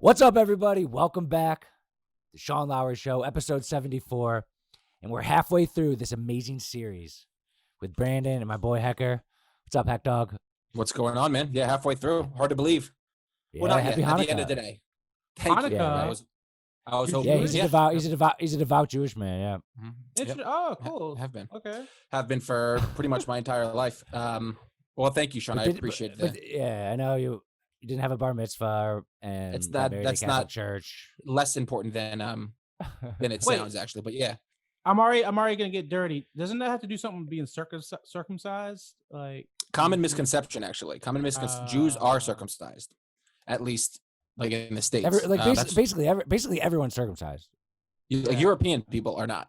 What's up, everybody? Welcome back to the Sean Lowery Show, episode 74. And we're halfway through this amazing series with Brandon and my boy Hecker. What's up, Heck Dog? What's going on, man? Yeah, halfway through. Hard to believe. Yeah, Well, not happy yet. Hanukkah. At the end of the day. Thank you. Hanukkah. Yeah, I was hoping. Yeah, he's a devout Jewish man. Yeah. Mm-hmm. Yep. Oh, cool. Have been. Okay. Have been for pretty much my entire life. Well, thank you, Sean. I appreciate that. Yeah, I know you didn't have a bar mitzvah, and It's not. That's not church. less important than it sounds actually. But yeah, I'm already gonna get dirty. Doesn't that have to do something with being circumcised? Like common misconception actually. Jews are circumcised, at least like in the States. Basically everyone's circumcised. European people are not.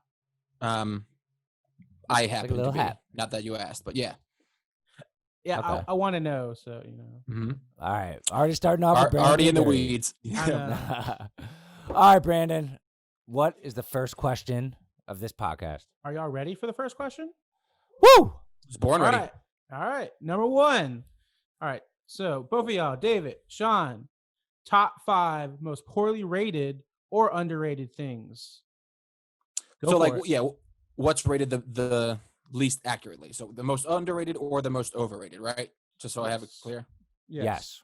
I happen to be. Hat. Not that you asked, but yeah. Yeah, okay. I want to know. So you know. Mm-hmm. All right, already starting off. Already in the weeds. All right, Brandon. What is the first question of this podcast? Are y'all ready for the first question? Woo! I was born ready. All right. Number one. All right. So both of y'all, David, Sean, top 5 most poorly rated or underrated things. What's rated the least accurately? So the most underrated or the most overrated, right? Just so I have it clear. Yes.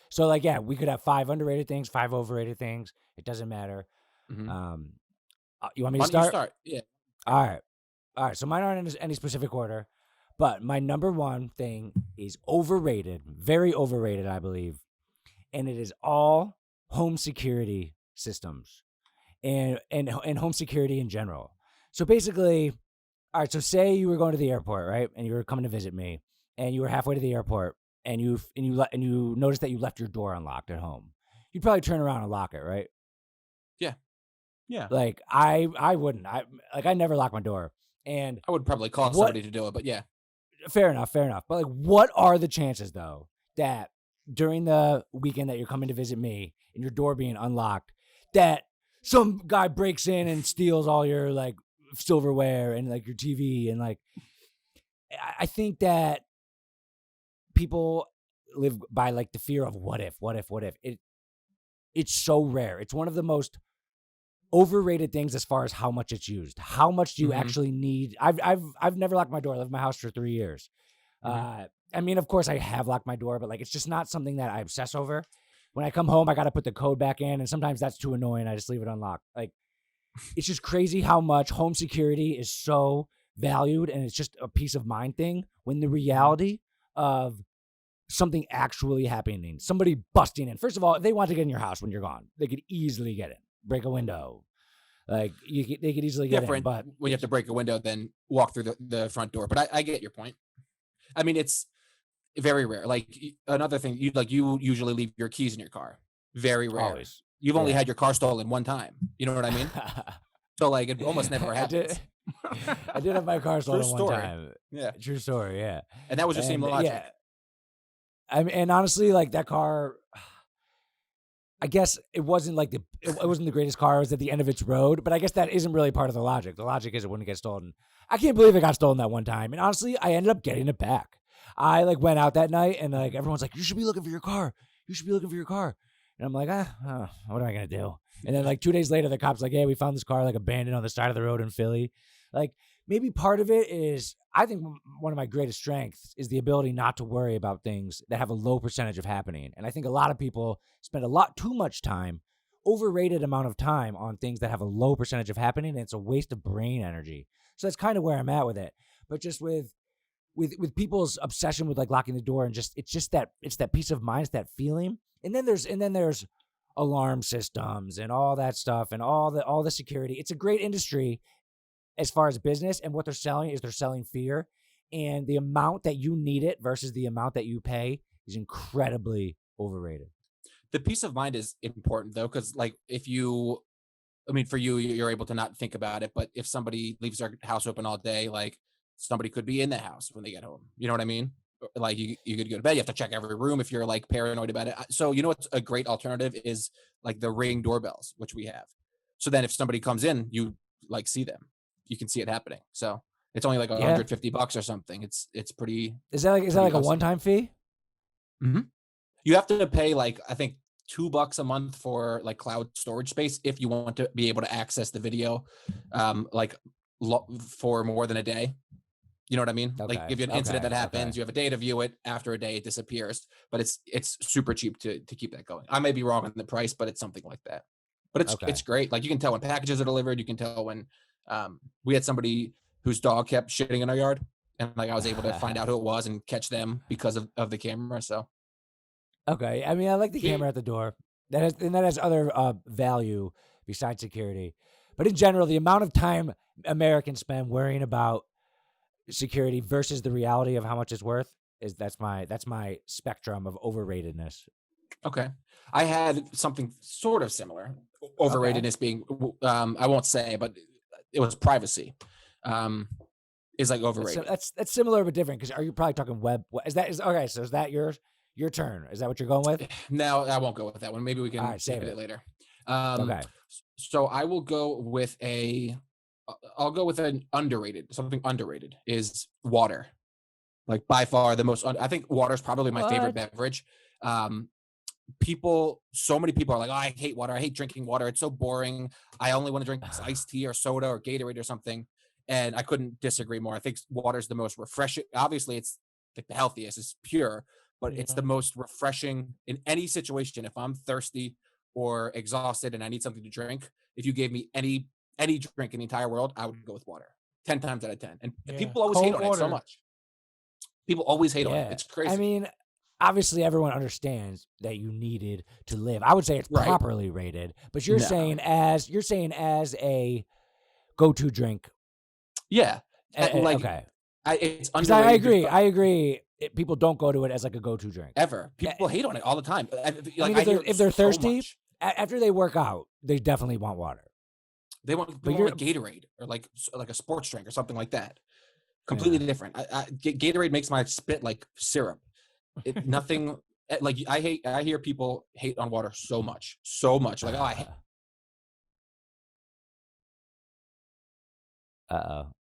So we could have 5 underrated things, 5 overrated things. It doesn't matter. Mm-hmm. You want me to start? Yeah. All right. So mine aren't in any specific order, but my number one thing is overrated, very overrated, I believe, and it is all home security systems and home security in general. So basically, all right. So say you were going to the airport, right, and you were coming to visit me, and you were halfway to the airport, and you noticed that you left your door unlocked at home. You'd probably turn around and lock it, right? Yeah. Like I wouldn't. I never lock my door, and I would probably call somebody to do it, but yeah. Fair enough. But what are the chances though that during the weekend that you're coming to visit me and your door being unlocked, that some guy breaks in and steals all your silverware and your TV and I think that people live by the fear of what if. It's so rare. It's one of the most overrated things as far as how much it's used. How much do you actually need? I've never locked my door. I lived in my house for 3 years. I mean, of course I have locked my door, but it's just not something that I obsess over. When I come home, I got to put the code back in, and sometimes that's too annoying. I just leave it unlocked. It's just crazy how much home security is so valued, and it's just a peace of mind thing, when the reality of something actually happening, somebody busting in. First of all, if they want to get in your house when you're gone, they could easily get in. Break a window. They could easily get in. But when you have to break a window, then walk through the front door. But I get your point. I mean, it's very rare. Another thing, you usually leave your keys in your car. Very rare. Always. You've only had your car stolen one time. You know what I mean? So it almost never happens. I did have my car stolen story. one time. Yeah. True story. Yeah. And that was the same logic. Yeah. I mean, and honestly, that car, I guess it wasn't it wasn't the greatest car. It was at the end of its road, but I guess that isn't really part of the logic. The logic is it wouldn't get stolen. I can't believe it got stolen that one time. And honestly, I ended up getting it back. I went out that night and everyone's like, you should be looking for your car. You should be looking for your car. And I'm like, what am I going to do? And then 2 days later, the cop's like, hey, we found this car abandoned on the side of the road in Philly. Maybe part of it is, I think one of my greatest strengths is the ability not to worry about things that have a low percentage of happening. And I think a lot of people spend a lot too much time, overrated amount of time, on things that have a low percentage of happening, and it's a waste of brain energy. So that's kind of where I'm at with it. But just with people's obsession with locking the door, and it's that peace of mind, it's that feeling. And then there's alarm systems and all that stuff and all the security. It's a great industry as far as business, and what they're selling fear, and the amount that you need it versus the amount that you pay is incredibly overrated. The peace of mind is important though, because for you, you're able to not think about it. But if somebody leaves their house open all day, somebody could be in the house when they get home. You know what I mean? You could go to bed. You have to check every room if you're paranoid about it. So what's a great alternative is the Ring doorbells, which we have. So then if somebody comes in, you see them. You can see it happening. So it's only $150 or something. It's pretty. Is that a one-time fee? Mm-hmm. You have to pay I think $2 a month for like cloud storage space if you want to be able to access the video for more than a day. You know what I mean? Okay. Like if you have an incident that happens, you have a day to view it. After a day, it disappears. But it's super cheap to keep that going. I may be wrong on the price, but it's something like that. But it's great. Like you can tell when packages are delivered. You can tell when we had somebody whose dog kept shitting in our yard, and like I was able to find out who it was and catch them because of the camera. So okay, I mean, I like the camera at the door. That has other value besides security. But in general, the amount of time Americans spend worrying about security versus the reality of how much it's worth that's my spectrum of overratedness. Okay. I had something sort of similar. Overratedness being, I won't say, but it was privacy. Is like overrated. That's similar but different because are you probably talking web? Okay? So is that your turn? Is that what you're going with? No, I won't go with that one. Maybe we can save it later. Okay. So I will go with I'll go with an underrated. Something underrated is water. Like by far the most. I think water is probably my favorite beverage. So many people are like, oh, I hate water. I hate drinking water. It's so boring. I only want to drink iced tea or soda or Gatorade or something. And I couldn't disagree more. I think water is the most refreshing. Obviously, it's like the healthiest. It's pure, but it's the most refreshing in any situation. If I'm thirsty or exhausted and I need something to drink, if you gave me any drink in the entire world, I would go with water 10 times out of 10. And people always hate on it so much. People always hate on it. It's crazy. I mean, obviously everyone understands that you needed to live. I would say it's properly rated, but you're saying as a go-to drink. Yeah. Okay. It's underrated. I agree. People don't go to it as like a go-to drink. Ever. People hate on it all the time. If they're thirsty, after they work out, they definitely want water. They want like Gatorade or like a sports drink or something like that. Completely different. Gatorade makes my spit like syrup. Nothing like I hear people hate on water so much. Like, oh, I hate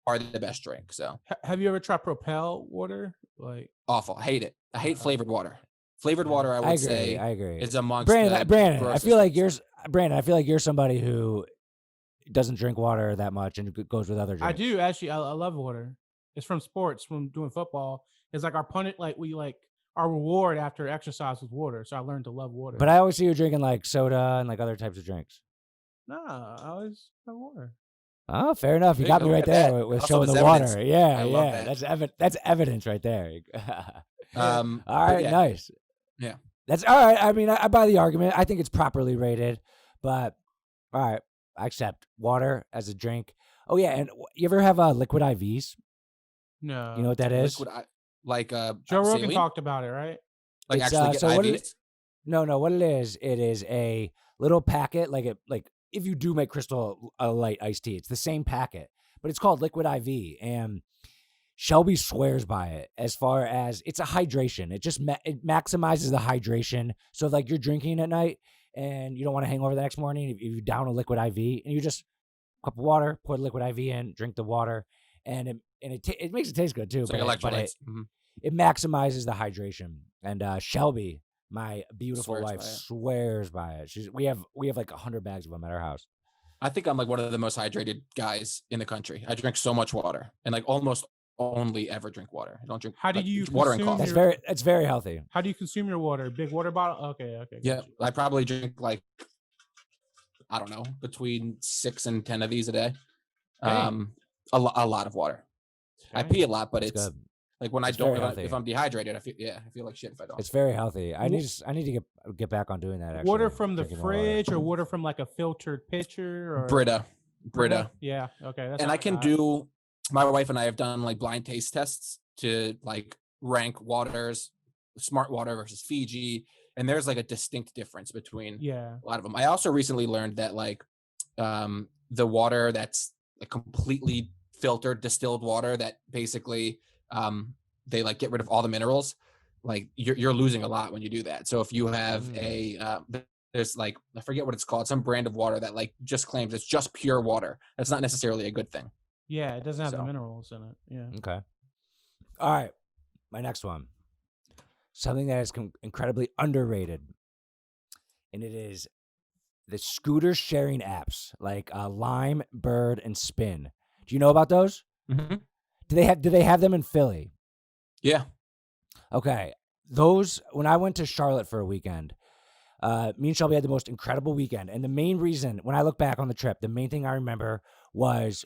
are the best drink. So have you ever tried Propel water? Like awful. I hate it. I hate flavored water. Flavored water, I would say, I agree. is amongst Brandon. I feel like you're somebody who doesn't drink water that much and goes with other drinks. I do actually. I love water. It's from sports, from doing football. It's like our reward after exercise was water. So I learned to love water. But I always see you drinking like soda and like other types of drinks. No, I always have water. Oh, fair enough. You got me right there with showing the evidence. water. Yeah. That's evidence right there. All right, nice. Yeah. That's all right. I mean, I buy the argument. I think it's properly rated, but all right, I accept water as a drink. Oh yeah, and you ever have liquid IVs? No. You know what that is? Joe Rogan talked about it, right? Like actually get IVs? No. What it is a little packet, like if you do make Crystal a light iced tea, it's the same packet, but it's called liquid IV, and Shelby swears by it as far as it's a hydration. It maximizes the hydration. So like you're drinking at night and you don't want to hang over the next morning, if you down a liquid IV and you just cup of water, pour the liquid IV in, drink the water, and it makes it taste good too. It's like electrolytes. It maximizes the hydration. And Shelby, my beautiful wife, swears by it. We have like 100 bags of them at our house. I think I'm like one of the most hydrated guys in the country. I drink so much water and like almost only ever drink water. I don't drink. How do you water and coffee? It's very healthy. How do you consume your water? Big water bottle? Okay. Yeah, I probably drink like, I don't know, between 6 and 10 of these a day. A lot of water. Okay. I pee a lot, but it's like when if I'm dehydrated, I feel like shit if I don't. It's very healthy. I need to get back on doing that. Actually, water from the fridge or water from like a filtered pitcher or Brita. Yeah. Okay. And I can do. My wife and I have done like blind taste tests to like rank waters, smart water versus Fiji, and there's like a distinct difference between a lot of them. I also recently learned that like the water that's like completely filtered distilled water that basically they like get rid of all the minerals, like you're losing a lot when you do that. So if you have there's like, I forget what it's called, some brand of water that like just claims it's just pure water. That's not necessarily a good thing. Yeah, it doesn't have the minerals in it. Yeah. Okay. All right. My next one. Something that is incredibly underrated and it is the scooter sharing apps like Lime, Bird, and Spin. Do you know about those? Mm-hmm. Do they have them in Philly? Yeah. Okay, those when I went to Charlotte for a weekend, me and Shelby had the most incredible weekend. And the main reason, when I look back on the trip, the main thing I remember was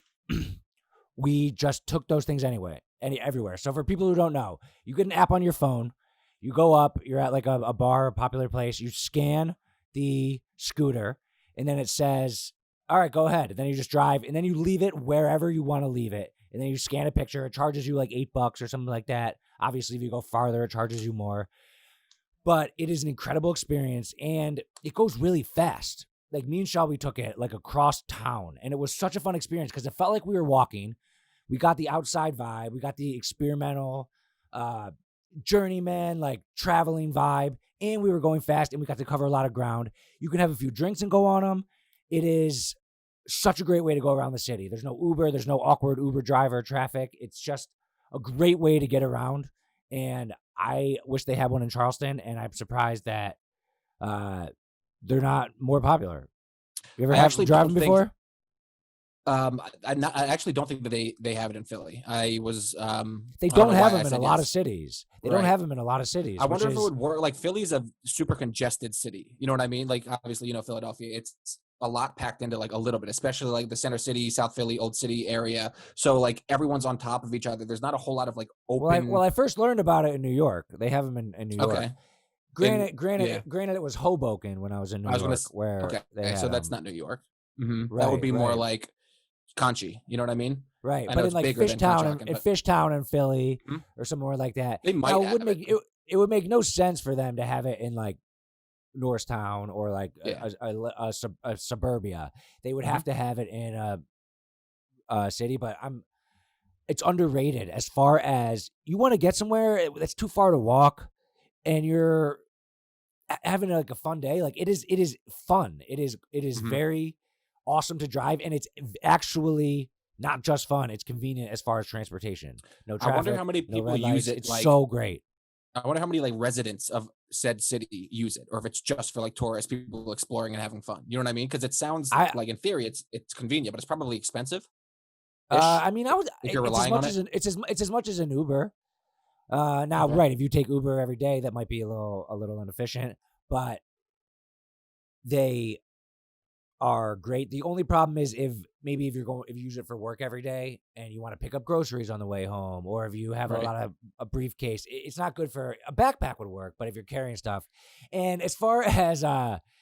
we just took those things everywhere. So for people who don't know, you get an app on your phone. You go up, you're at like a bar, a popular place. You scan the scooter, and then it says, all right, go ahead. And then you just drive, and then you leave it wherever you want to leave it. And then you scan a picture. It charges you like $8 or something like that. Obviously, if you go farther, it charges you more. But it is an incredible experience, and it goes really fast. Like, me and Shelby took it like across town, and it was such a fun experience because it felt like we were walking. We got the outside vibe. We got the experimental, journeyman, like traveling vibe, and we were going fast, and we got to cover a lot of ground. You can have a few drinks and go on them. It is such a great way to go around the city. There's no Uber. There's no awkward Uber driver traffic. It's just a great way to get around, and I wish they had one in Charleston, and I'm surprised that they're not more popular. You ever actually drive them before? I actually don't think that they have it in Philly. I was they don't have them in a lot of cities. They don't have them in a lot of cities. I wonder if it would work. Like, Philly's a super congested city. You know what I mean? Like, obviously, Philadelphia, it's a lot packed into like a little bit, especially like the center city, South Philly, Old City area. So like everyone's on top of each other. There's not a whole lot of like open. Well, I first learned about it in New York. They have them in New York. Okay. Granted, it was Hoboken when I was in New York. So that's not New York. Mm-hmm. Right, that would be more like Conchi. You know what I mean? Right. But in like Fishtown and Philly or somewhere like that. They might. It would make no sense for them to have it in like Norristown or like a suburbia. They would have to have it in a city, but it's underrated as far as you want to get somewhere that's too far to walk and you're having like a fun day. Like, it is fun. It is very awesome to drive, and it's actually not just fun. It's convenient as far as transportation. No traffic. I wonder how many people use it. It's so great. I wonder how many like residents of said city use it, or if it's just for like tourists, people exploring and having fun. You know what I mean? Because it sounds like in theory it's convenient, but it's probably expensive. I mean, if you're relying on it, it's as much as an Uber. Now, right, if you take Uber every day, that might be a little inefficient, but they are great. The only problem is if you use it for work every day and you want to pick up groceries on the way home, or if you have a briefcase, it's not good for a backpack would work, but if you're carrying stuff. And as far as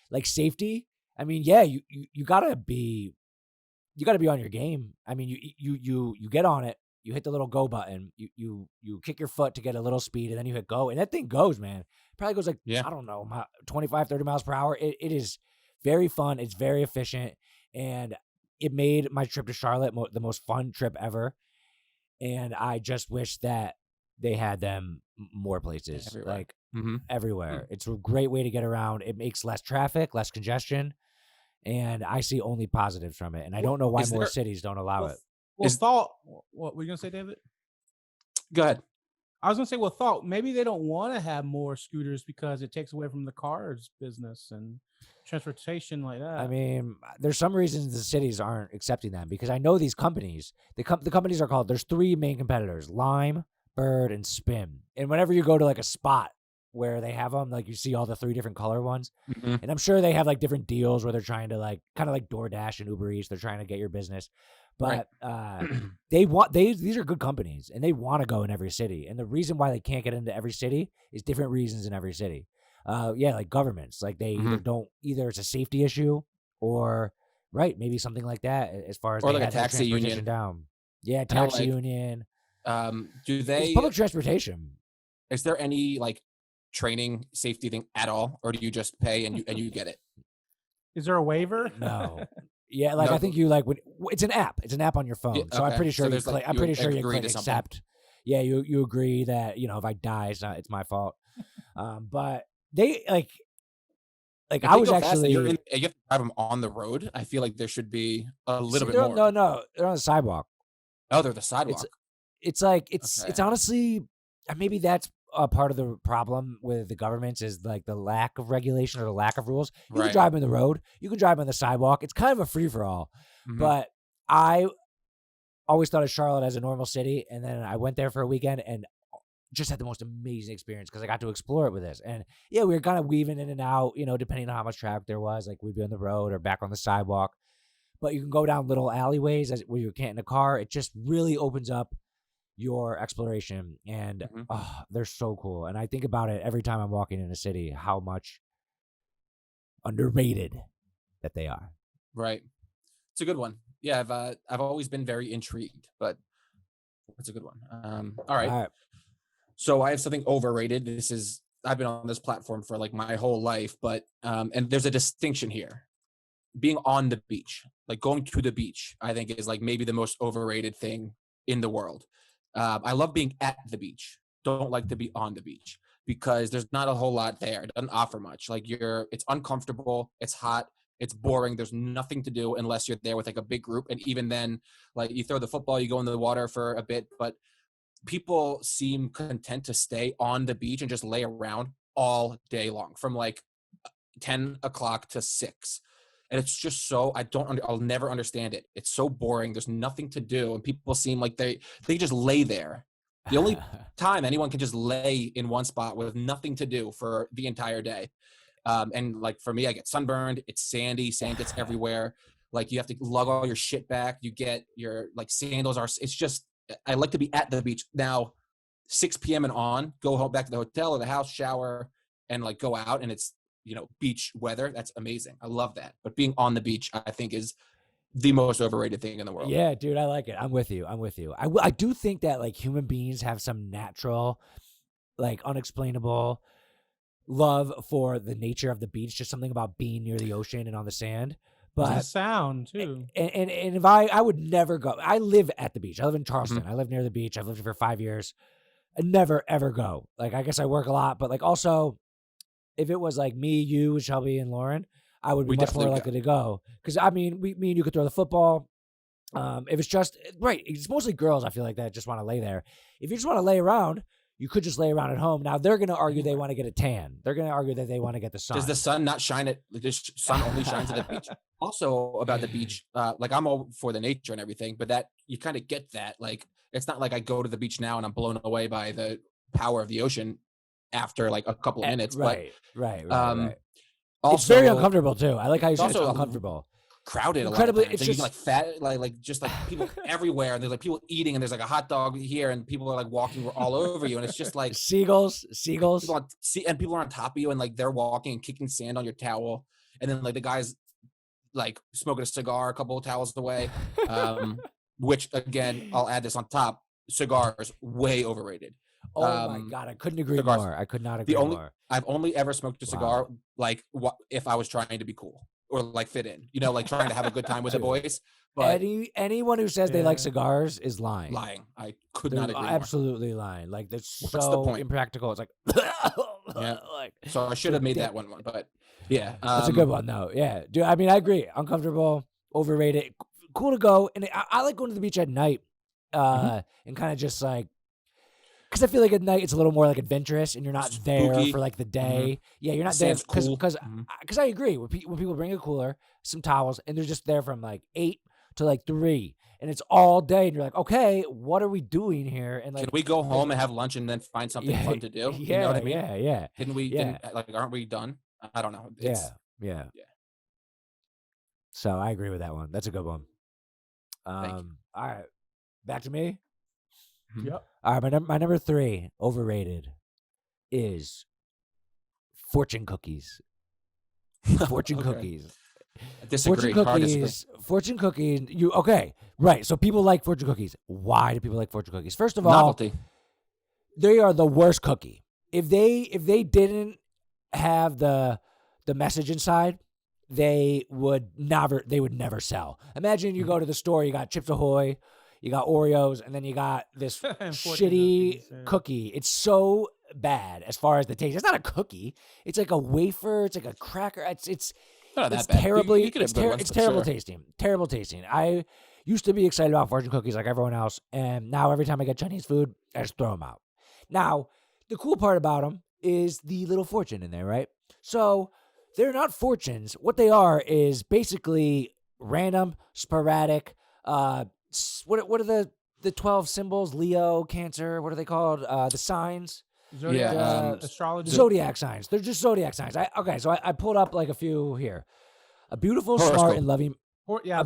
like safety, I mean, yeah, you gotta be on your game. I mean, you get on it, you hit the little go button, you kick your foot to get a little speed, and then you hit go, and that thing goes, man. It probably goes like, I don't know, 25, 30 miles per hour. It is very fun. It's very efficient, and it made my trip to Charlotte the most fun trip ever. And I just wish that they had them more places, everywhere. It's a great way to get around. It makes less traffic, less congestion, and I see only positives from it. And I don't know why more cities don't allow it. What were you gonna say, David? Go ahead. I was gonna say, maybe they don't want to have more scooters because it takes away from the cars business and transportation like that. I mean, there's some reasons the cities aren't accepting them, because I know these companies. The companies are called. There's three main competitors: Lime, Bird, and Spin. And whenever you go to like a spot where they have them, like you see all the three different color ones, and I'm sure they have like different deals where they're trying to like kind of like DoorDash and Uber Eats. They're trying to get your business. But these are good companies, and they want to go in every city. And the reason why they can't get into every city is different reasons in every city. Like governments, like they either it's a safety issue or maybe something like that, as far as or like a taxi union down. Yeah, taxi union. It's public transportation? Is there any like training safety thing at all, or do you just pay and you get it? Is there a waiver? No. Yeah, like I think you like when it's an app. It's an app on your phone. So I'm pretty sure you click accept. Yeah, you agree that if I die, it's my fault. But they like I was actually you have to drive them on the road. I feel like there should be a little bit more. No, they're on the sidewalk. Oh, they're the sidewalk. It's honestly maybe that's a part of the problem with the governments is like the lack of regulation or the lack of rules. You can Right. drive on the road, you can drive on the sidewalk. It's kind of a free for all. Mhm. But I always thought of Charlotte as a normal city, and then I went there for a weekend and just had the most amazing experience because I got to explore it with this. And yeah, we were kind of weaving in and out, depending on how much traffic there was. Like we'd be on the road or back on the sidewalk. But you can go down little alleyways where you can't in a car. It just really opens up your exploration, and Mhm. they're so cool. And I think about it every time I'm walking in a city, how much underrated that they are. Right. It's a good one. Yeah, I've always been very intrigued, but it's a good one. All right. All right. So I have something overrated. I've been on this platform for like my whole life, but and there's a distinction here. Being on the beach, like going to the beach, I think is like maybe the most overrated thing in the world. I love being at the beach. Don't like to be on the beach because there's not a whole lot there. It doesn't offer much. Like it's uncomfortable. It's hot. It's boring. There's nothing to do unless you're there with like a big group. And even then, like you throw the football, you go in the water for a bit, but people seem content to stay on the beach and just lay around all day long from like 10 o'clock to 6. And it's just so I'll never understand it. It's so boring. There's nothing to do. And people seem like they just lay there. The only time anyone can just lay in one spot with nothing to do for the entire day. And like for me, I get sunburned. It's sandy. Sand gets everywhere. Like you have to lug all your shit back. You get your like sandals it's just, I like to be at the beach. Now, 6 p.m. and on, go home back to the hotel or the house, shower, and like go out, and it's beach weather. That's amazing. I love that. But being on the beach, I think, is the most overrated thing in the world. Yeah, dude, I like it. I'm with you. I do think that like human beings have some natural, like unexplainable love for the nature of the beach. Just something about being near the ocean and on the sand. The But sound too. and if I would never go. I live at the beach. I live in Charleston. Mm-hmm. I live near the beach. I've lived here for 5 years. I never ever go. Like I guess I work a lot, but like also, if it was like me, you, Shelby, and Lauren, I would be We much more definitely likely to go. Because I mean, me and you could throw the football. If it's just right, it's mostly girls. I feel like that just want to lay there. If you just want to lay around, you could just lay around at home. Now they're going to argue they want to get a tan. They're going to argue that they want to get the sun. Does the sun not shine at the sun only shines at the beach? Also about the beach, like I'm all for the nature and everything, but that you kind of get that. Like it's not like I go to the beach now and I'm blown away by the power of the ocean after like a couple of minutes. Right. Also, It's very uncomfortable too. I like how you said it's also uncomfortable. Crowded Incredibly, a lot of times. it's Like, you just can, like just like people everywhere, and there's like people eating, and there's like a hot dog here, and people are like walking all over you, and it's just like seagulls. people people are on top of you, and like they're walking and kicking sand on your towel, and then like the guys like smoking a cigar a couple of towels away, which again I'll add this on top: cigars way overrated. Oh my god, I couldn't agree cigars. more. I could not agree more. I've only ever smoked a cigar like if I was trying to be cool or like fit in, like trying to have a good time with the boys. But anyone who says they like cigars is lying. I could not agree more. Absolutely lying. Like that's What's so the point? impractical. It's like, yeah. like So I should have made that one, but yeah, that's a good one though. Yeah, dude. I mean, I agree. Uncomfortable, overrated. Cool to go, and I like going to the beach at night, and kind of just like. Because I feel like at night it's a little more like adventurous, and you're not there Spooky. for like the day. Yeah, you're not Sounds there cool. because I agree when people bring a cooler, some towels, and they're just there from like 8 to like 3, and it's all day, and you're like, okay, what are we doing here? And like, can we go home and have lunch and then find something fun to do? Yeah, you know what I mean? Yeah. Didn't we? Yeah. Aren't we done? I don't know. Yeah. So I agree with that one. That's a good one. All right, back to me. Yep. All right, my number 3 overrated is fortune cookies. Fortune cookies. I disagree. Fortune cookies. Right. So people like fortune cookies. Why do people like fortune cookies? First of all, novelty. They are the worst cookie. If they didn't have the message inside, they would never sell. Imagine you go to the store, you got Chips Ahoy, you got Oreos, and then you got this shitty cookie. It's so bad as far as the taste. It's not a cookie. It's like a wafer. It's like a cracker. It's not that it's bad. terribly. It's terrible tasting. Terrible tasting. I used to be excited about fortune cookies like everyone else, and now every time I get Chinese food, I just throw them out. Now, the cool part about them is the little fortune in there, right? So they're not fortunes. What they are is basically random, sporadic. What are the 12 symbols? Leo, Cancer. What are they called? The signs. Zodiac, Yeah, astrology. Zodiac signs. They're just zodiac signs. So I pulled up like a few here. A beautiful, Horoscope. smart, and loving. Yeah,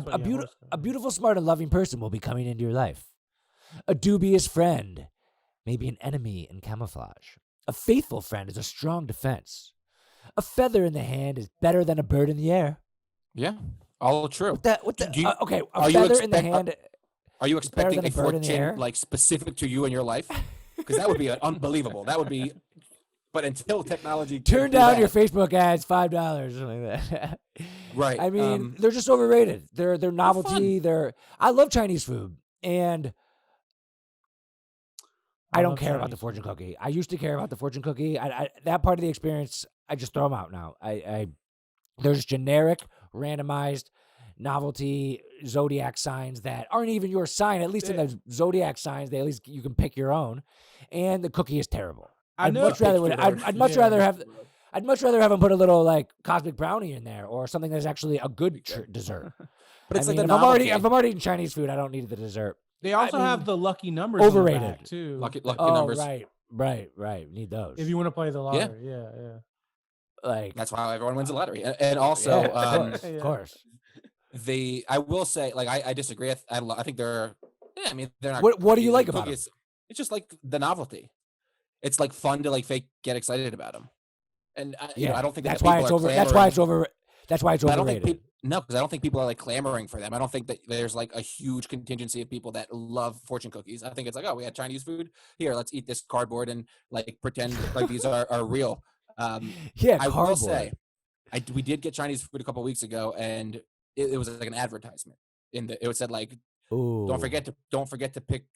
A beautiful, smart, and loving person will be coming into your life. A dubious friend, maybe an enemy in camouflage. A faithful friend is a strong defense. A feather in the hand is better than a bird in the air. Yeah, all true. Okay, are a you feather in the hand. Are you expecting than a a bird in the air? fortune like specific to you and your life? Because that would be unbelievable. That would be. But until technology Turn do down that, your Facebook ads, $5, something like that. right? I mean, they're just overrated. They're novelty. I love Chinese food, and I don't care about the fortune cookie. I used to care about the fortune cookie. That part of the experience, I just throw them out now. There's generic, randomized, novelty zodiac signs that aren't even your sign. At least in the zodiac signs, at least you can pick your own. And the cookie is terrible. I'd much rather have them put a little like cosmic brownie in there or something that's actually a good dessert. But it's if I'm already eating Chinese food, I don't need the dessert. They also have the lucky numbers overrated on the back too. Lucky numbers. Right. Need those. If you want to play the lottery, yeah. Like that's how everyone wins the lottery. And also, of course. I will say, like, I disagree. I think they're. Yeah, I mean, they're not. What do you like about them? It's just like the novelty. It's like fun to like get excited about them. And I don't think that's why it's over. That's why it's over. That's why it's overrated. Because I don't think people are like clamoring for them. I don't think that there's like a huge contingency of people that love fortune cookies. I think it's like, oh, we had Chinese food here. Let's eat this cardboard and like pretend like these are real. I will say, we did get Chinese food a couple weeks ago, and it was like an advertisement. It said like, ooh, don't forget to pick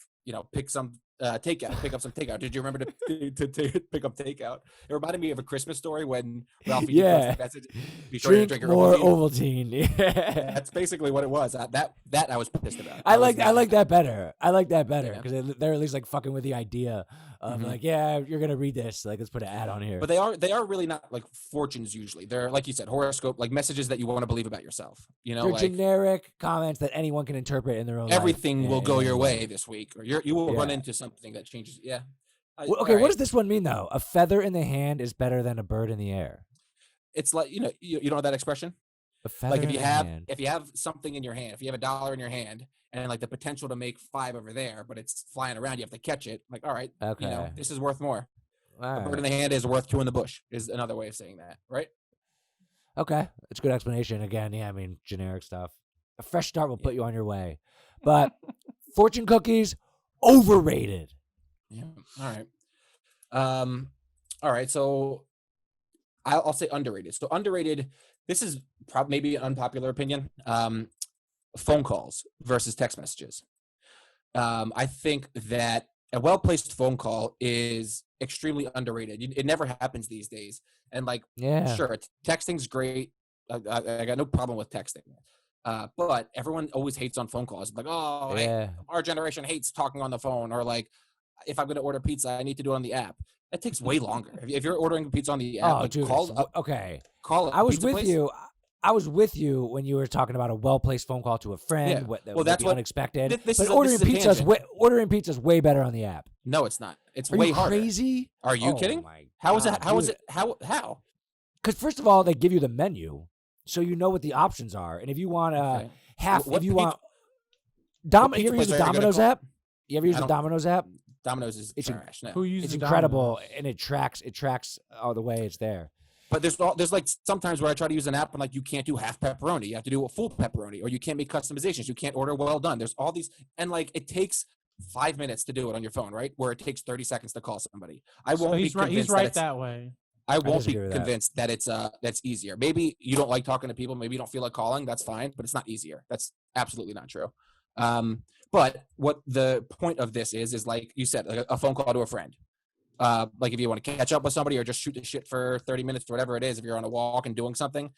some takeout. Pick up some takeout. Did you remember to pick up takeout? It reminded me of A Christmas Story when Ralphie posts the message. Be sure to drink more Ovaltine. Yeah, that's basically what it was. That I was pissed about. I like that better. I like that better because they're at least like fucking with the idea of like, yeah, you're gonna read this. Like, let's put an ad on here. But they are really not like fortunes usually. They're like you said, horoscope, like messages that you want to believe about yourself. They're like generic comments that anyone can interpret in their own. Everything will go your way this week, or you will run into something that changes. Yeah. Okay, what does this one mean though? A feather in the hand is better than a bird in the air. It's like you know that expression. A feather like if you have something in your hand, if you have $1 in your hand, and like the potential to make 5 over there, but it's flying around, you have to catch it. Like, all right, this is worth more. A bird in the hand is worth 2 in the bush. Is another way of saying that, right? Okay, it's a good explanation. Again, yeah, I mean generic stuff. A fresh start will put you on your way, but fortune cookies overrated. Yeah. All right. So I'll say underrated. So underrated. This is probably maybe an unpopular opinion. Phone calls versus text messages. I think that a well-placed phone call is extremely underrated. It never happens these days. And like, sure, texting's great. I got no problem with texting. But everyone always hates on phone calls. Like, hey, our generation hates talking on the phone, or like, if I'm going to order pizza, I need to do it on the app. That takes way longer. If you're ordering pizza on the app, call up. Okay. Call it. I was with you. I was with you when you were talking about a well-placed phone call to a friend. Yeah. That's unexpected. But ordering pizza is way better on the app. No, it's not. It's way harder. Crazy? Are you kidding? How is it? How is it? How? Because first of all, they give you the menu, so you know what the options are. And if you want want, you ever use the Domino's app? You ever use the Domino's app? Domino's is trash. Who uses it's incredible, and it tracks all the way it's there. But there's like sometimes where I try to use an app and like you can't do half pepperoni. You have to do a full pepperoni, or you can't make customizations. You can't order well done. There's all these, and like it takes 5 minutes to do it on your phone, right? Where it takes 30 seconds to call somebody. I won't be convinced he's right that way. I won't be convinced that it's that's easier. Maybe you don't like talking to people. Maybe you don't feel like calling. That's fine, but it's not easier. That's absolutely not true. But what the point of this is like you said, like a phone call to a friend. Like if you want to catch up with somebody or just shoot the shit for 30 minutes or whatever it is, if you're on a walk and doing something,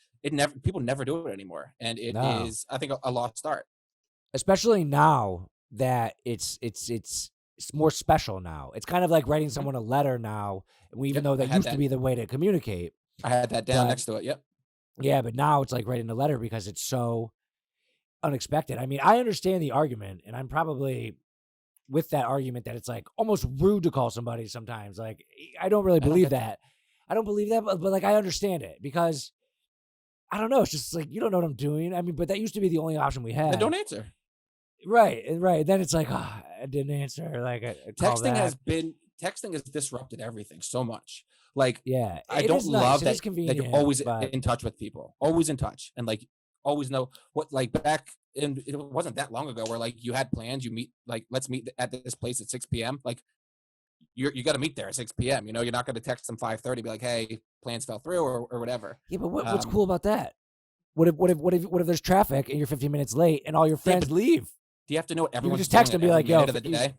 people never do it anymore. And it is, I think, a lost art. Especially now that it's it's more special now. It's kind of like writing someone a letter now, even though that used to be the way to communicate. I had that down next to it. Yep. Yeah, but now it's like writing a letter because it's so unexpected. I mean, I understand the argument, and I'm probably with that argument that it's like almost rude to call somebody sometimes. Like, I don't really believe that. I don't believe that, but like I understand it because I don't know. It's just like you don't know what I'm doing. I mean, but that used to be the only option we had. Then don't answer. Right. Then it's like, I didn't answer. Like texting has disrupted everything so much. Like, yeah, I don't love that you're always in touch with people, always in touch, and like always know what. Like back in, it wasn't that long ago where like you had plans, you meet, like let's meet at this place at 6 p.m. Like you got to meet there at 6 p.m. You know, you're not going to text them 5:30, be like, hey, plans fell through or whatever. Yeah, but what's cool about that? What if there's traffic and you're 15 minutes late and all your friends leave? Do you have to know what everyone's just text them and be like, yo, of the day?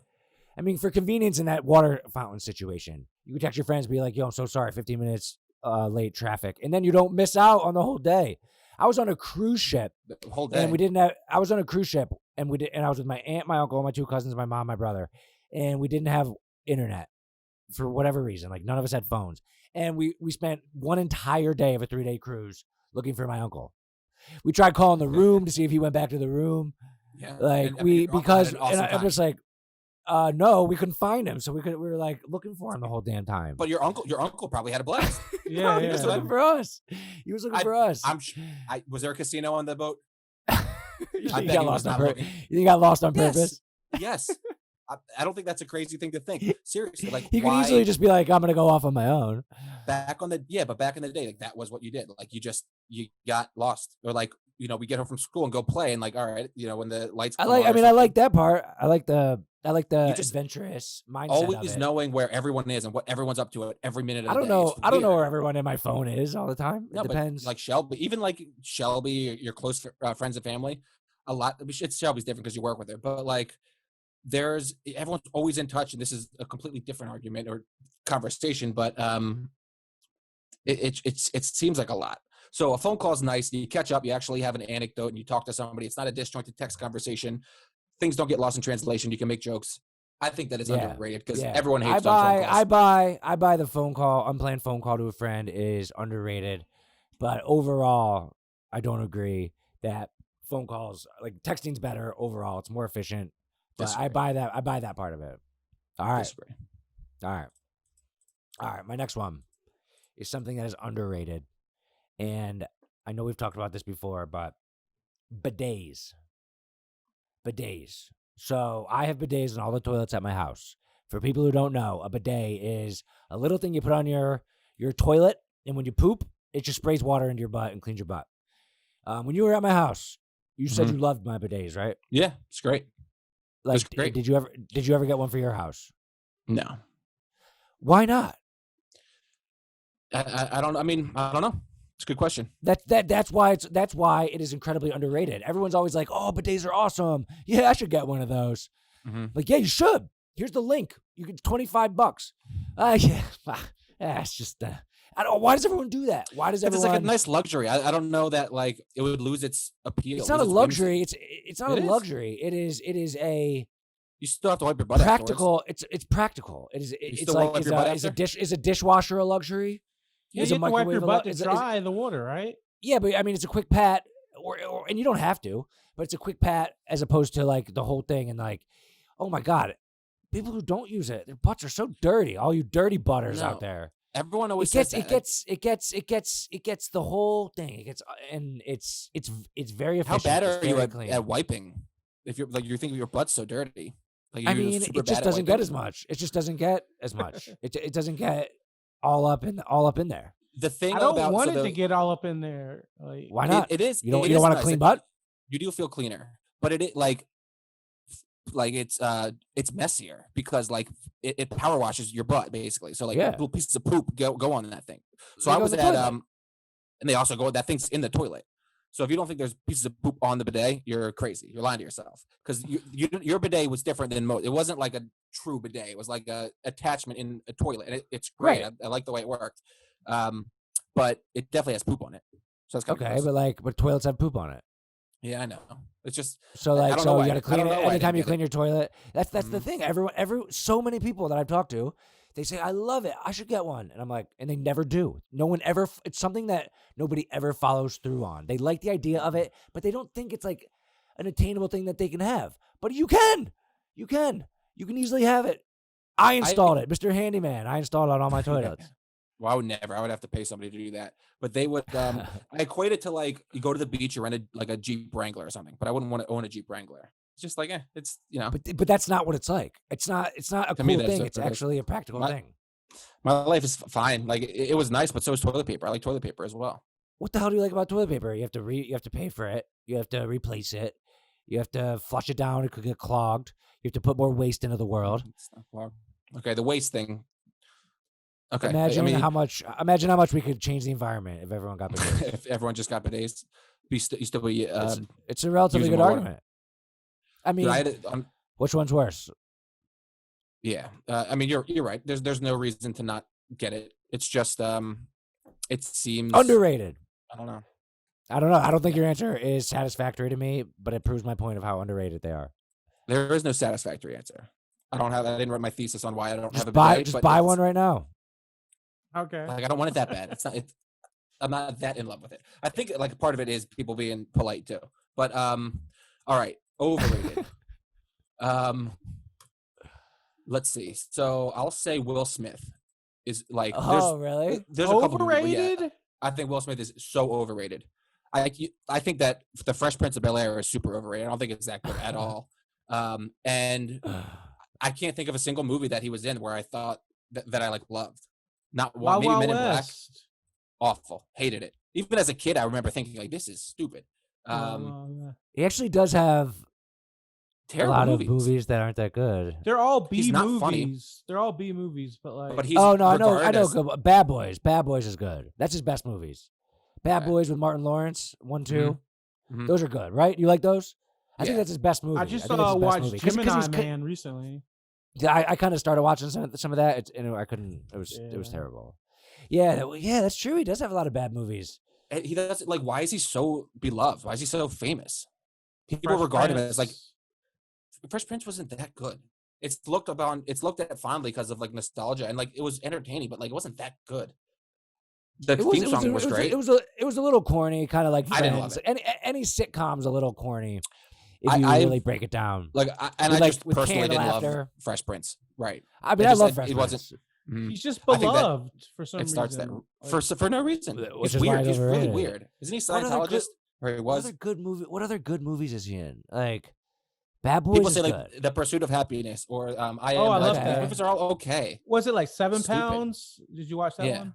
I mean, for convenience in that water fountain situation, you can text your friends and be like, yo, I'm so sorry, 15 minutes late traffic. And then you don't miss out on the whole day. I was on a cruise ship. The whole day. And I was on a cruise ship and I was with my aunt, my uncle, my two cousins, my mom, my brother. And we didn't have internet for whatever reason. Like none of us had phones. And we spent one entire day of a 3-day cruise looking for my uncle. We tried calling the room to see if he went back to the room. Yeah. Like I'm just like, no, we couldn't find him. So we were like looking for him the whole damn time. But your uncle probably had a blast. He was looking for us. He was looking for us. Was there a casino on the boat? You think he got lost on purpose? Yes. I don't think that's a crazy thing to think. Seriously, like he could easily just be like, I'm gonna go off on my own. Back in the day, like that was what you did. Like you got lost, or like we get home from school and go play, and like all right, when the lights. I like that part. I like the adventurous mindset. Always knowing where everyone is and what everyone's up to at every minute of the day. I don't know where everyone in my phone is all the time. It depends. Like Shelby, even like Shelby, your close friends and family. A lot. Shelby's different because you work with her, but like. Everyone's always in touch, and this is a completely different argument or conversation, but it seems like a lot. So a phone call is nice. You catch up, you actually have an anecdote, and you talk to somebody. It's not a disjointed text conversation. Things don't get lost in translation. You can make jokes. I think that it's underrated because everyone hates phone calls. I buy the phone call, unplanned phone call to a friend is underrated, but overall, I don't agree that phone calls, like texting's better overall. It's more efficient. But I buy that part of it. All right. All right. My next one is something that is underrated. And I know we've talked about this before, but bidets. So I have bidets in all the toilets at my house. For people who don't know, a bidet is a little thing you put on your toilet, and when you poop, it just sprays water into your butt and cleans your butt. When you were at my house, you said you loved my bidets, right? Yeah, it's great. Like, great. Did you ever get one for your house? No. Why not? I don't know. It's a good question. That's why it is incredibly underrated. Everyone's always like, "Oh, bidets are awesome. Yeah, I should get one of those." Mm-hmm. Like, yeah, you should. Here's the link. You get $25. It's just. Why does everyone do that? Why does everyone? It's like a nice luxury. I don't know that like it would lose its appeal. It's not a luxury. It's not a luxury. It is a. You still have to wipe your butt. Practical. It's practical. It is. It's like is a dishwasher a luxury? Yeah, you have to wipe your butt to dry the water, right? Yeah, but I mean, it's a quick pat, and you don't have to, but it's a quick pat as opposed to like the whole thing. And like, oh my god, people who don't use it, their butts are so dirty. All you dirty butters out there. Everyone always says that. It gets the whole thing. It's very efficient. How bad are you at wiping? If you're thinking your butt's so dirty. Like, I mean, it just doesn't get as much. It just doesn't get as much. It doesn't get all up in there. The thing I don't want it to get all up in there. Like, why not? It is. You don't want a clean butt? You do feel cleaner, but it like it's messier because like it power washes your butt basically. So like little pieces of poop go on in that thing. So I was at and they also go, that thing's in the toilet. So if you don't think there's pieces of poop on the bidet, you're crazy. You're lying to yourself because your bidet was different than most. It wasn't like a true bidet. It was like a attachment in a toilet, and it's great. Right. I like the way it worked, but it definitely has poop on it. So it's okay, but toilets have poop on it. Yeah, I know. It's just So I like, don't know so why you I gotta I clean don't it know why I anytime didn't you get clean it. your toilet. That's the Mhm. thing. So many people that I've talked to, they say I love it. I should get one, and I'm like, and they never do. No one ever. It's something that nobody ever follows through on. They like the idea of it, but they don't think it's like an attainable thing that they can have. But you can, you can easily have it. I installed it, Mr. Handyman. I installed it on all my toilets. Well, I would never. I would have to pay somebody to do that. But they would. I equate it to like you go to the beach, you rent like a Jeep Wrangler or something. But I wouldn't want to own a Jeep Wrangler. It's just like, it's But that's not what it's like. It's not a To me, cool that's thing. what It's it is. actually a practical thing. My life is fine. Like it was nice, but so is toilet paper. I like toilet paper as well. What the hell do you like about toilet paper? You have to pay for it. You have to replace it. You have to flush it down. It could get clogged. You have to put more waste into the world. It's not clogged. Okay, the waste thing. Okay, Imagine I mean, how much we could change the environment if everyone got bidets. if everyone just got bidets, you still be. It's a relatively using good more water. argument. I mean, which one's worse? Yeah, I mean, you're right. There's no reason to not get it. It's just it seems Underrated. I don't know. I don't think your answer is satisfactory to me, but it proves my point of how underrated they are. There is no satisfactory answer. I didn't write my thesis on why I don't have a buy bidet. just but buy one right now. Okay. Like I don't want it that bad. I'm not that in love with it. I think like part of it is people being polite too. But all right, overrated. Let's see. So I'll say Will Smith is like. Oh, really? There's a couple Overrated? People, yeah, I think Will Smith is so overrated. I think that the Fresh Prince of Bel-Air is super overrated. I don't think it's that good at all. And I can't think of a single movie that he was in where I thought that I like loved. Not one. Wild Maybe Wild Men in Black. West. Awful. Hated it. Even as a kid, I remember thinking like, this is stupid. He actually does have a lot Terrible of movies that aren't that good. They're all B He's not movies. funny. They're all B movies, but like. But he's Oh no, I know. regarded as- Good. Bad Boys. Bad Boys is good. That's his best movies. Bad Okay. Boys with Martin Lawrence, 1, 2. Mhm. Those are good, right? You like those? I think Yeah. that's his best movie. I just think that's his best watched movie. 'Cause Gemini he's Man recently. Yeah, I kind of started watching some of that, and I couldn't. It was Yeah. terrible. Yeah, that's true. He does have a lot of bad movies. And he does like. Why is he so beloved? Why is he so famous? People Fresh regard him Prince. as like. Fresh Prince wasn't that good. It's looked at fondly because of like nostalgia and like it was entertaining, but like it wasn't that good. The theme song was great. It was a little corny, kind of like I didn't love Friends. Any sitcom's a little corny if I- you I- really break it down. Like I With, just with personally canned didn't love laughter. Fresh Prince. Right. I mean, It I just- love it Fresh wasn't- Prince. Mhm. He's just I think that beloved for some It reason. starts that Like, for no reason. Which He's is why weird. it's He's really overrated. weird. Isn't he What other Scientologist? Or he was. What other good movies is he in? Like Bad Boys People is say good. like The Pursuit of Happiness or I Am I love Legend. that. These movies are all okay. was it like 7 Stupid. pounds? Did you watch that Yeah. one?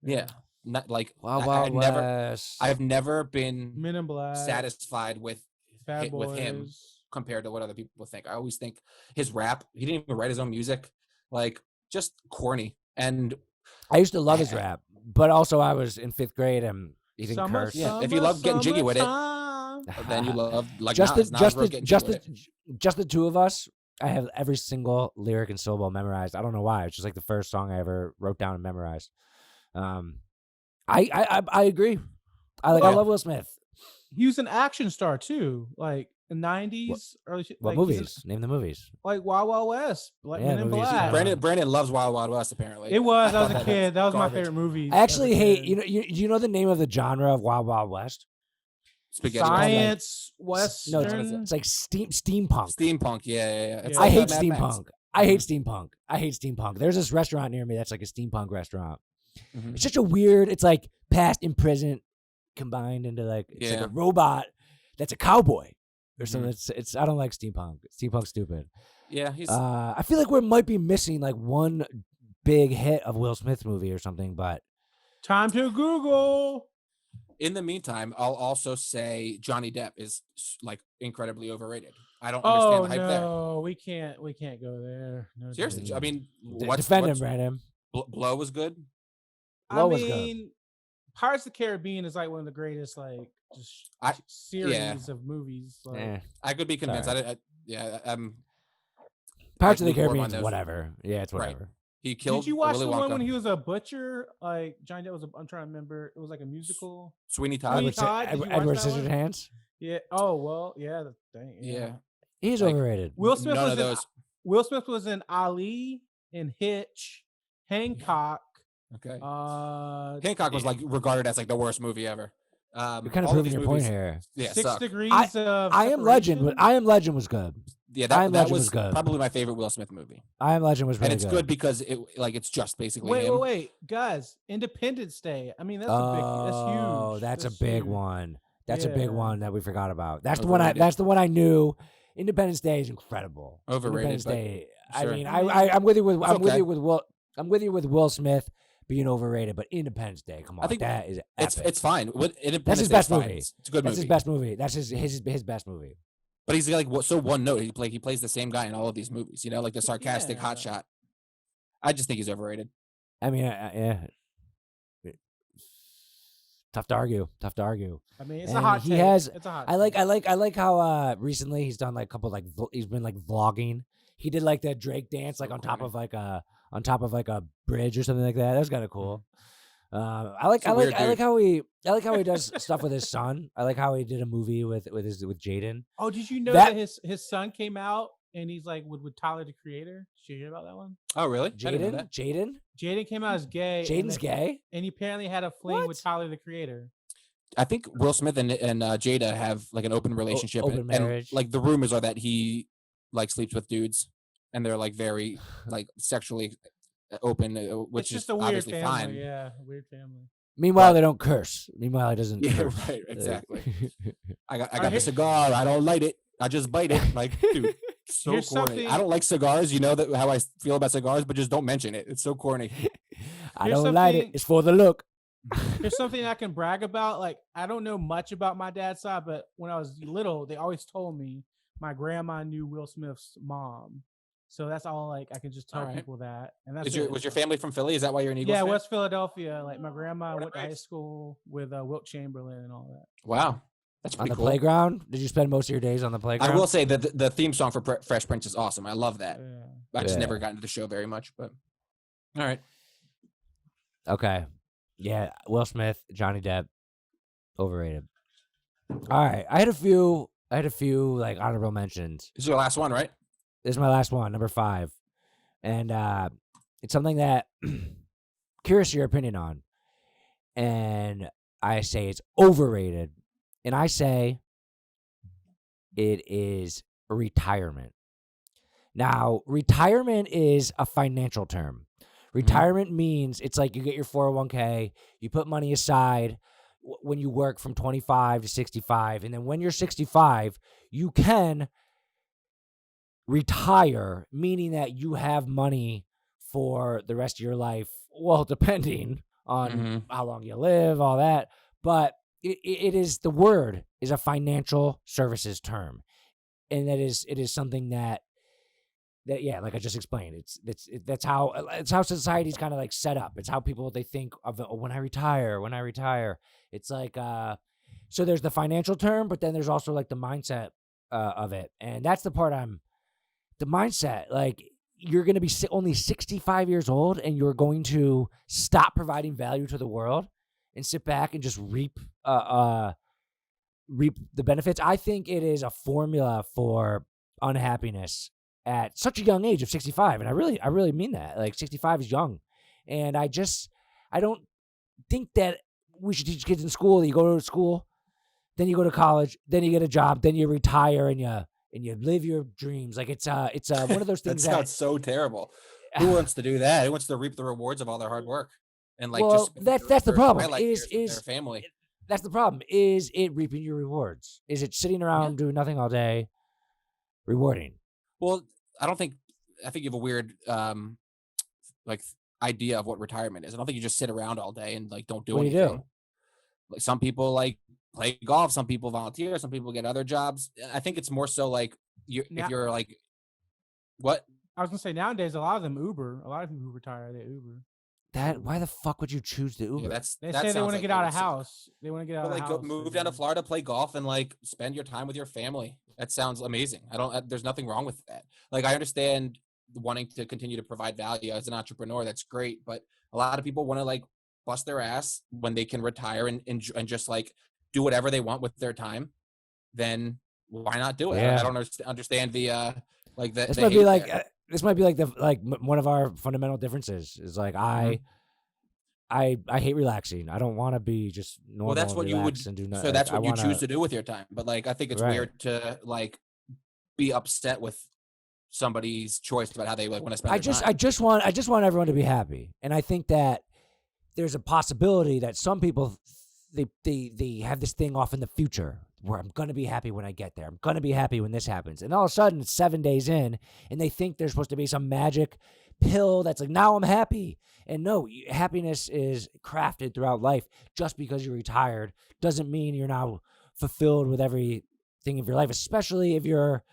Yeah. Not like Wild I- Wild I've West. never been Men in Black. satisfied with Bad Boys. with him compared to what other people think. I always think his rap, he didn't even write his own music, like just corny. And I used to love his rap, but also I was in 5th grade and he didn't Summer, curse. Yeah, if you love getting jiggy with it, summertime. then you love like just Nas. Nas wrote getting jiggy with it. just the two of us. I have every single lyric and syllable memorized. I don't know why. It's just like the first song I ever wrote down and memorized. I agree. I love Will Smith. He was an action star too, like the 90s, early. What like, he's movies? Name the movies. like Wild Wild West, like Yeah, Men in movies, Black. yeah. Brandon loves Wild Wild West. Apparently, It was. I thought was a that kid. That was my garbage. favorite movie. I actually hate. You know the name of the genre of Wild Wild West? Spaghetti. Science No, Western. it's like steampunk. Steampunk. Yeah. It's Yeah. I like hate Mad Max. steampunk. I hate steampunk. I hate steampunk. There's this restaurant near me that's like a steampunk restaurant. Mhm. It's such a weird. It's like past and present combined into like it's like Yeah. a robot that's a cowboy or something. Mhm. It's I don't like steampunk. Steampunk's stupid. Yeah, he's I feel like we might be missing like one big hit of Will Smith movie or something, but Time to Google. in the meantime, I'll also say Johnny Depp is like incredibly overrated. I don't Oh understand the hype no, we can't go there. No, Seriously, dude. I mean, defend him, Brandon. Blow was good. Blow I was good. mean, Pirates of the Caribbean is like one of the greatest like just series of movies. Like, Eh. I could be convinced. Sorry. Pirates of the lukewarm on Caribbean's those. whatever. Yeah, it's Right. whatever. He killed. Did you watch Willy the one Wonka. when he was a butcher? Like Johnny Depp was. I'm trying to remember. It was like a musical. Sweeney Todd? Sweeney Edward, Todd, did you watch Edward that one? Scissorhands. Yeah. Oh well. Yeah. Dang, Yeah. He's Like, overrated. Will Smith None was of in those. Will Smith was in Ali, in Hitch, Hancock. Okay. Uh, Hancock was like regarded as like the worst movie ever. You're kind of All of proving these your point movies, here. yeah, Six suck. Degrees of I am Legend. Separation. I am Legend was good. Yeah, I Am that Legend was was good. probably my favorite Will Smith movie, I Am Legend was and really it's good because it's just basically Wait, him. guys! Independence Day. I mean, that's Oh, huge. that's a big huge. one. That's a big Yeah. one that we forgot about. That's Overrated. the one I knew. Independence Day is incredible. Overrated, Independence but Day. sure. I mean, I mean, I'm with you with it's I'm with okay. you with Will. I'm with you with Will Smith being overrated, but Independence Day, come on, I think that is It's epic. it's fine. Independence That's his Day is best fine. movie. It's a good That's movie. his best movie. That's his best movie. But he's like so one note. He plays the same guy in all of these movies. You know, like the sarcastic Yeah. hotshot. I just think he's overrated. I mean, yeah. Tough to argue. Tough to argue. I mean, it's And a hot he take. has- It's a hot. I like how recently he's done like a couple he's been like vlogging. He did like the Drake dance like So on top corny. of like a bridge or something like that. That was kind of cool. I like He's a weird how he does stuff with his son. I like how he did a movie with Jaden. Oh, did you know that- that his son came out and he's like with Tyler the Creator? Did you hear about that one? Oh, really? I didn't know that. Jaden Jaden came out as gay. Jaden's gay. and he apparently had a fling What? with Tyler the Creator. I think Will Smith and Jada have like an open relationship. open and, marriage. like the rumors are that he like sleeps with dudes, and they're like very like sexually open, which It's is just a weird obviously family. fine. Yeah, weird family. Meanwhile, But- they don't curse. Meanwhile, he doesn't. Yeah, curse. right, exactly. I got Alright, the cigar. I don't light it. I just bite it. Like, dude, so Here's corny. something- I don't like cigars. You know that how I feel about cigars, but just don't mention it. It's so corny. I Here's don't light it. something- It's for the look. Here's something I can brag about. Like, I don't know much about my dad's side, but when I was little, they always told me my grandma knew Will Smith's mom. So that's all. Like, I can just tell Alright. people that. And that's Was your family from Philly? Is that why you're an Eagles yeah, fan? West Philadelphia. Like, my grandma What a went to high nice- school with Wilt Chamberlain and all that. Wow, that's On pretty the cool. playground? Did you spend most of your days on the playground? I will say that the theme song for Fresh Prince is awesome. I love that. Yeah. I just Yeah. never got into the show very much, but all right. Okay. Yeah, Will Smith, Johnny Depp, overrated. All right, I had a few like honorable mentions. This is your last one, right? This is my last one, number 5, and it's something that curious your opinion on, and I say it's overrated, and I say it is retirement. Now, retirement is a financial term. Retirement means it's like you get your 401k, you put money aside when you work from 25 to 65, and then when you're 65, you can retire, meaning that you have money for the rest of your life, well, depending on Mhm. how long you live, all that, but it is, the word is a financial services term, and it is something that yeah, like I just explained, that's how society's kind of like set up. It's how people, they think of when I retire. It's like so there's the financial term, but then there's also like the mindset of it, and that's the part the mindset. Like, you're going to be only 65 years old, and you're going to stop providing value to the world and sit back and just reap the benefits. I think it is a formula for unhappiness at such a young age of 65. And I really mean that. Like, 65 is young. And I don't think that we should teach kids in school that you go to school, then you go to college, then you get a job, then you retire, and you live your dreams. Like, it's one of those That things sounds so terrible. Who wants to do that? Who wants to reap the rewards of all their hard work? And like, Well, just that's the problem, twilight is- years with their family. that's the problem. Is it reaping your rewards? Is it sitting around doing nothing all day, rewarding? Well, I think you have a weird like idea of what retirement is. I don't think you just sit around all day and like don't do What do you anything. do? Like, some people like play golf, some people volunteer, some people get other jobs. I think it's more so like if you're like, what? I was gonna say, nowadays a lot of them Uber. A lot of people who retire, they Uber. Why the fuck would you choose to Uber? Yeah, They that say they sounds want to like get they out would of suck. house. They want to get out But of like, house. move down to Florida, play golf, and like spend your time with your family. That sounds amazing. There's nothing wrong with that. Like, I understand wanting to continue to provide value as an entrepreneur. That's great. But a lot of people want to like bust their ass when they can retire and just like do whatever they want with their time. then why not do it? Yeah. I don't understand the like that. This might be like this might be like one of our fundamental differences is like I hate relaxing. I don't want to be just normal. Well, that's and what you would. relax and do nothing. So that's Like, what you choose to do with your time. But like, I think it's Right. weird to like be upset with somebody's choice about how they like want to spend their time. I just want everyone to be happy, and I think that there's a possibility that some people they have this thing off in the future where I'm gonna be happy when I get there. I'm gonna be happy when this happens, and all of a sudden it's 7 days in, and they think there's supposed to be some magic pill that's like now I'm happy. And no, happiness is crafted throughout life. Just because you're retired doesn't mean you're now fulfilled with everything of your life, especially if you're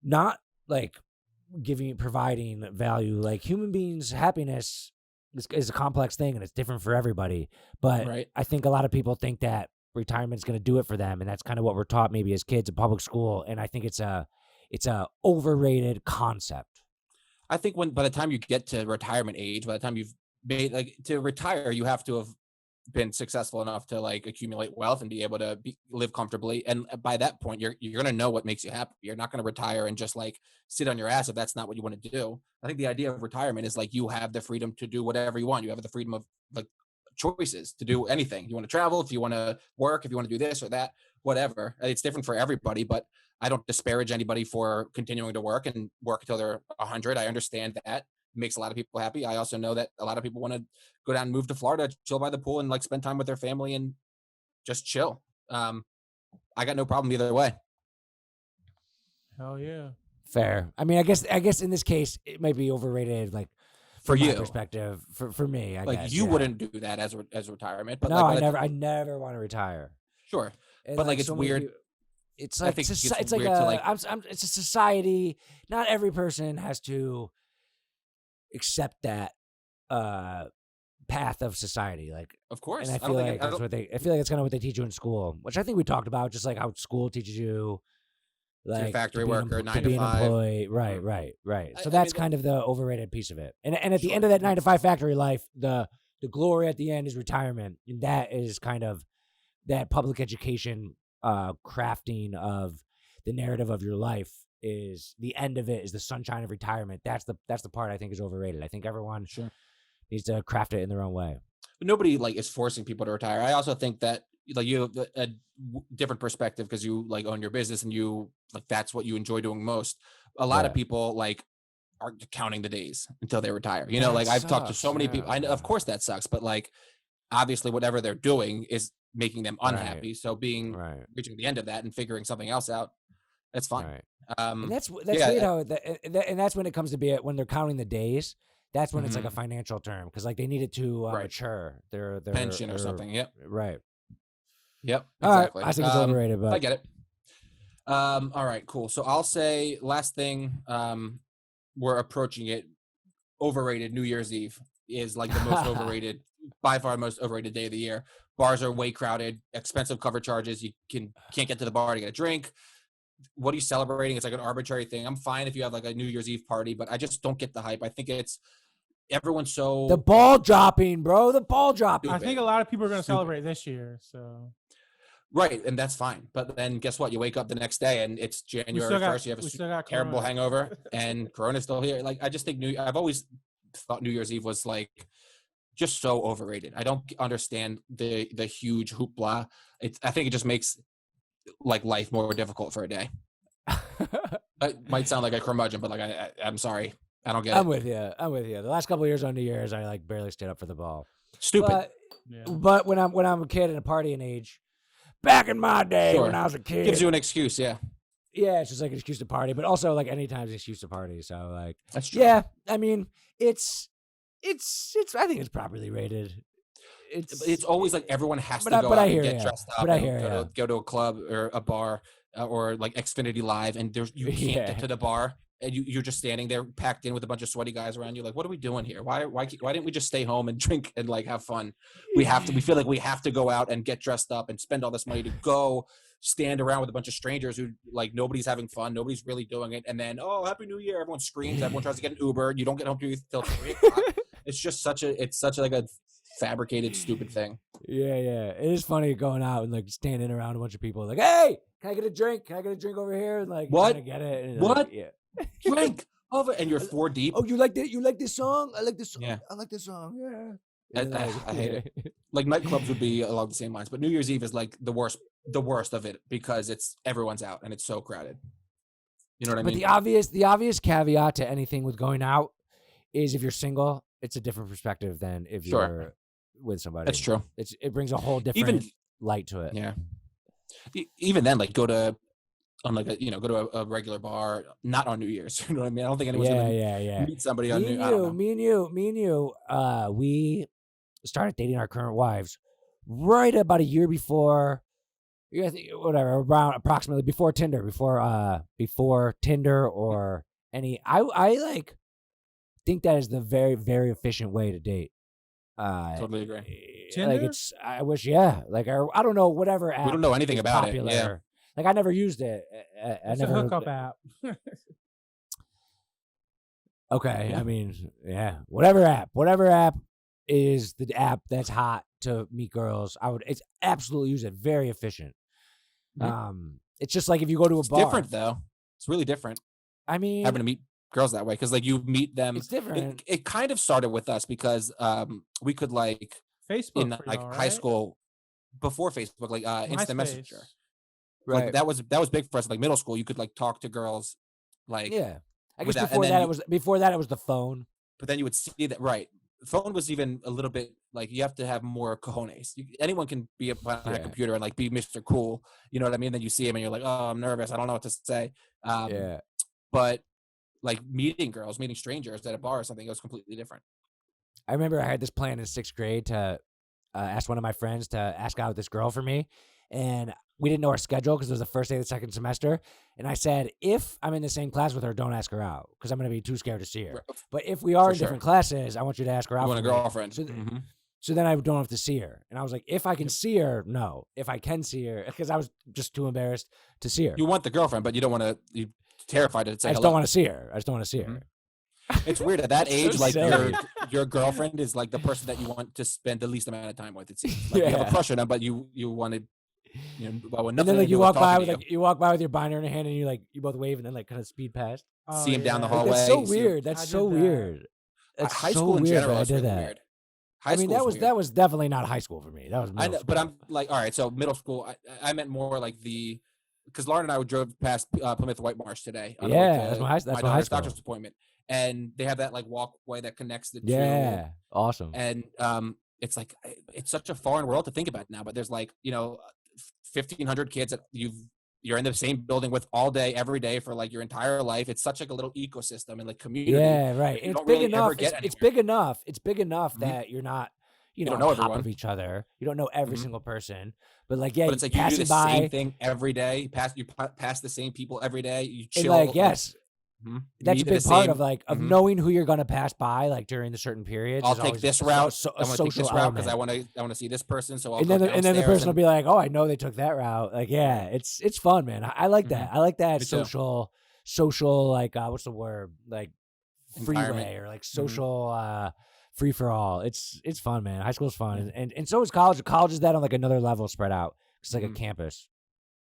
not like providing value. Like human beings, happiness is a complex thing and it's different for everybody. But Right. I think a lot of people think that retirement's going to do it for them, and that's kind of what we're taught maybe as kids in public school. And I think it's a overrated concept. I think by the time you get to retirement age, by the time you've made like to retire, you have to have been successful enough to like accumulate wealth and be able to live comfortably. And by that point, you're going to know what makes you happy. You're not going to retire and just like sit on your ass if that's not what you want to do. I think the idea of retirement is like you have the freedom to do whatever you want. You have the freedom of like choices to do anything. You want to travel, if you want to work, if you want to do this or that, whatever. It's different for everybody, but I don't disparage anybody for continuing to work until they're 100. I understand that. It makes a lot of people happy. I also know that a lot of people want to go down and move to Florida, chill by the pool and like spend time with their family and just chill. I got no problem either way. Hell yeah. Fair. I mean, I guess in this case it might be overrated. Like for from my you, perspective, for me, I like guess you yeah. wouldn't do that as retirement. But no, like, I never want to retire. Sure, And but like it's so many weird. people- It's like think it's it's like weird to, a like- it's a society. Not every person has to accept that path of society. Like, Of course, and I feel like that's what I feel like it's kind of what they teach you in school, which I think we talked about, just like how school teaches you, like factory to be worker, 9 to be an 5. employee. Right. So I that's mean, kind of the overrated piece of it. And at the Sure. end of that 9 to 5 factory life, the glory at the end is retirement, and that is kind of that public education crafting of the narrative of your life. Is the end of it is the sunshine of retirement. That's the part I think is overrated. I think everyone Sure. needs to craft it in their own way. But nobody like is forcing people to retire. I also think that like you have a different perspective because you like own your business and you like that's what you enjoy doing most. A lot of Yeah. people like are counting the days until they retire. You know, That like I've talked to sucks, so many people. I know, yeah. of course, that sucks, but like obviously, whatever they're doing is making them Right. unhappy. So Right. reaching the end of that and figuring something else out, that's fine. Right. And that's yeah, weird how and that's when it comes to be when they're counting the days. That's when it's like a Mhm. financial term because like they need it to Right. mature their pension or something. Yep. Right. Yep. All right. Exactly. I think it's overrated, but I get it. All right, cool. So I'll say last thing, we're approaching it. Overrated New Year's Eve is like the most overrated, by far most overrated day of the year. Bars are way crowded, expensive cover charges. You can't get to the bar to get a drink. What are you celebrating? It's like an arbitrary thing. I'm fine if you have like a New Year's Eve party, but I just don't get the hype. I think it's everyone's so the ball dropping, bro. The ball dropping. I think a lot of people are going to Stupid. celebrate this year. So right, and that's fine. But then guess what? You wake up the next day and it's January 1st. You have a terrible Corona. hangover, and Corona's still here. Like I just think I've always thought New Year's Eve was like just so overrated. I don't understand the huge hoopla. I think it just makes like life more difficult for a day. It might sound like a curmudgeon, but like I'm sorry, I don't get I'm it. with you. The last couple of years on New Year's, I like barely stood up for the ball. Stupid. But, Yeah. but when I'm a kid and a partying age, back in my day Sure. when I was a kid, Gives you an excuse, yeah. yeah, it's just like an excuse to party. But also like anytime's an excuse to party. So like, That's true. yeah, I mean, it's. I think it's properly rated. It's always like everyone has to But go I out hear and get ya. dressed up But I and hear go to a club or a bar or like Xfinity Live, and you can't Yeah. get to the bar, and you're just standing there packed in with a bunch of sweaty guys around you. Like, what are we doing here? Why didn't we just stay home and drink and like have fun? We feel like we have to go out and get dressed up and spend all this money to go stand around with a bunch of strangers who like nobody's having fun, nobody's really doing it, and then Happy New Year, everyone screams, everyone tries to get an Uber, you don't get home till 3 o'clock. It's just such a like a fabricated, stupid thing. Yeah. It is funny going out and like standing around a bunch of people like, hey, can I get a drink? Can I get a drink over here? And like What? trying to get it. And What? Like, yeah. Drink over, and you're 4 deep. Oh, you like that? You like this song? I like this song. Yeah. I like this song. Yeah. I And, like, hate it. Like nightclubs would be along the same lines, but New Year's Eve is like the worst of it because it's everyone's out and it's so crowded. You know what I But mean? the obvious caveat to anything with going out is if you're single, it's a different perspective than if Sure. you're with somebody. That's true. It brings a whole different light to it. Yeah. Even then, like go to a regular bar, not on New Year's. You know what I mean? I don't think anyone's gonna meet somebody on New Year's. Me and you, we started dating our current wives right about a year before, whatever, around approximately before Tinder, before Tinder or any. I like think that is the very, very efficient way to date. Totally agree. Like it's, I wish, like I don't know, whatever app. We don't know anything is about popular. it. Yeah. Like I never used it. It's a hookup app. Okay, Yeah. I mean, yeah, whatever app is the app that's hot to meet girls. It's absolutely use it. Very efficient. It's just like if you go to a It's bar. different though. It's really different I mean, having to meet girls that way because like you meet them. it's different. It kind of started with us because we could like Facebook in for like y'all, high right? school before Facebook, like instant MySpace. messenger. Like that was big for us. Like middle school, you could like talk to girls, like Yeah, I guess without- before and then that it was the phone. but then you would see that right. Phone was even a little bit like you have to have more cojones. Anyone can be behind a Yeah. computer and like be Mr. Cool. You know what I mean? Then you see him and you're like, oh, I'm nervous. I don't know what to say. Yeah, But like meeting strangers at a bar or something, it was completely different. I remember I had this plan in 6th grade to ask one of my friends to ask out this girl for me, and we didn't know our schedule because it was the first day of the second semester. And I said, if I'm in the same class with her, don't ask her out because I'm going to be too scared to see her. Right. But if we are For in different sure. classes, I want you to ask her out. You want a for me. girlfriend. So, Mhm. so then I don't have to see her. And I was like, if I can see her, no. If I can see her, because I was just too embarrassed to see her. You want the girlfriend, but you don't want to. You're terrified to say I just hello. don't want to see her. I just don't want to see her. Mhm. It's weird at that It's age. so Like silly. your girlfriend is like the person that you want to spend the least amount of time with. It seems like you have Yeah. a crush on them, but you wanted. Well, And then like you walk by with your binder in your hand and you both wave and then like kind of speed past. See him down the Like, hallway. that's so see him- weird. That's I so did that. weird. That's high so school in weird general that I is did really that. weird. High I mean, school's weird. that was definitely not high school for me. That was middle I know, school. but I'm like, all right. So middle school, I meant more like because Lauren and I drove past Plymouth White Marsh today. On the way Yeah, to that's my high daughter's school. doctor's appointment, and they have that like walkway that connects the two. Yeah, awesome. And it's like it's such a foreign world to think about now. But there's like 1,500 kids that you're in the same building with all day, every day for like your entire life. It's such like a little ecosystem and like community. Yeah, right. You It's don't big really enough. ever get It's anywhere. big enough. It's big enough Mhm. that you're not, don't on know top everyone. of each other. You don't know every Mhm. single person. But like, yeah, But it's like you do passing the by, same thing every day. You pass the same people every day. You and chill. like, yes, Mhm. that's a Meet at big the part same- of Mhm. knowing who you're gonna pass by like during the certain periods. I'll is take always this a route. so- I a want to take this social route because element. I want to see this person. So I'll And go then the downstairs person will be like, "Oh, I know they took that route." Like, yeah, it's fun, man. I like that. I like that Me too. social like what's the word, like Environment. freeway or like social free for all. It's fun, man. High school's fun, and so is college. College is that on like another level spread out. It's like a campus.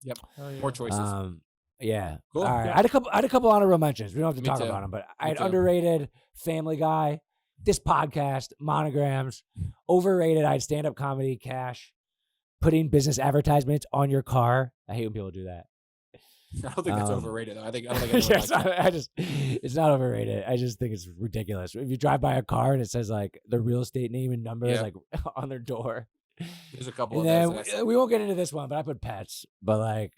Yep. Oh, yeah. More choices. Yeah. Cool. All right. Yeah. I had a couple honorable mentions. We don't have to Me talk too. about them, but I Me had too. underrated, Family Guy, this podcast, Monograms, overrated. I had stand up comedy, Cash, putting business advertisements on your car. I hate when people do that. I don't think that's um, overrated though. I don't think anyone Yes, likes that. it's not overrated. I just think it's ridiculous. If you drive by a car and it says like the real estate name and number Yeah. like on their door, There's a couple and of then those. that I saw. we won't get into this one, but I put pets, but like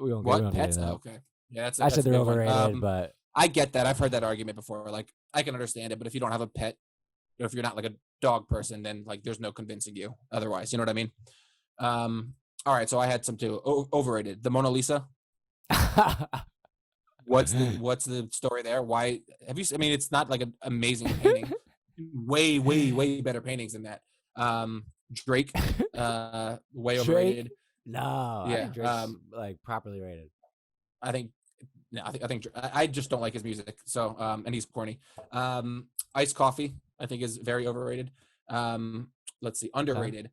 we won't What get pets? into that. Okay. Yeah, that's. I that's said a they're good one. overrated, but I get that. I've heard that argument before. Like, I can understand it, but if you don't have a pet, or if you're not like a dog person, then like there's no convincing you otherwise. You know what I mean? All right. So I had some too. Overrated. The Mona Lisa. What's the story there? Why have you? I mean, it's not like an amazing painting. way better paintings than that. Drake. Way overrated. No, I Yeah, think Drake's like properly rated. I think. No, I think I just don't like his music. So, and he's corny. Iced coffee, I think, is very overrated. Let's see, underrated.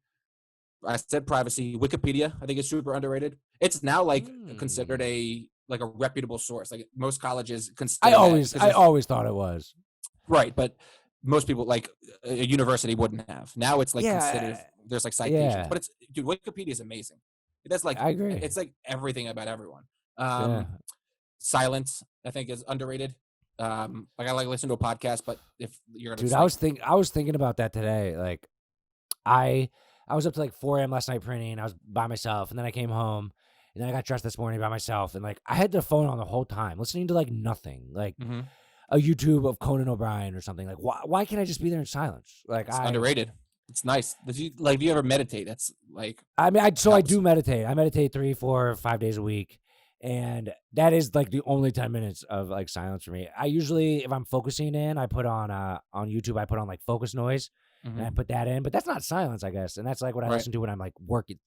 I said privacy. Wikipedia, I think, is super underrated. It's now like considered a reputable source. Like most colleges consider. I always thought it was. Right, but most people, like a university, wouldn't have. Now it's like considered. There's like citations, but Wikipedia is amazing. That's like, I agree. It's like everything about everyone. Silence, I think, is underrated. I like listen to a podcast, but if you're gonna, I was thinking about that today. Like, I was up to like 4 a.m. last night printing. I was by myself, and then I came home, and then I got dressed this morning by myself, and like I had the phone on the whole time, listening to like nothing, like a YouTube of Conan O'Brien or something. Like, why can't I just be there in silence? Like, it's underrated. It's nice. Do you ever meditate? That's like, I mean, I do meditate. I meditate 3, 4, 5 days a week. And that is like the only 10 minutes of like silence for me. I usually, if I'm focusing in, I put on YouTube, I put on like focus noise and I put that in, but that's not silence, I guess. And that's like what I listen to when I'm like working.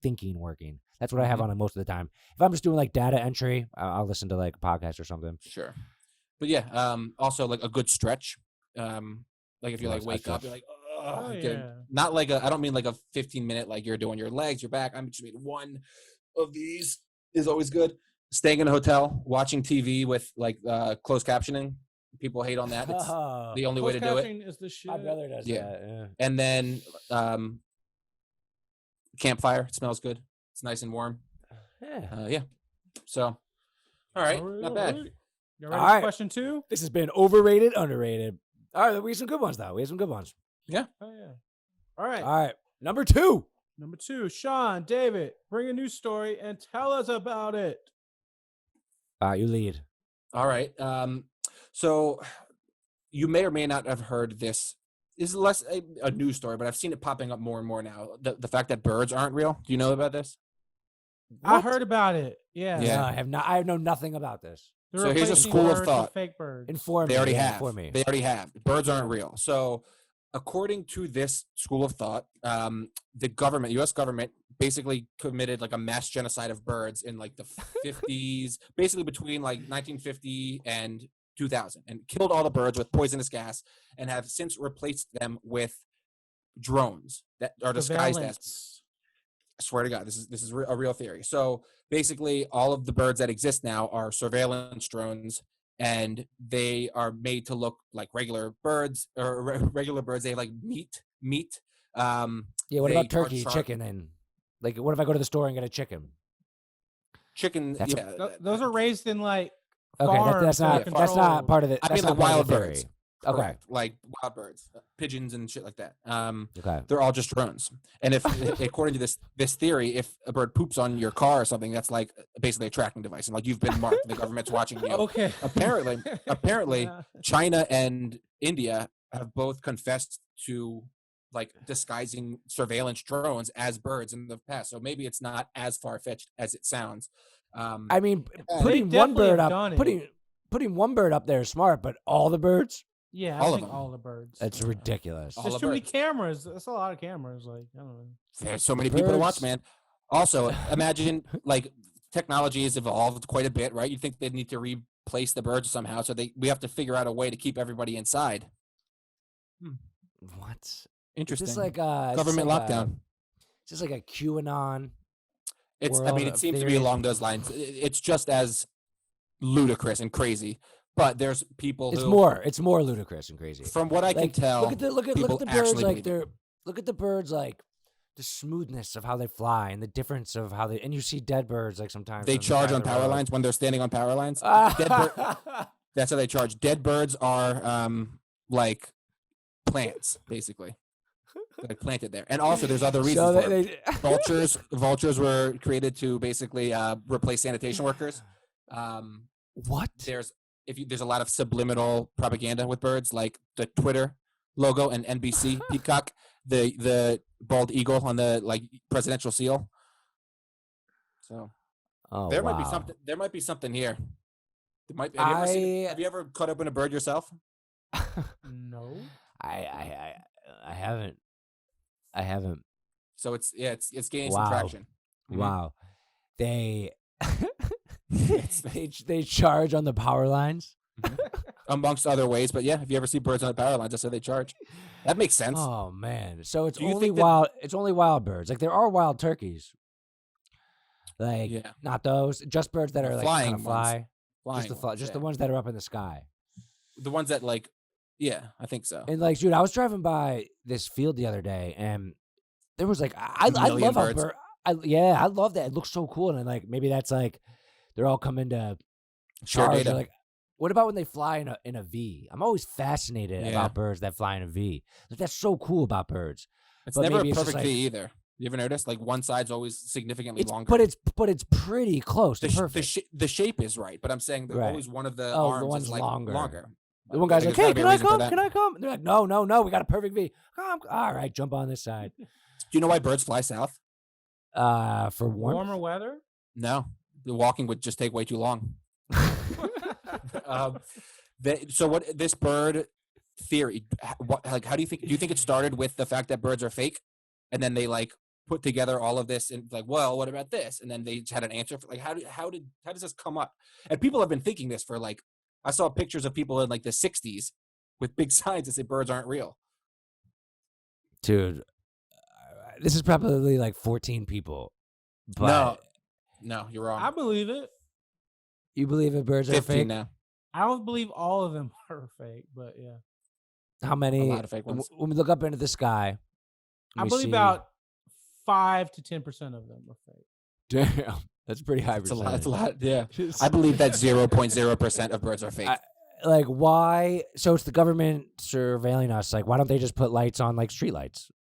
That's what I have on most of the time. If I'm just doing like data entry, I'll listen to like a podcast or something. Sure. But yeah, also like a good stretch. Like if you like wake up, you're like, not like I don't mean like a 15-minute, like you're doing your legs, your back. I'm just mean one of these is always good. Staying in a hotel, watching TV with like closed captioning. People hate on that. It's the only way to do it. Is the shit. My brother does that. Yeah. And then campfire. It smells good. It's nice and warm. Yeah. So, all right, not bad. You ready for question 2? This has been overrated, underrated. All right, we have some good ones though. Yeah. Oh yeah. All right. All right. Number 2, Sean, David, bring a news story and tell us about it. You lead. All right. So you may or may not have heard this. This is less a news story, but I've seen it popping up more and more now. The fact that birds aren't real. Do you know about this? What? I heard about it. Yeah. No, I have not. I know nothing about this. So here's a school of thought. Fake birds. Inform me. They already have. Birds aren't real. So according to this school of thought, the government, U.S. government, basically committed like a mass genocide of birds in like the 50s, basically between like 1950 and 2000, and killed all the birds with poisonous gas, and have since replaced them with drones that are disguised as. I swear to God, this is a real theory. So basically, all of the birds that exist now are surveillance drones, and they are made to look like regular birds or regular birds. They have like meat. Yeah. What about turkey, chicken, and like, what if I go to the store and get a chicken? Chicken. Those are raised in like. Okay, that's not part of it. I mean, like wild birds. Okay, correct. Like wild birds, pigeons, and shit like that. Okay, they're all just drones. And if, according to this theory, if a bird poops on your car or something, that's like basically a tracking device, and like you've been marked. The government's watching you. Okay. Apparently, China and India have both confessed to like disguising surveillance drones as birds in the past. So maybe it's not as far-fetched as it sounds. I mean, putting one bird up there is smart, but all the birds? Yeah, I think all the birds. That's ridiculous. There's too many cameras. That's a lot of cameras. Like, I don't know. There's so many people to watch, man. Also, imagine like technology has evolved quite a bit, right? You think they'd need to replace the birds somehow, so we have to figure out a way to keep everybody inside. What? Interesting. Is this like government lockdown? It's just like a QAnon. It seems to be along those lines. It's just as ludicrous and crazy, but there's people. It's more ludicrous and crazy. From what I can tell, look at the birds. Like look at the birds. Like the smoothness of how they fly and the difference of how and you see dead birds like sometimes they charge on power lines when they're standing on power lines. That's how they charge. Dead birds are like plants, basically. Like planted there, and also there's other reasons. Vultures were created to basically replace sanitation workers. What? There's a lot of subliminal propaganda with birds, like the Twitter logo and NBC peacock, the bald eagle on the like presidential seal. So there might be something. There might be something here. Have you ever caught up in a bird yourself? No, I haven't. I haven't. So it's gaining some traction. Wow. They they charge on the power lines. amongst other ways. But yeah, if you ever see birds on the power lines, that's how they charge. That makes sense. Oh man, so it's Do you only think that- wild. It's only wild birds. Like there are wild turkeys. Like Yeah. not those, just birds that The are like flying kind of ones. fly. Flying Just ones, just yeah. the ones that are up in the sky. The ones that like, yeah, I think so. And like, dude, I was driving by this field the other day, and there was like, I million love how birds. I love that. It looks so cool, and like maybe that's like they're all coming to Share charge. data. Or like, what about when they fly in a V? I'm always fascinated Yeah. about birds that fly in a V. Like, that's so cool about birds. It's but never a maybe it's just perfect like- V either. You ever notice? Like one side's always significantly longer. But it's pretty close to perfect. the shape is right, but I'm saying that Right. always one of the Oh, the arms one's is like longer. The one guy's Like, like, there's "Hey, gotta be can a I reason for come? that. Can I come?" They're like, "No, we got a perfect V. Come, all right, jump on this side." Do you know why birds fly south? For warmth. Warmer weather. No, the walking would just take way too long. So what this bird theory? Like, how do you think? Do you think it started with the fact that birds are fake, and then they like put together all of this and like, well, what about this? And then they just had an answer for like, how does this come up? And people have been thinking this for like, I saw pictures of people in like the 60s with big signs that say birds aren't real. Dude, this is probably like 14 people. But No, you're wrong. I believe it. you believe that birds are 15 fake? now. I don't believe all of them are fake, but yeah. How many? A lot of fake ones. When we look up into the sky, I we believe see- about 5 to 10% of them are fake. Damn, that's pretty high It's a percentage. lot. Yeah. I believe that 0.0% of birds are fake. Like, why? So it's the government surveilling us. Like, why don't they just put lights on, like street lights?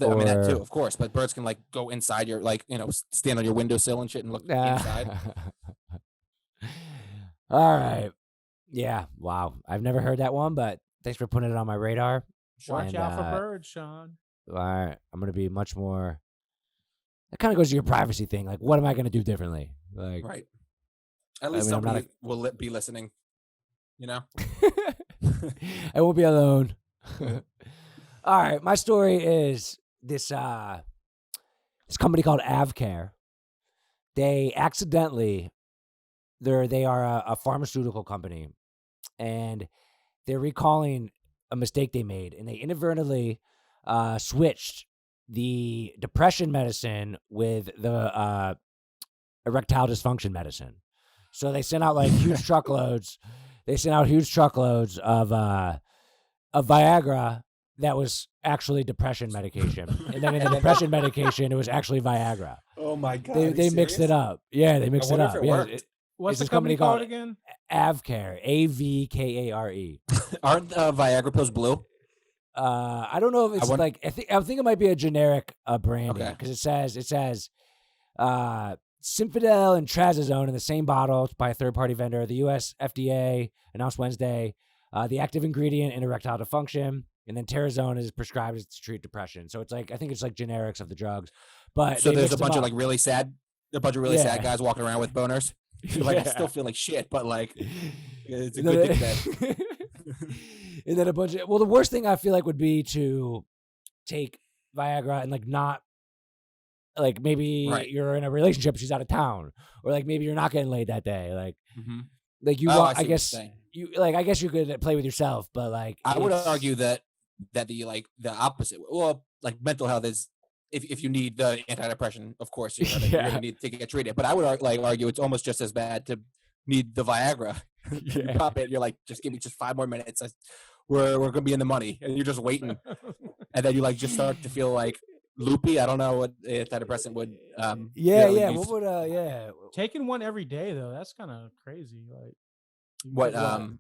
I mean that too, or- of course. But birds can like go inside your like stand on your windowsill and shit and look inside. All right. Yeah. Wow. I've never heard that one, but thanks for putting it on my radar. Watch And, out for birds, Sean. All right. I'm going to be much more. That kind of goes to your privacy thing. Like, what am I going to do differently? Like, Right. At least mean, I'm not somebody will be listening. You know. I won't be alone. All right. My story is this company called AvCare. They accidentally, they are a pharmaceutical company, and they're recalling a mistake they made, and they inadvertently switched the depression medicine with the erectile dysfunction medicine. So they sent out like huge truckloads. They sent out huge truckloads of Viagra that was actually depression medication, and then in the depression medication, it was actually Viagra. Oh my god. They mixed it up. Yeah, they mixed it wonder up. if it Yeah, worked. What's this the company company called called- again? AvCare, AvKare. Aren't Viagra pills blue? I don't know if it's wonder- like I think it might be a generic branding Okay. because it says Synfedel and Trazodone in the same bottle by a third-party vendor. The U.S. FDA announced Wednesday the active ingredient in erectile dysfunction, and then Tarazone is prescribed to treat depression. So it's like I think it's like generics of the drugs, but So they there's a mixed them bunch of up. like really sad Yeah. guys walking around with boners. You're like, I Yeah. still feel like shit, but like it's a And good then thing that and then a bunch of the worst thing I feel like would be to take Viagra and like not like maybe Right. you're in a relationship, she's out of town, or like maybe you're not getting laid that day, like Mhm. you Oh, want, I I see what you're guess saying. I guess you could play with yourself, but like I would it's- argue that the like the opposite. Well, like mental health is if you need the antidepressant, of course you're Yeah. gonna need to get treated. But I would argue it's almost just as bad to need the Viagra. You Yeah. pop it, you're like, just give me just 5 more minutes. We're gonna be in the money, and you're just waiting, and then you like just start to feel like loopy. I don't know what antidepressant would. yeah, really yeah. use- What would yeah? Taking one every day though, that's kind of crazy. Like, you what took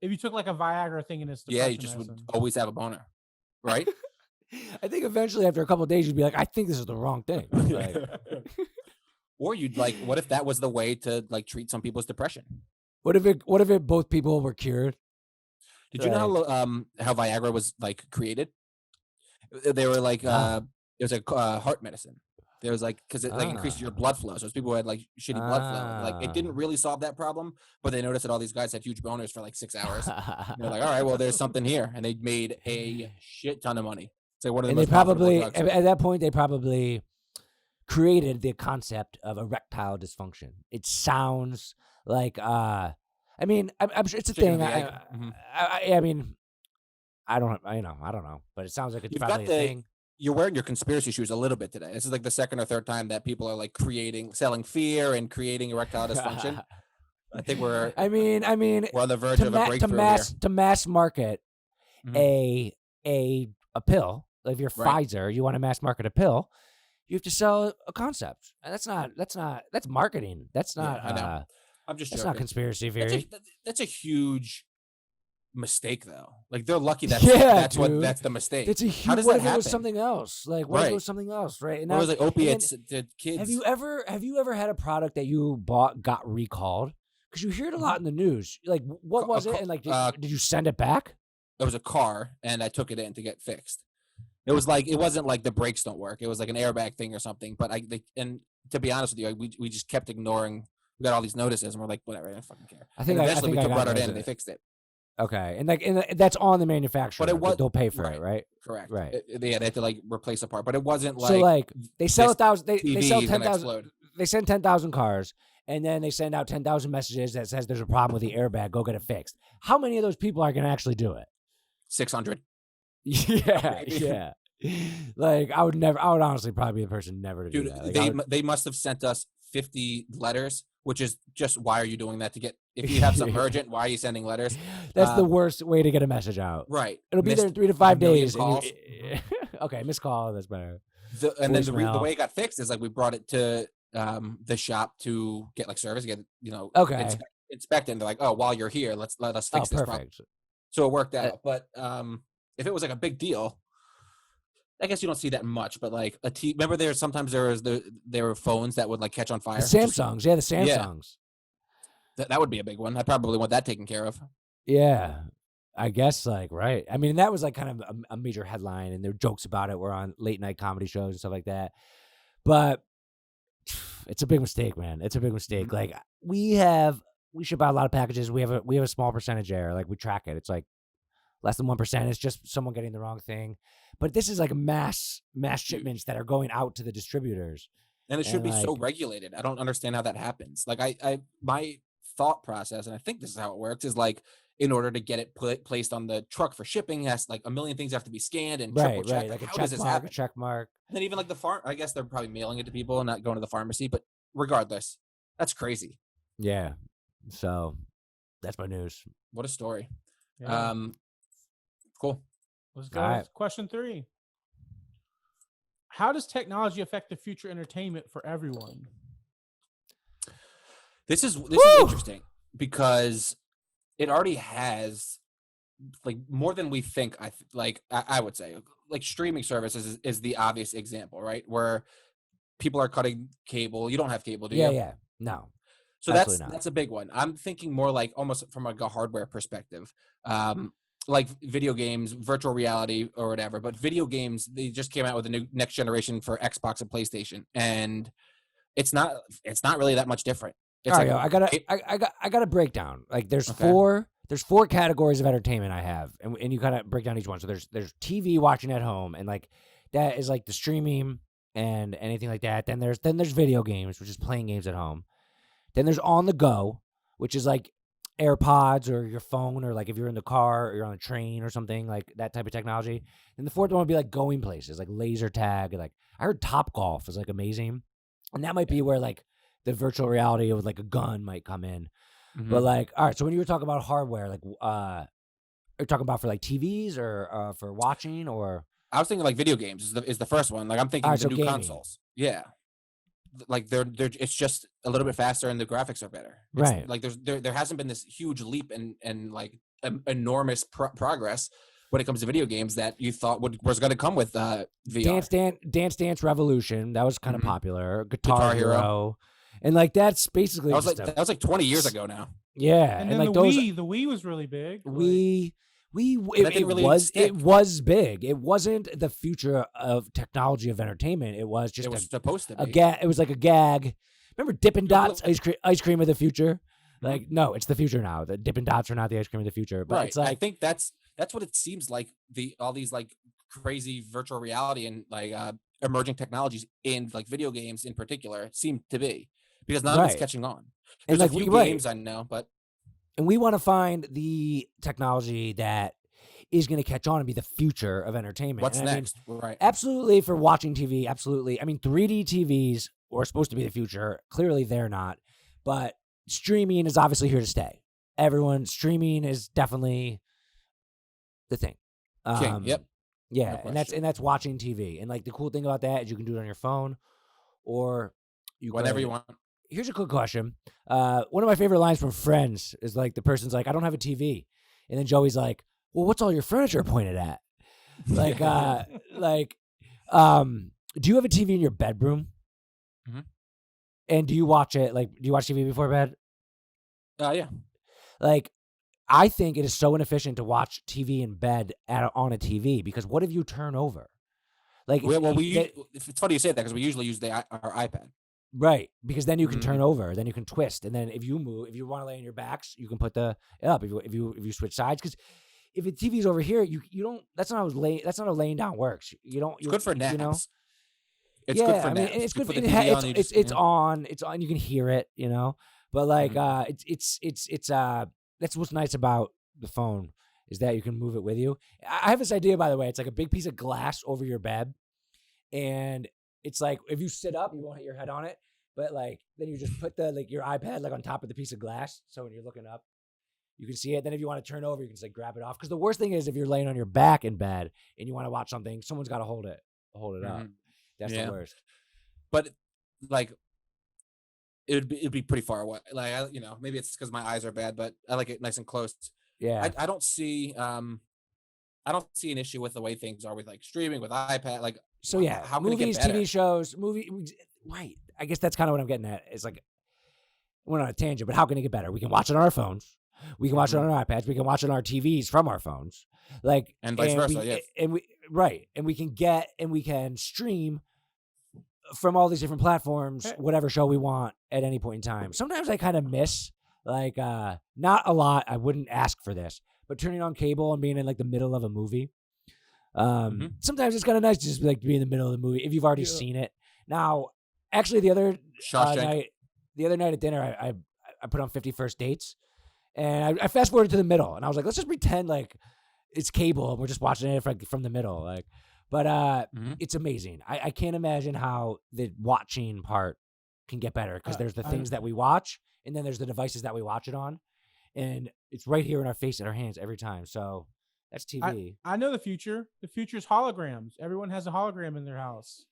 if you took like a Viagra thing and it's yeah, you depression just would medicine. always have a boner, right? I think eventually after a couple of days you'd be like, I think this is the wrong thing. Like, Or you'd like, what if that was the way to like treat some people's depression? what if it both people were cured? Did you know how Viagra was like created? They were like it was a heart medicine. There was like because it like increases your blood flow. So it's people who had like shitty blood flow. Like it didn't really solve that problem, but they noticed that all these guys had huge boners for like 6 hours. And they're like, all right, well, there's something here, and they made a shit ton of money. So one of the And they most profitable probably drugs. at that point they probably created the concept of erectile dysfunction. It sounds like I I mean, I'm sure it's a Chicken or thing. the egg. I mean, I don't know, but it sounds like it's You've probably got a thing. You're wearing your conspiracy shoes a little bit today. This is like the second or third time that people are like selling fear and creating erectile dysfunction. I think we're I mean, we're on the verge of a breakthrough here. to mass market Mhm. a pill. Like if you're Right. Pfizer, you want to mass market a pill, you have to sell a concept, and that's marketing. That's Yeah, not. I know. I'm just That's joking. not conspiracy theory. That's a huge mistake, though. Like they're lucky Yeah, that's dude. that's the mistake. It's a How huge. does What that if it was happen? something else? Like what if it Right. was something else? Right? And Or it was now- like opiates to kids. Have you ever had a product that you bought got recalled? Because you hear it a lot in the news. Like, what was it? And like, did you send it back? It was a car, and I took it in to get fixed. It wasn't like the brakes don't work. It was like an airbag thing or something. But and to be honest with you, we just kept ignoring. We got all these notices, and we're like, whatever, I don't fucking care. I think and eventually we brought it notice in, and they fixed it. Okay, and that's on the manufacturer. But it was they'll pay for it, right? Correct. Right. They had to like replace a part, but it wasn't like So like they sell this 1,000. They TV sell is gonna 10,000. explode. They send 10,000 cars, and then they send out 10,000 messages that says there's a problem with the airbag. Go get it fixed. How many of those people are going to actually do it? 600. Yeah. Like I would honestly probably be the person never to do Dude, that. Like, they must have sent us 50 letters, which is just why are you doing that to get if you have something urgent, why are you sending letters? That's the worst way to get a message out. Right. It'll be there in 3 to 5 days. Calls. Okay, missed call. That's better. And then the Voicemail. way it got fixed is like we brought it to the shop to get like service, get Okay. inspected. And they're like, oh, while you're here, let us fix this problem. Perfect. So it worked out. But if it was like a big deal, I guess you don't see that much. But like remember there were phones that would like catch on fire. The Samsungs, the Samsungs. That would be a big one. I probably want that taken care of. Yeah, I guess like right. I mean, that was like kind of a major headline, and there were jokes about it. We're on late night comedy shows and stuff like that. But it's a big mistake, man. It's a big mistake. Mm-hmm. Like we ship out a lot of packages. We have a small percentage error. Like we track it. It's like less than 1%. It's just someone getting the wrong thing. But this is like mass shipments that are going out to the distributors. And it should be so regulated. I don't understand how that happens. Like my thought process, and I think this is how it works, is like in order to get it placed on the truck for shipping, has like a million things have to be scanned and triple checked. Like how a does this happen? check mark. And then even like the farm, I guess they're probably mailing it to people and not going to the pharmacy. But regardless, that's crazy. Yeah. So that's my news. What a story. Yeah. Cool. Let's go. All with Question 3. How does technology affect the future entertainment for everyone? This is interesting because it already has like more than we think. I would say like streaming services is the obvious example, right? Where people are cutting cable. You don't have cable, do you? Yeah. No. So that's a big one. I'm thinking more like almost from like a hardware perspective. Like video games, virtual reality or whatever, but video games, they just came out with a new next generation for Xbox and PlayStation, and it's not really that much different. It's all right, I got a breakdown. Like there's four categories of entertainment I have, and you kind of break down each one. So there's TV watching at home, and like that is like the streaming and anything like that. Then there's video games, which is playing games at home. Then there's on the go, which is like AirPods or your phone, or like if you're in the car or you're on a train or something, like that type of technology. And the fourth one would be like going places, like laser tag. Like I heard Top Golf is like amazing, and that might be where like the virtual reality with like a gun might come in. Mm-hmm. But like, all right, so when you were talking about hardware, like are you talking about for like TVs or for watching? Or I was thinking like video games is the first one. Like I'm thinking the new gaming. Consoles. Yeah. Like they're it's just a little bit faster and the graphics are better. Right. Like there hasn't been this huge leap and like enormous progress when it comes to video games that you thought was going to come with VR. Dance Dance Revolution, that was kind of popular. Guitar Hero. And like that's basically that was like 20 years ago now. Yeah. And then like the Wii was really big. It was big. It wasn't the future of technology of entertainment. It was just supposed to be. It was like a gag. Remember Dippin' Dots ice cream of the future? Like no, it's the future now. The Dippin' Dots are not the ice cream of the future. But it's like I think that's what it seems like. All these like crazy virtual reality and like emerging technologies in like video games in particular seem to be, because none of it's catching on. There's a few games I know, but And we want to find the technology that is going to catch on and be the future of entertainment. What's And I mean, next? Right. absolutely for watching TV. Absolutely. I mean, 3D TVs are supposed to be the future. Clearly they're not, but streaming is obviously here to stay. Streaming is definitely the thing. King. Yep. Yeah. No And that's watching TV. And like the cool thing about that is you can do it on your phone or Whatever you want. Here's a quick question. One of my favorite lines from Friends is like the person's like, I don't have a TV. And then Joey's like, well, what's all your furniture pointed at? Like, do you have a TV in your bedroom? Mm-hmm. And do you watch it? Like, do you watch TV before bed? Yeah. Like, I think it is so inefficient to watch TV in bed on a TV because what if you turn over? Like, it's funny you say that because we usually use our iPad. Right, because then you can turn over, then you can twist, and then if you move, if you want to lay on your backs, you can put it up. If you switch sides, because if the TV's over here, you don't. That's not how laying down works. You don't. It's good for naps. You know? It's good for naps. I mean, it's good for it's on. It's on. You can hear it. You know, but like it's that's what's nice about the phone is that you can move it with you. I have this idea, by the way. It's like a big piece of glass over your bed, and it's like if you sit up, you won't hit your head on it. But like then you just put your iPad like on top of the piece of glass, so when you're looking up, you can see it. Then if you want to turn over, you can just like grab it off. Because the worst thing is if you're laying on your back in bed and you want to watch something, someone's got to hold it up. That's the worst. But like it'd be pretty far away. Like maybe it's because my eyes are bad, but I like it nice and close. Yeah, I don't see an issue with the way things are with like streaming with iPad. Like so yeah, how movies, TV shows, right. I guess that's kind of what I'm getting at. It's like we're on a tangent, but how can it get better? We can watch it on our phones. We can watch it on our iPads. We can watch it on our TVs from our phones. Like and vice versa. And we can stream from all these different platforms, whatever show we want at any point in time. Sometimes I kind of miss like not a lot. I wouldn't ask for this, but turning on cable and being in like the middle of a movie. Sometimes it's kind of nice to just like be in the middle of the movie if you've already seen it. Now, actually, the other night at dinner, I put on 50 First Dates, and I fast forwarded to the middle, and I was like, let's just pretend like it's cable and we're just watching it from the middle, like. But it's amazing. I can't imagine how the watching part can get better because there's the things that we watch, and then there's the devices that we watch it on, and it's right here in our face, in our hands every time. So that's TV. I know the future. The future's holograms. Everyone has a hologram in their house.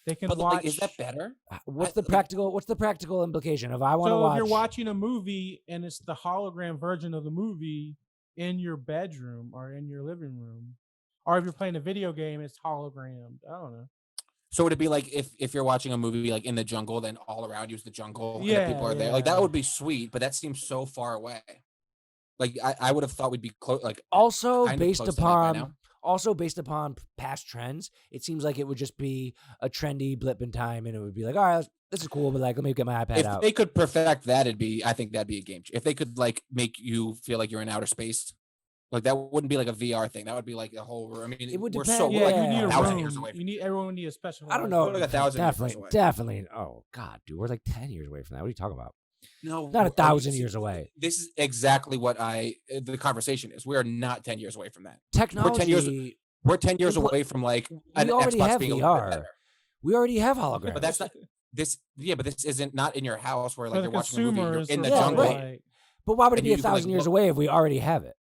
They can watch. Like, is that better? What's the practical implication of I want to watch? So if you're watching a movie and it's the hologram version of the movie in your bedroom or in your living room, or if you're playing a video game, it's hologrammed. I don't know. So would it be like if you're watching a movie like in the jungle, then all around you is the jungle, and the people are there? Like that would be sweet, but that seems so far away. Like I would have thought we'd be close. Like also based upon past trends, it seems like it would just be a trendy blip in time, and it would be like, all right, this is cool, but like let me get my iPad out. If they could perfect that, I think that'd be a game changer. If they could like make you feel like you're in outer space. Like that wouldn't be like a VR thing. That would be like a whole. I mean, it would depend. So, you need a 1,000 room. years away. Everyone would need a special. I don't know. Like 1,000 years away. Definitely. Oh God, dude, we're like 10 years away from that. What are you talking about? No, not 1,000 years away. This is exactly what the conversation is. We are not 10 years away from that. Technology. We're 10 years away from like an Xbox being a little bit better. We already have holograms. But that's not this. Yeah, but this isn't not in your house where like you're watching a movie you're in the jungle. Right. But why would it be 1,000 years away if we already have it?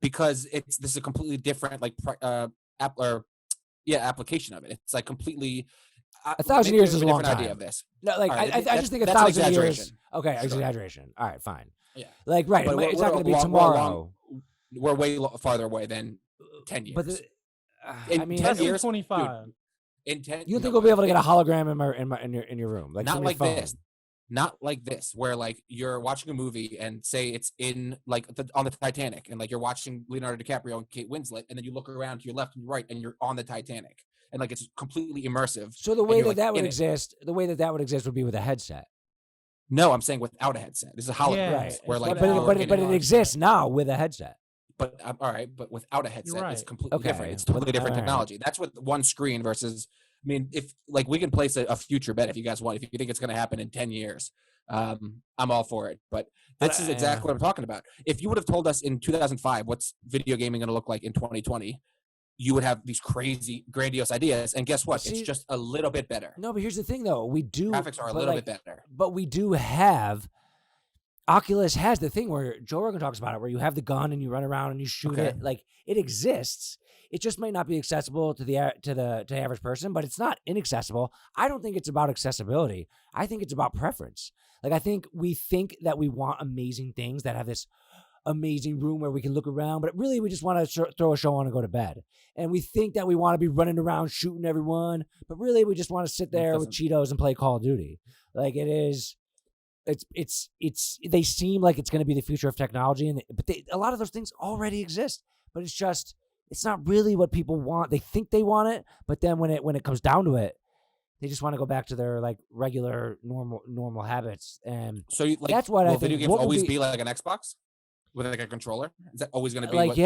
Because this is a completely different like application of it. It's like completely 1,000 years is a long time. Idea of this. No, like right, I just think 1,000 years. Okay, sure. Exaggeration. All right, fine. Yeah, like right. It's not going to be tomorrow. We're way farther away than 10 years. But in 10 years, 25. Dude, in 10, you think we'll be able to get a hologram in your room? Like not like this. Not like this, where like you're watching a movie and say it's in like on the Titanic, and like you're watching Leonardo DiCaprio and Kate Winslet, and then you look around to your left and your right, and you're on the Titanic, and like it's completely immersive. So the way that would exist, would be with a headset. No, I'm saying without a headset. This is a hologram, right? Where like, but it exists now with a headset. But all right, but without a headset, right. it's completely different. It's totally different technology. That's with one screen versus mean, if like we can place a future bet if you guys want, if you think it's going to happen in 10 years, I'm all for it. But this is exactly what I'm talking about. If you would have told us in 2005 what's video gaming going to look like in 2020, you would have these crazy, grandiose ideas. And guess what? See, it's just a little bit better. No, but here's the thing, though. We do Graphics are a little bit better, but we do have. Oculus has the thing where Joe Rogan talks about it, where you have the gun and you run around and you shoot it. Like, it exists. It just might not be accessible to the average person, but it's not inaccessible. I don't think it's about accessibility. I think it's about preference. Like, I think we think that we want amazing things that have this amazing room where we can look around, but really we just want to throw a show on and go to bed. And we think that we want to be running around shooting everyone, but really we just want to sit there with Cheetos and play Call of Duty. Like, it is. It's they seem like it's going to be the future of technology, but a lot of those things already exist, but it's not really what people want. They think they want it, but then when it comes down to it, they just want to go back to their like regular normal habits. And so that's what I think. Video games always be like an Xbox with like a controller? Is that always going to be like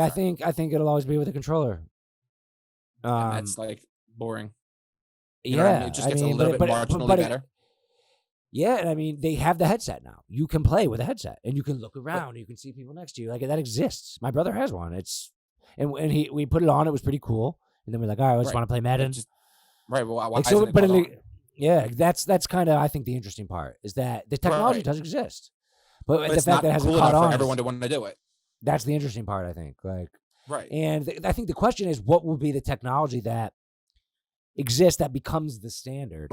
I think it'll always be with a controller. And that's like boring. You know what I mean? It just gets a little bit marginally better. Yeah, and I mean, they have the headset now. You can play with a headset, and you can look around, and you can see people next to you. Like, that exists. My brother has one. We put it on. It was pretty cool. And then we're like, all right, I just want to play Madden. Right. Well, why like, isn't it called on? Yeah, that's kind of, I think, the interesting part is that the technology does exist, but the fact that it hasn't caught on for everyone to want to do it. That's the interesting part, I think. Like, right. And I think the question is, what will be the technology that exists that becomes the standard?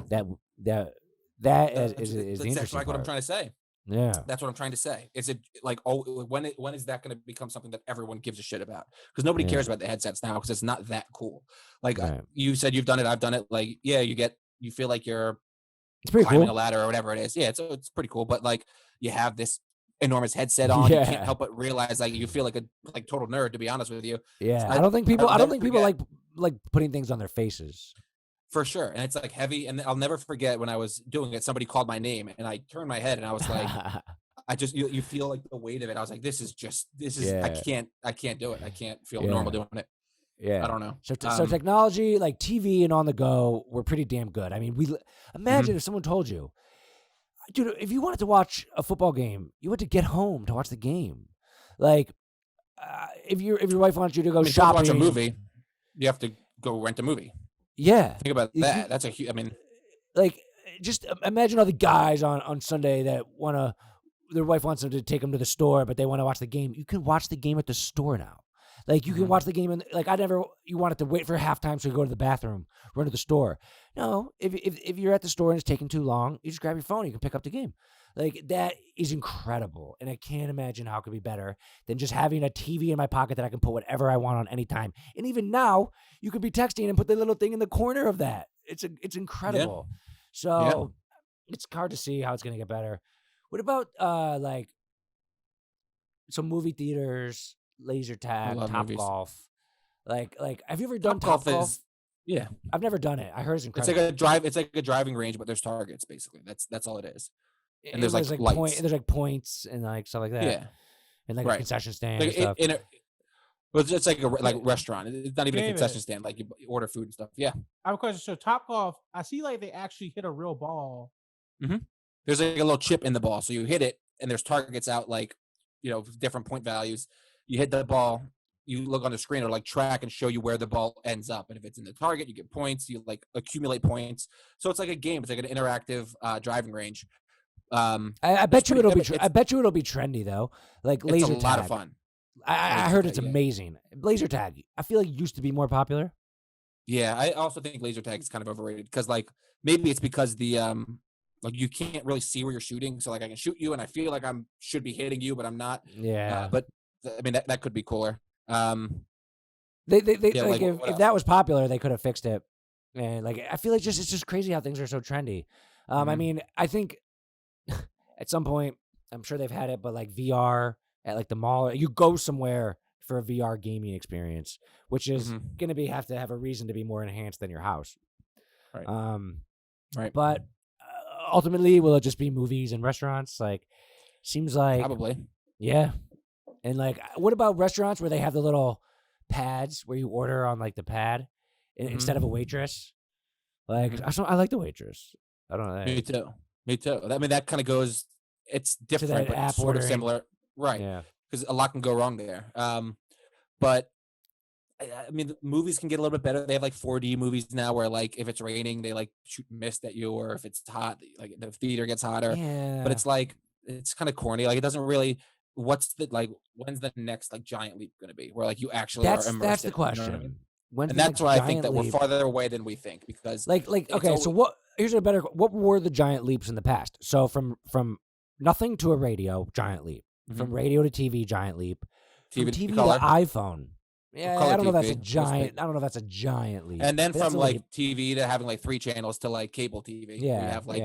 That is the interesting That's like what I'm trying to say. Yeah, that's what I'm trying to say. Is it like, when is that going to become something that everyone gives a shit about? Because nobody cares about the headsets now because it's not that cool. Like you said, you've done it, I've done it. Like, yeah, you feel like you're climbing a ladder or whatever it is. Yeah, it's pretty cool. But like, you have this enormous headset on. You can't help but realize like you feel like a total nerd. To be honest with you. Yeah, I don't think people like putting things on their faces. For sure. And it's like heavy. And I'll never forget when I was doing it, somebody called my name and I turned my head and I was like, you feel like the weight of it. I was like, this is I can't do it. I can't feel normal doing it. Yeah. I don't know. So technology, like TV and on the go, were pretty damn good. I mean, imagine if someone told you, dude, if you wanted to watch a football game, you had to get home to watch the game. Like, if your wife wants you to go shopping, to watch a movie, you have to go rent a movie. Yeah. Think about that. That's a huge, like, just imagine all the guys on Sunday that their wife wants them to take them to the store, but they want to watch the game. You can watch the game at the store now. Like, you can watch the game you wanted to wait for halftime so you go to the bathroom, run to the store. No, if you're at the store and it's taking too long, you just grab your phone, you can pick up the game. Like, that is incredible. And I can't imagine how it could be better than just having a TV in my pocket that I can put whatever I want on any time. And even now, you could be texting and put the little thing in the corner of that. It's incredible. Yeah. So it's hard to see how it's going to get better. What about like some movie theaters, laser tag, Topgolf? Like, have you ever done Topgolf? Yeah, I've never done it. I heard it's incredible. It's like a driving range, but there's targets basically. That's all it is. And there's like lights. There's like points and like stuff like that. Yeah, and like a concession stand and stuff. It's like a restaurant. It's not even a concession stand. Like, you order food and stuff. Yeah. I have a question. So Topgolf, I see like they actually hit a real ball. Mm-hmm. There's like a little chip in the ball, so you hit it, and there's targets out, like, different point values. You hit the ball, you look on the screen, or like track and show you where the ball ends up, and if it's in the target, you get points. You like accumulate points, so it's like a game. It's like an interactive driving range. I bet you it'll be. I bet you it'll be trendy though. Like laser tag. It's a lot of fun. I heard it's amazing. Laser tag. I feel like it used to be more popular. Yeah, I also think laser tag is kind of overrated because, like, maybe it's because the like, you can't really see where you're shooting. So like, I can shoot you and I feel like should be hitting you, but I'm not. Yeah. But I mean, that could be cooler. If that was popular, they could have fixed it. And like, I feel like it's just crazy how things are so trendy. I mean, I think at some point, I'm sure they've had it, but like VR at like the mall, you go somewhere for a VR gaming experience, which is going to have to have a reason to be more enhanced than your house. Right. Right. But ultimately, will it just be movies and restaurants? Like, seems like probably. Yeah. And like, what about restaurants where they have the little pads where you order on like the pad instead of a waitress? Like I like The Waitress. I don't know. Me too. Me too. I mean, that kind of goes. It's different, that but app sort of ordering. similar, right? Yeah. Because a lot can go wrong there. But I mean, the movies can get a little bit better. They have like 4D movies now, where like if it's raining, they like shoot mist at you, or if it's hot, like the theater gets hotter. Yeah. But it's like it's kind of corny. Like it doesn't really. What's the like? When's the next like giant leap going to be? Where like you actually are immersed. That's the in it, you know what question. I mean? When's And the that's next why I think giant that we're leap? farther away than we think, because Like okay, so what? Here's a better. What were the giant leaps in the past? So from nothing to a radio, giant leap. From radio to TV, giant leap. From TV to iPhone. Yeah, I don't know if that's a giant. I don't know if that's a giant leap. And then but from like TV to having like 3 channels to like cable TV. Yeah, where you have like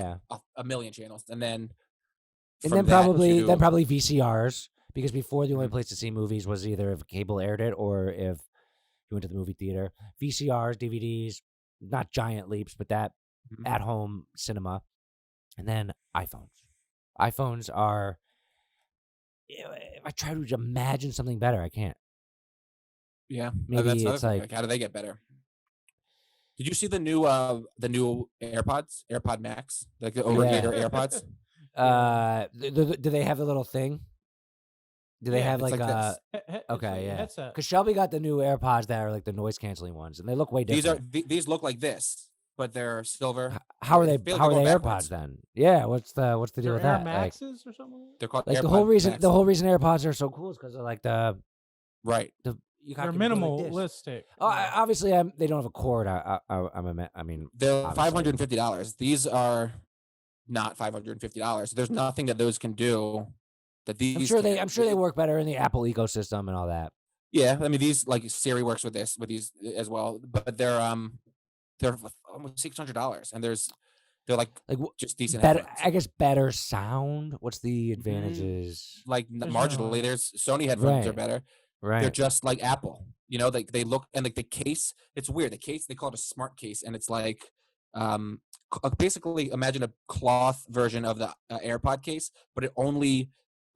a million channels, and then probably VCRs, because before the only place to see movies was either if cable aired it or if you went to the movie theater. VCRs, DVDs, not giant leaps, but that at home cinema, and then iPhones. iPhones are. If I try to imagine something better, I can't. Yeah, maybe it's like how do they get better? Did you see the new AirPods, AirPod Max, like the over-ear AirPods? Do they have the little thing? Do they have like a okay, yeah? Because Shelby got the new AirPods that are like the noise canceling ones, and they look way different. These look like this, but they're silver. How are they AirPods then? Yeah, what's the deal with that? Air Maxes or something? They're called like AirPod the whole reason AirPods are so cool is because of like the right. They're minimalistic. Obviously, they don't have a cord. I mean, they're $550. These are not $550. There's nothing that those can do. That these I'm sure they work better in the Apple ecosystem and all that. Yeah, I mean these like Siri works with these as well, but they're almost $600, and they're like just decent. Better, I guess, better sound. What's the advantages? Like marginally, there's Sony headphones are better. Right. They're just like Apple. You know, they look, and like the case, it's weird. The case, they call it a smart case, and it's like basically imagine a cloth version of the AirPod case, but it only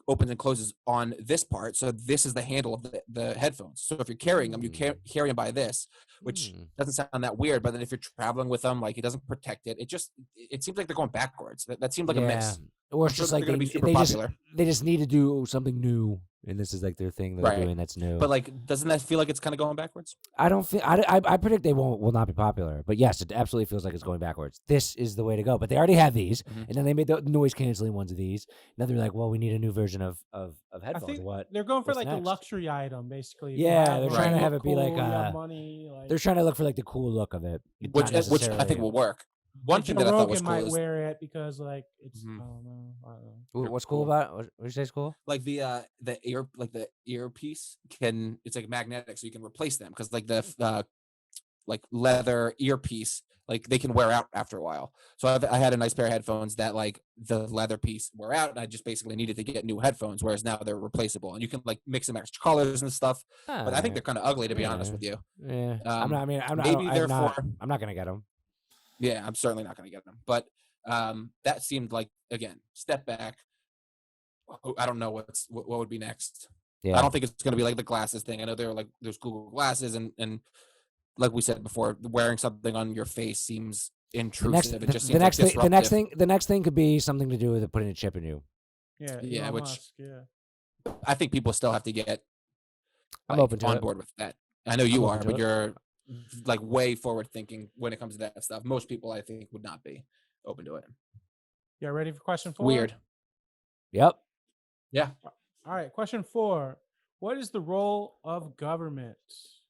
opens and closes on this part. So this is the handle of the headphones. So if you're carrying them, you carry them by this, which doesn't sound that weird. But then if you're traveling with them, like it doesn't protect it. It seems like they're going backwards. That seemed like a miss. Or it's just like they just need to do something new, and this is like their thing that they're doing that's new. But like, doesn't that feel like it's kind of going backwards? I don't feel. I predict they will not be popular. But yes, it absolutely feels like it's going backwards. This is the way to go. But they already have these, and then they made the noise canceling ones of these. Now they're like, well, we need a new version of headphones. I think what they're going for like next? a luxury item, basically. Yeah, they're trying to have it be cool, like money. They're trying to look for like the cool look of it, which I think will work. One thing that I thought was cool might wear it because like it's I don't know. What's cool about it? What did you say is cool? Like the earpiece it's like magnetic, so you can replace them, because like the like leather earpiece, like they can wear out after a while. So I had a nice pair of headphones that like the leather piece wore out, and I just basically needed to get new headphones, whereas now they're replaceable, and you can like mix and match colors and stuff. But I think they're kind of ugly, to be honest with you. Yeah, I'm not gonna get them. Yeah, I'm certainly not going to get them. But that seemed like, again, step back. I don't know what would be next. Yeah. I don't think it's going to be like the glasses thing. I know there's Google Glasses, and like we said before, wearing something on your face seems intrusive. The next thing could be something to do with putting a chip in you. Yeah, I think people still have to get I'm open to on board with that. I know you are, but you're like way forward thinking when it comes to that stuff. Most people, I think, would not be open to it. Yeah, ready for question 4? Weird. Yep. Yeah. All right, question 4. What is the role of government?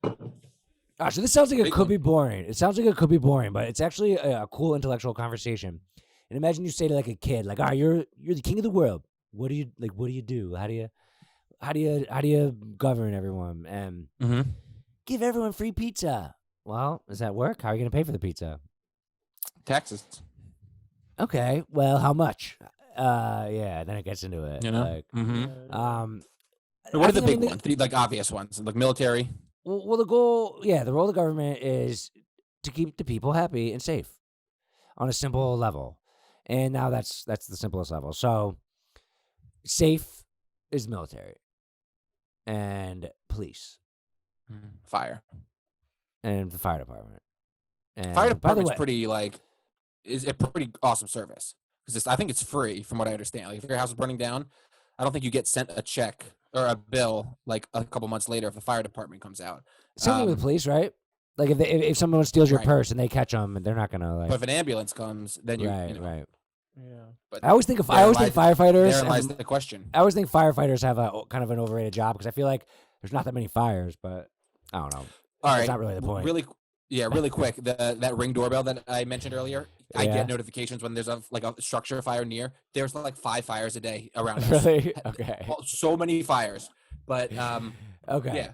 So this sounds like it could be boring. It sounds like it could be boring, but it's actually a cool intellectual conversation. And imagine you say to like a kid, like, you're the king of the world. What do you do? How do you govern everyone? And give everyone free pizza. Well, does that work? How are you going to pay for the pizza? Taxes. Okay. Well, how much? Then it gets into it. You know? Like, what are the big ones? The like obvious ones, like military. Well, the role of the government is to keep the people happy and safe on a simple level. And now that's the simplest level. So safe is military and police. Fire. And the fire department. And Fire by the department's way, pretty is a pretty awesome service because I think it's free from what I understand. Like if your house is burning down, I don't think you get sent a check or a bill like a couple months later if the fire department comes out. same thing with the police, right? Like if someone steals your Right. purse and they catch them, they're not gonna But like. if an ambulance comes, then Right, right. Yeah. But I always think therein firefighters. lies the question. I always think firefighters have a kind of an overrated job because I feel like there's not that many fires, but I don't know. All right, That's not really the point. Really quick. That Ring doorbell that I mentioned earlier. I Yeah. get notifications when there's a structure fire near. There's like 5 fires a day around us. Really? Okay. So many fires. But Okay. yeah.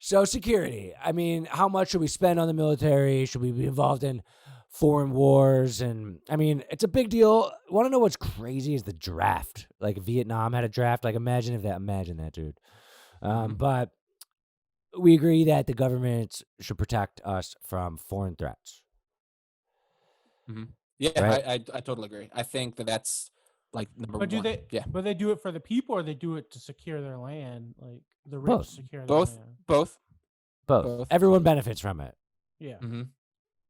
So security. I mean, how much should we spend on the military? Should we be involved in foreign wars? And I mean, it's a big deal. Want to know what's crazy is the draft. Like Vietnam had a draft. Like imagine that, dude. But we agree that the government should protect us from foreign threats. Mm-hmm. Yeah, Right? I totally agree. I think that's like number But one. But they do it for the people, or they do it to secure their land, like the rich Both. secure their Both. land. Both. Everyone benefits from it. Yeah. Mm-hmm.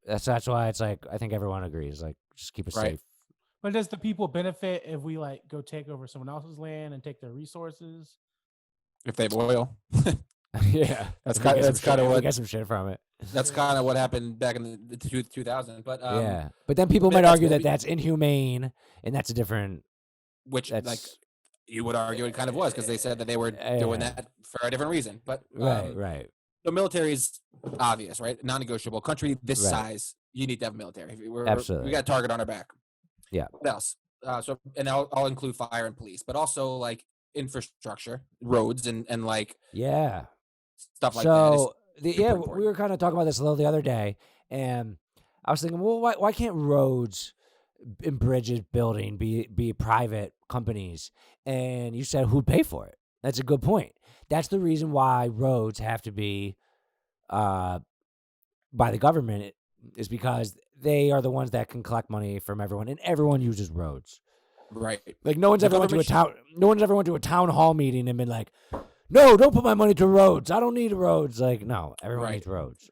That's why it's like I think everyone agrees. Like just keep it Right. safe. But does the people benefit if we like go take over someone else's land and take their resources? If they have oil. Yeah, That's We kind get of some shit- we what get some shit from it. that's kind of what happened back in the 2000. But Yeah, but then people but might that's argue what that we- that's inhumane, and that's a different. which That's like you would argue it kind of was because they said that they were doing Yeah. that for a different reason. But Right. the military is obvious, right? Non-negotiable. Country this Right. size, you need to have military. Absolutely. We got a target on our back. Yeah. What else? And I'll include fire and police, but also like infrastructure, roads, and like Yeah. stuff like that. So we important. were kind of talking about this a little the other day, and I was thinking, well, why can't roads and bridges building be private companies? And you said who'd pay for it? That's a good point. That's the reason why roads have to be by the government is because they are the ones that can collect money from everyone, and everyone uses roads. Right. Like no one's The ever went to a government town. No one's ever went to a town hall meeting and been like, "No, don't put my money to roads. I don't need roads." Like no, everyone Right. needs roads.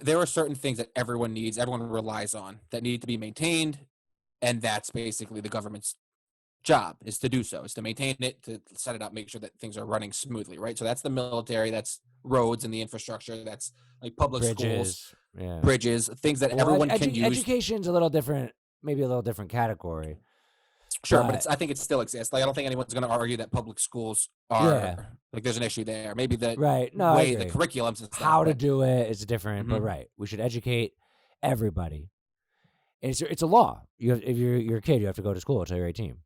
There are certain things that everyone needs, everyone relies on that need to be maintained, and that's basically the government's job is to do so, is to maintain it, to set it up, make sure that things are running smoothly, right? So that's the military, that's roads and the infrastructure, that's like public schools, Bridges, yeah. bridges, things that Well, everyone can use. Education's a little different, maybe a little different category. Sure, but- but I think it still exists. Like I don't think anyone's going to argue that public schools are Yeah. like there's an issue there. Maybe the Right? No, I way the agree. curriculums and stuff. How to but- do it is different, but Mhm. right, we should educate everybody. And it's a law. If you're a kid, you have to go to school until you're 18.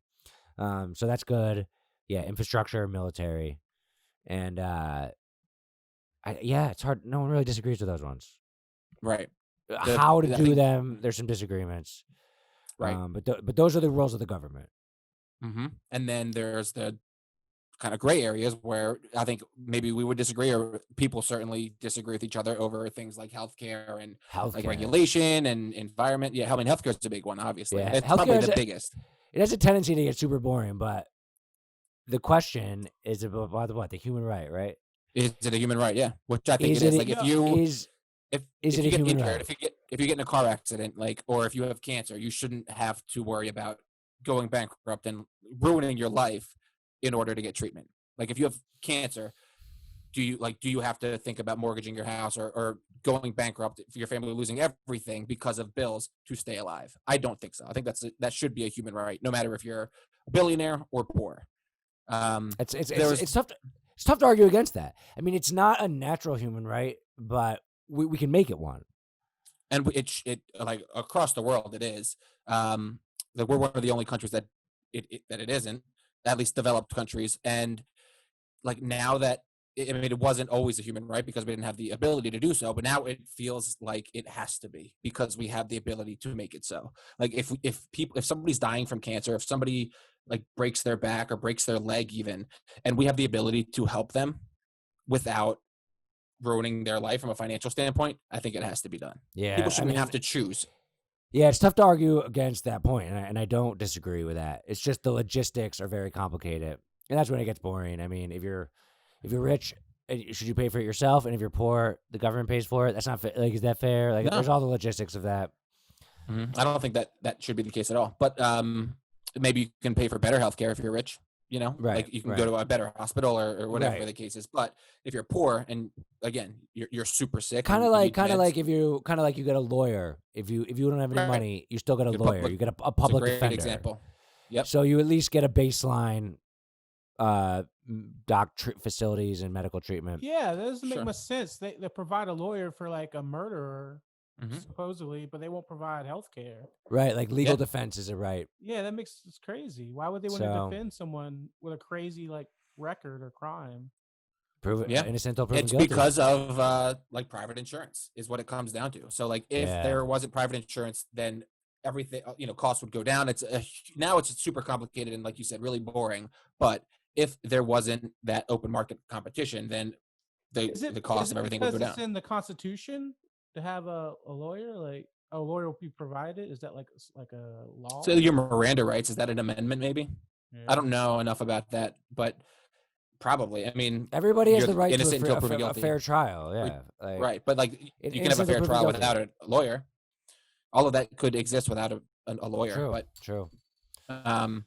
So that's good. Yeah, infrastructure, military, and it's hard. No one really disagrees with those ones. right, How to I do think- them? There's some disagreements. right. But those are the roles of the government. Mm-hmm. And then there's the kind of gray areas where I think maybe we would disagree, or people certainly disagree with each other over things like healthcare and Healthcare. like regulation and environment. Yeah, I mean, healthcare is a big one, obviously. Yeah, It's probably healthcare is the a- biggest. It has a tendency to get super boring, but the question is about what the human right? Is it a human right? Yeah, which I think Is it is. it- Like if no, you is if is if it you a get human injured, right? if you get in a car accident, like or if you have cancer, you shouldn't have to worry about going bankrupt and ruining your life in order to get treatment. Like if you have cancer, do you have to think about mortgaging your house or going bankrupt for your family losing everything because of bills to stay alive? I don't think so. I think that should be a human right, no matter if you're a billionaire or poor. It's tough. It's tough to argue against that. I mean, it's not a natural human right, but we can make it one. And it like across the world it is. Like we're one of the only countries that it isn't, at least developed countries. And like now that I mean, it wasn't always a human right because we didn't have the ability to do so, but now it feels like it has to be because we have the ability to make it so. Like if somebody's dying from cancer, if somebody like breaks their back or breaks their leg even, and we have the ability to help them without ruining their life from a financial standpoint, I think it has to be done. Yeah, People shouldn't have to choose. Yeah, it's tough to argue against that point, and I don't disagree with that. It's just the logistics are very complicated, and that's when it gets boring. I mean, if you're rich should you pay for it yourself? And if you're poor, the government pays for it. That's not like, is that fair? Like, No. there's all the logistics of that. I don't think that should be the case at all. But maybe you can pay for better healthcare if you're rich. Right, Like you can go to a better hospital or whatever Right. the case is. But if you're poor and again you're super sick, Kind of and you like, need meds, you get a lawyer. If you don't have any Right. money, you still get a Good lawyer. public- You get a it's a public great defender. example. Yep. So you at least get a baseline facilities and medical treatment. Yeah, that doesn't make Sure. much sense. They provide a lawyer for like a murderer, Mhm. supposedly, but they won't provide health care. Right, like legal Yeah. defense is a right. Yeah, that makes it's crazy. Why would they want to So- defend someone with a crazy like record or crime? Prove it Yeah. innocent until proven It's guilty. because of like private insurance is what it comes down to. So like if Yeah. there wasn't private insurance, then everything costs would go down. Now it's super complicated and like you said, really boring. But if there wasn't that open market competition, then the cost is of it everything would go because down. it's in the Constitution to have a lawyer? Like a lawyer will be provided? Is that like a law? So your Miranda rights, is that an amendment maybe? Yeah. I don't know enough about that, but probably. I mean, Everybody has you're the right to innocent until proven a guilty. fair trial. Yeah, like, right. But like you can have a innocent fair until trial proven without guilty. a lawyer. All of that could exist without a lawyer. True, But true. um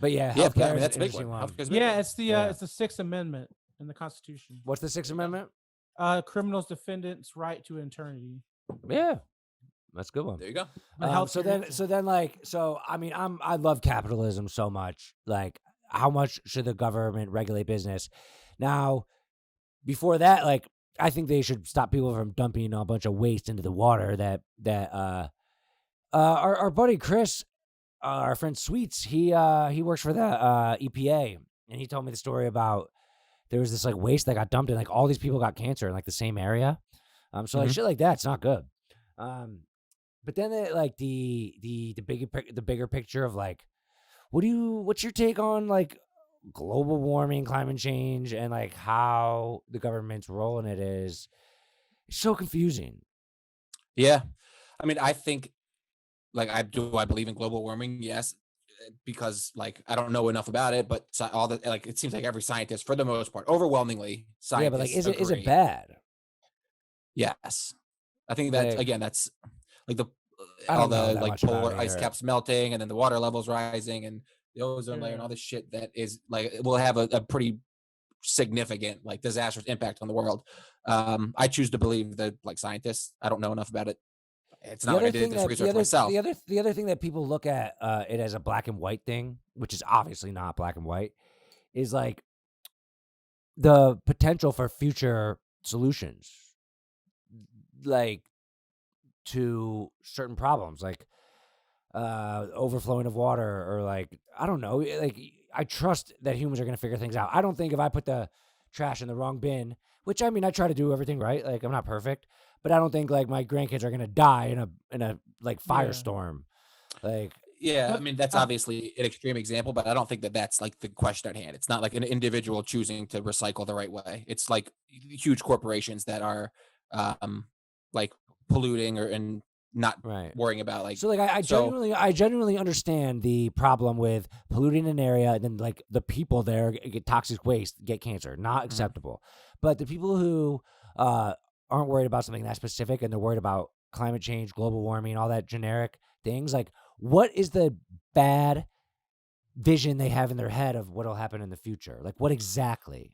But yeah, yeah, healthcare I mean is that's an a big interesting one. one. Healthcare's a big Yeah, one. it's the Yeah. it's the Sixth Amendment in the Constitution. What's the Sixth Amendment? Criminals defendants' right to eternity. Yeah, that's a good one. There you go. But So healthcare- then, I mean, I love capitalism so much. Like, how much should the government regulate business? Now, before that, like, I think they should stop people from dumping a bunch of waste into the water. Our buddy Chris, our friend Sweets, he works for the EPA, and he told me the story about there was this like waste that got dumped, and like all these people got cancer in like the same area. So like Mhm. shit like that's not good. But then like the bigger picture of like, what's your take on like global warming, climate change, and like how the government's role in it is so confusing. Yeah. I mean, I think like I believe in global warming? Yes. Because like I don't know enough about it, but all the like it seems like every scientist, for the most part, overwhelmingly, scientists Yeah, but like, is it agree. bad? Yes, I think that Like- again, that's like I all don't know the that like much about polar it ice either. caps melting, and then the water levels rising, and the ozone layer, and Yeah. all this shit that is like it will have a pretty significant like disastrous impact on the world. I choose to believe that like scientists. I don't know enough about it. It's not like I did this research myself. The other thing that people look at it as a black and white thing, which is obviously not black and white, is like the potential for future solutions, like to certain problems, like overflowing of water, or like I don't know. Like I trust that humans are going to figure things out. I don't think if I put the trash in the wrong bin, which I mean I try to do everything right. Like I'm not perfect. But I don't think like my grandkids are gonna die in a like firestorm. Like Yeah, I But, mean that's obviously an extreme example, but I don't think that that's like the question at hand. It's not like an individual choosing to recycle the right way. It's like huge corporations that are like polluting and not right. worrying about like. So like I genuinely understand the problem with polluting an area and then like the people there get toxic waste, get cancer. Not acceptable. But the people who aren't worried about something that specific and they're worried about climate change, global warming, all that generic things, like what is the bad vision they have in their head of what'll happen in the future? Like what exactly?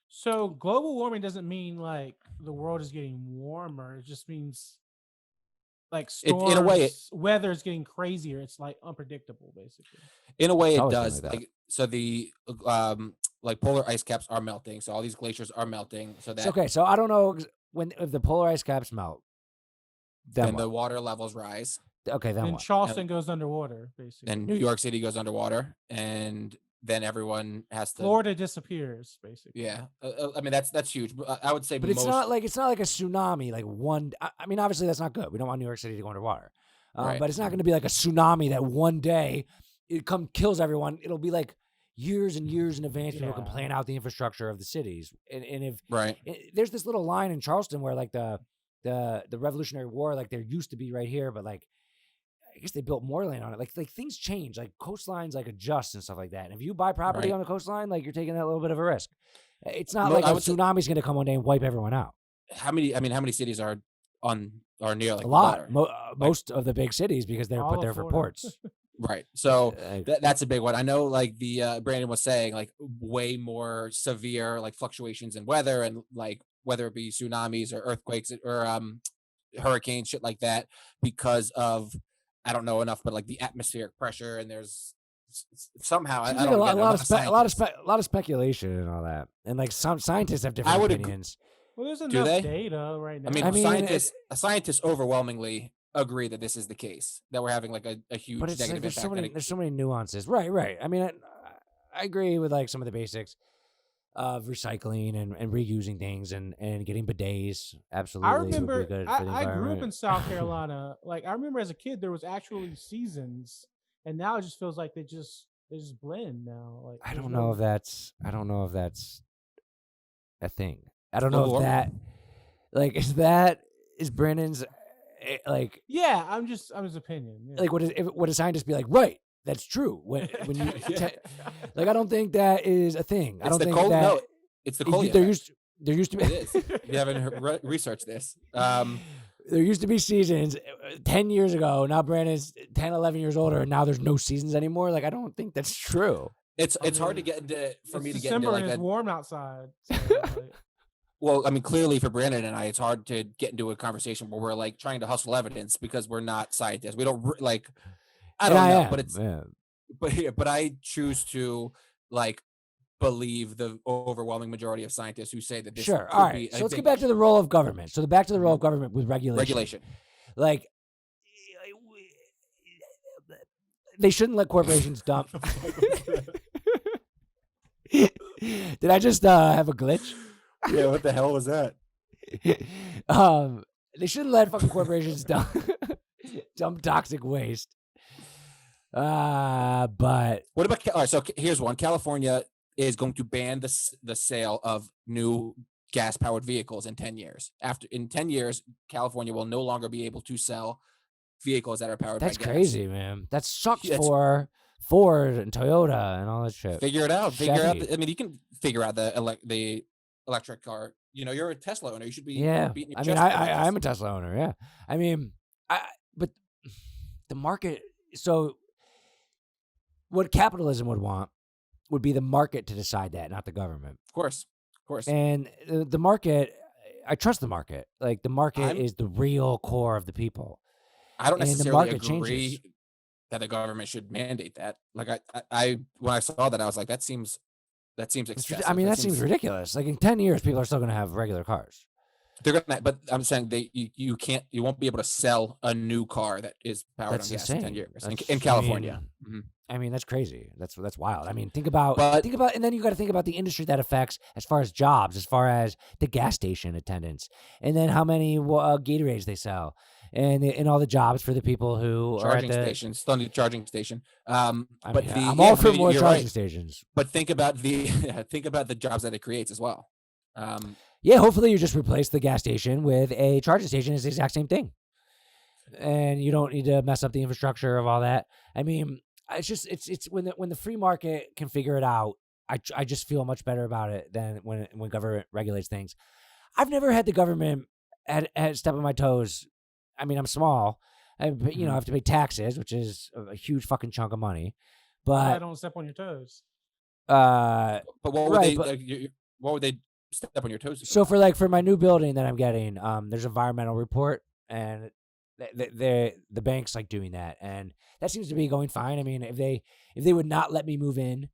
So global warming doesn't mean like the world is getting warmer. It just means like storms, in a way, weather is getting crazier. It's like unpredictable, basically. In a way, It's it always been does. like that. Like so, the like polar ice caps are melting. So all these glaciers are melting. So that So, okay, so I don't know if the polar ice caps melt, then then what? the water levels rise, Okay, then And what? Charleston goes underwater, basically. and New York City goes underwater, and then everyone has to. Florida disappears, basically. Yeah, I mean that's huge. But I would say, But it's most, not like a tsunami. Like one, I mean, obviously that's not good. We don't want New York City to go underwater. Right. But it's not going to be like a tsunami that one day it kills everyone. It'll be like years and years in advance. People can Yeah. plan out the infrastructure of the cities. And if right. there's this little line in Charleston where like the Revolutionary War, like there used to be right here, but like I guess they built more land on it. Like things change, like coastlines like adjust and stuff like that. And if you buy property Right. on the coastline, like you're taking that little bit of a risk. It's not Mo- like I a would say- tsunami's going to come one day and wipe everyone out. How many cities are near like A lot. water? Most of the big cities because they're All put of there for Florida. ports. Right. So Like, that's a big one. I know like the Brandon was saying like way more severe like fluctuations in weather and like whether it be tsunamis or earthquakes or hurricanes, shit like that, because of I don't know enough, but like the atmospheric pressure and there's somehow I seems don't like again, I'm not a lot of scientist. a lot of speculation and all that. And like some scientists have different would agree- opinions. Well, there's Do enough they? data right now. I mean, it- scientists overwhelmingly agree that this is the case, that we're having like a huge But it's negative there's impact. there's so many nuances. Right. I mean, I agree with like some of the basics of recycling and reusing things and getting bidets. Absolutely, I would be remember good for the I grew up environment. in South Carolina. Like I remember as a kid, there was actually seasons, and now it just feels like they just blend now. Like I there's don't no- know if that's a thing. I don't know Global if that like is Brandon's like Yeah, I'm just opinion. Yeah. like would a scientist be like, right, that's true when you like I don't think that is a thing. I It's don't the think Coley- that no, it's the Coley there effect. used to be It is. You haven't researched this. there used to be seasons 10 years ago. Now Brandon's 10, 11 years older, and now there's no seasons anymore. Like I don't think that's true. It's hard to get into for It's me to get December into like and it's a warm outside. So, like, well, I mean, clearly for Brandon and I, it's hard to get into a conversation where we're like trying to hustle evidence because we're not scientists. We don't like. I don't know, but it's yeah. but I choose to like believe the overwhelming majority of scientists who say that this Sure. could All be right. a So let's get big back to the role of government. So back to the role of government with regulation. regulation. Like they shouldn't let corporations dump. Did I just have a glitch? Yeah, what the hell was that? They shouldn't let fucking corporations dump toxic waste. But What about all right? So here's one. California is going to ban the sale of new gas powered vehicles in 10 years. In 10 years, California will no longer be able to sell vehicles that are powered that's by gas. crazy, man. That sucks That's- for Ford and Toyota and all that shit. Figure it out. Chevy. I mean, you can figure out the electric car. You know, you're a Tesla owner. You should be Yeah, beating your I mean, chest about this. I'm a Tesla owner. Yeah, I mean, but the market. So, what capitalism would want would be the market to decide that, not the government. Of course. And the market, I trust the market. Like the market I'm- is the real core of the people. I don't and the necessarily market agree changes. that the government should mandate that. Like I when I saw that, I was like, that seems excessive. I mean, that seems ridiculous. Like in 10 years, people are still going to have regular cars. They're gonna, but I'm saying you won't be able to sell a new car that is powered That's on gas in 10 insane. years That's- in California. I mean, that's crazy. That's wild. I mean, think about, But- and then you got to think about the industry that affects as far as jobs, as far as the gas station attendants, and then how many Gatorades they sell, and all the jobs for the people who Charging are at the stations, still need a charging station. I But mean, the, I'm yeah, all for I mean, more you're charging right. stations. But think about the jobs that it creates as well. Yeah, hopefully you just replace the gas station with a charging station. It's the exact same thing, and you don't need to mess up the infrastructure of all that. I mean, it's just it's when the free market can figure it out. I just feel much better about it than when government regulates things. I've never had the government had step on my toes. I mean, I'm small. I have to pay taxes, which is a huge fucking chunk of money. I But don't step on your toes. But what would Right, what would they step on your toes? so for my new building that I'm getting, there's an environmental report, and the bank's like doing that, and that seems to be going fine. I mean, if they would not let me move in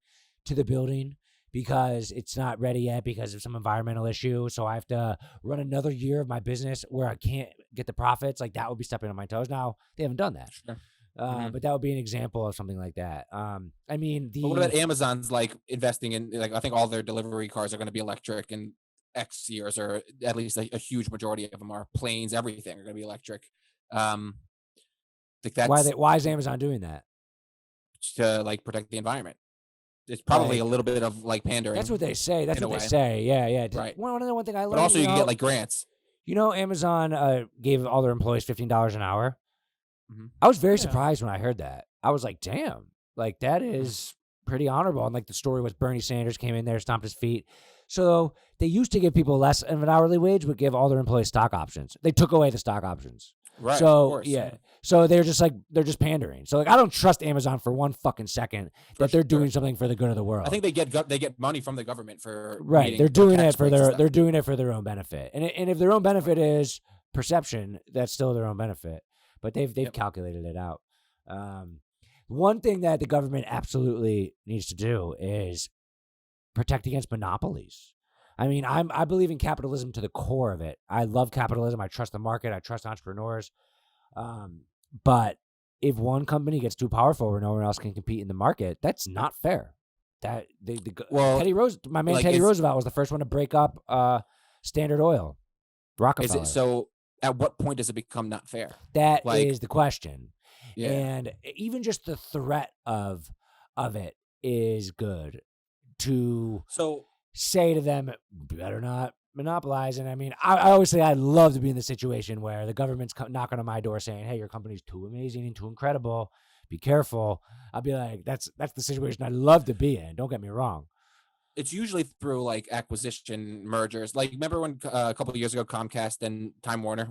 to the building because it's not ready yet because of some environmental issue, so I have to run another year of my business where I can't get the profits, like that would be stepping on my toes. Now they haven't done that. Sure. But that would be an example of something like that. I mean, But what about Amazon's like investing in like I think all their delivery cars are going to be electric in X years, or at least a huge majority of them are. Planes, everything are going to be electric. Like that's why is Amazon doing that? to like protect the environment. It's probably Like- a little bit of like pandering. That's what they say. That's in a what they way. say. Yeah. Right. One thing I learned. But also you can know, get like grants. Amazon gave all their employees $15 an hour. Mhm. I was very Yeah. surprised when I heard that. I was like, damn, like that is pretty honorable. And like the story was Bernie Sanders came in there, stomped his feet, So they used to give people less of an hourly wage, but give all their employees stock options. They took away the stock options. Right. So of course. yeah. So they're just pandering. So like I don't trust Amazon for one fucking second that they're doing something for the good of the world. I think they get money from the government for right. They're doing it for they're doing it for their own benefit. And if their own benefit is perception, that's still their own benefit. But they've calculated it out. One thing that the government absolutely needs to do is protect against monopolies. I mean, I believe in capitalism to the core of it. I love capitalism. I trust the market. I trust entrepreneurs. But if one company gets too powerful where no one else can compete in the market, that's not fair. Teddy Roosevelt was the first one to break up Standard Oil. Rockefeller. Is it so? At what point does it become not fair? That is the question. Yeah. And even just the threat of it is good to say to them, better not monopolize. And I mean, I always say I'd love to be in the situation where the government's knocking on my door saying, hey, your company's too amazing and too incredible. Be careful. I'll be like, that's the situation I'd love to be in. Don't get me wrong. It's usually through like acquisition mergers. Like remember when a couple of years ago, Comcast and Time Warner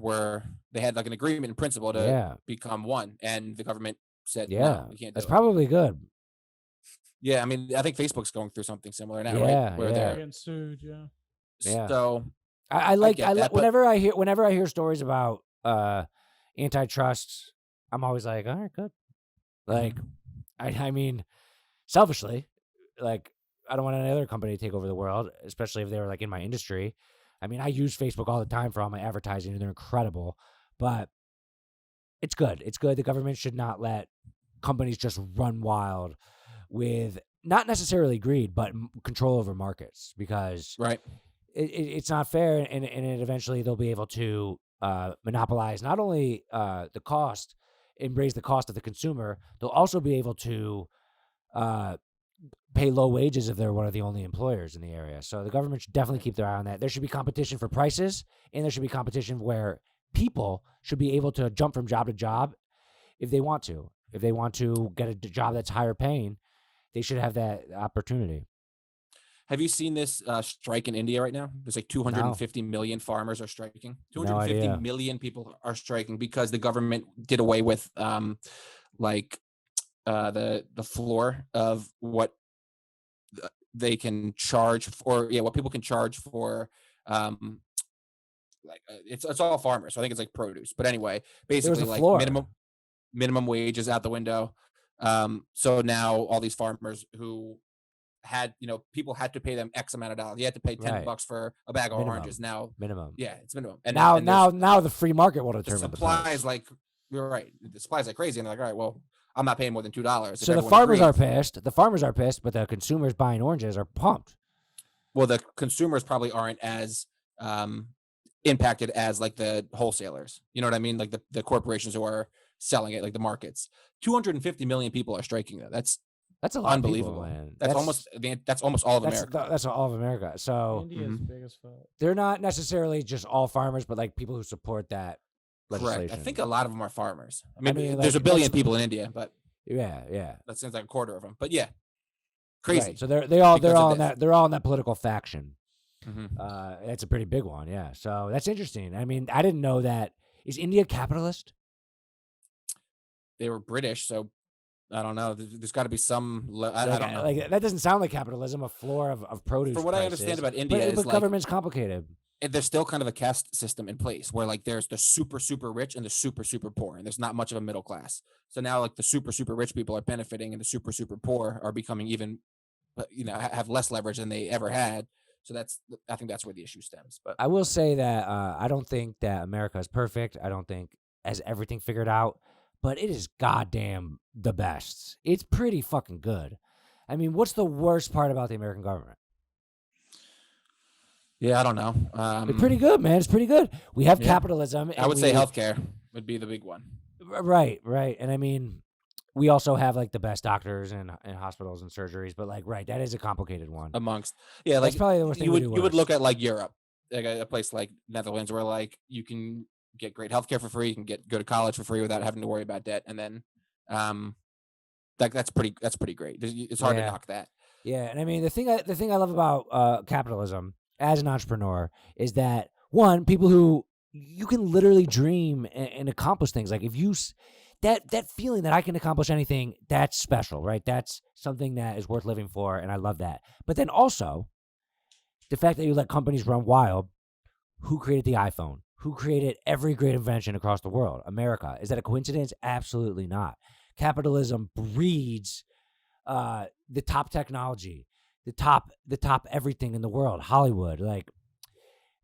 they had like an agreement in principle to become one, and the government said, no, we can't do that's it. probably good. Yeah, I mean, I think Facebook's going through something similar now, Yeah, right? Where they're getting sued. Yeah. So I like whenever I hear stories about antitrust, I'm always like, all right, good. Like, I mean, selfishly, like, I don't want any other company to take over the world, especially if they were like in my industry. I mean, I use Facebook all the time for all my advertising, and they're incredible. But it's good. It's good. The government should not let companies just run wild with not necessarily greed, but control over markets, because it's not fair, and eventually they'll be able to monopolize not only the cost and raise the cost of the consumer, they'll also be able to pay low wages if they're one of the only employers in the area. So the government should definitely keep their eye on that. There should be competition for prices, and there should be competition where people should be able to jump from job to job if they want to. If they want to get a job that's higher paying, they should have that opportunity. Have you seen this strike in India right now? There's like 250 million farmers are striking. 250 million people are striking because the government did away with the floor of what they can charge for, what people can charge for. It's all farmers. So I think it's like produce. But anyway, basically like minimum wage is out the window. So now all these farmers who had, people had to pay them X amount of dollars. You had to pay $10 for a bag of oranges. Now minimum. Yeah, it's minimum. And now the free market will determine the supply is like, you're right. The supply is like crazy, and they're like, all right, well, I'm not paying more than $2. So the farmers are pissed. The farmers are pissed, but the consumers buying oranges are pumped. Well, the consumers probably aren't as impacted as like the wholesalers. You know what I mean? Like the corporations who are selling it, like the markets. 250 million people are striking that. That's a lot unbelievable, of people, man. That's almost all of America. That's all of America. So India's big as fuck. They're not necessarily just all farmers, but like people who support that legislation. Correct. I think a lot of them are farmers. I mean there's a billion people in India, but yeah, that seems like a quarter of them. But yeah, crazy. Right. So they're all in that political faction. Mm-hmm. That's a pretty big one. Yeah. So that's interesting. I mean, I didn't know that. Is India capitalist? They were British, so I don't know. There's got to be some. I don't know. Like that doesn't sound like capitalism. A floor of produce. From what prices. I understand about India, but government's complicated. There's still kind of a caste system in place where like there's the super rich and the super poor, and there's not much of a middle class. So now like the super rich people are benefiting, and the super poor are becoming even, have less leverage than they ever had. So I think that's where the issue stems. But I will say that I don't think that America is perfect. I don't think has everything figured out, but it is goddamn the best. It's pretty fucking good. I mean, what's the worst part about the American government? Yeah, I don't know. It's pretty good, man. It's pretty good. We have capitalism. I would say healthcare would be the big one. Right. And I mean, we also have like the best doctors and hospitals and surgeries, but like, right, that is a complicated one. That's probably the worst thing you would look at like Europe, like a place like Netherlands, where like you can get great healthcare for free, you can go to college for free without having to worry about debt, and then that's pretty great. It's hard to knock that. Yeah, and I mean the thing I love about capitalism as an entrepreneur is that one, people who you can literally dream and accomplish things. Like if you that feeling that I can accomplish anything, that's special, right? That's something that is worth living for, and I love that. But then also the fact that you let companies run wild. Who created the iPhone? Who created every great invention across the world? America. Is that a coincidence? Absolutely not. Capitalism breeds the top technology, the top everything in the world. Hollywood, like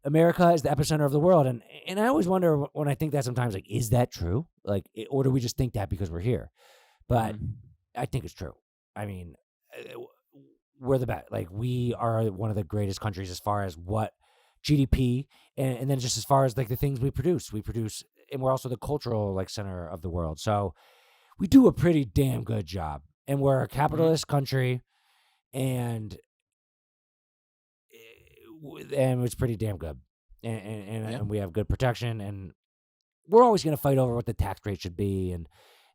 America is the epicenter of the world, and I always wonder when I think that sometimes, like, is that true? Like, or do we just think that because we're here? But I think it's true. I mean, we're the best. Like, we are one of the greatest countries as far as what GDP, and then just as far as like the things we produce, and we're also the cultural like center of the world. So we do a pretty damn good job, and we're a capitalist country, and it's pretty damn good, and we have good protection, and we're always going to fight over what the tax rate should be,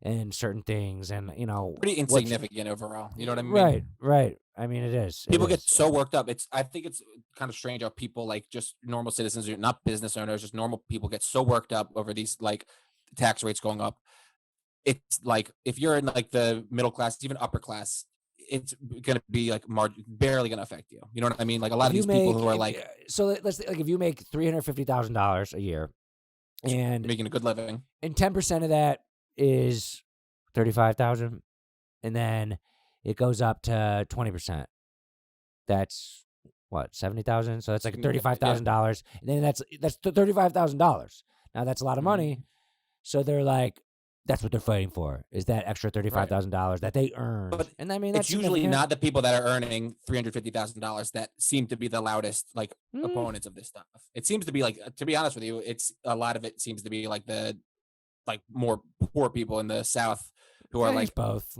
and certain things, and pretty insignificant overall. You know what I mean? Right. I mean, it is. People get so worked up. I think it's kind of strange how people, like, just normal citizens, not business owners, just normal people, get so worked up over these like tax rates going up. It's like if you're in like the middle class, even upper class, it's going to be like barely going to affect you. You know what I mean? Like a lot of these people who are like, so let's like if you make $350,000 a year, and making a good living, and 10% of that is 35,000, and then it goes up to 20%. That's what, 70,000. So that's like $35,000, and then that's $35,000. Now that's a lot of money. So they're like, that's what they're fighting for, is that extra $35,000 that they earn. But and I mean, it's usually not the people that are earning $350,000 that seem to be the loudest like opponents of this stuff. It seems to be like, to be honest with you, it's a lot of it seems to be like the more poor people in the South who are like both.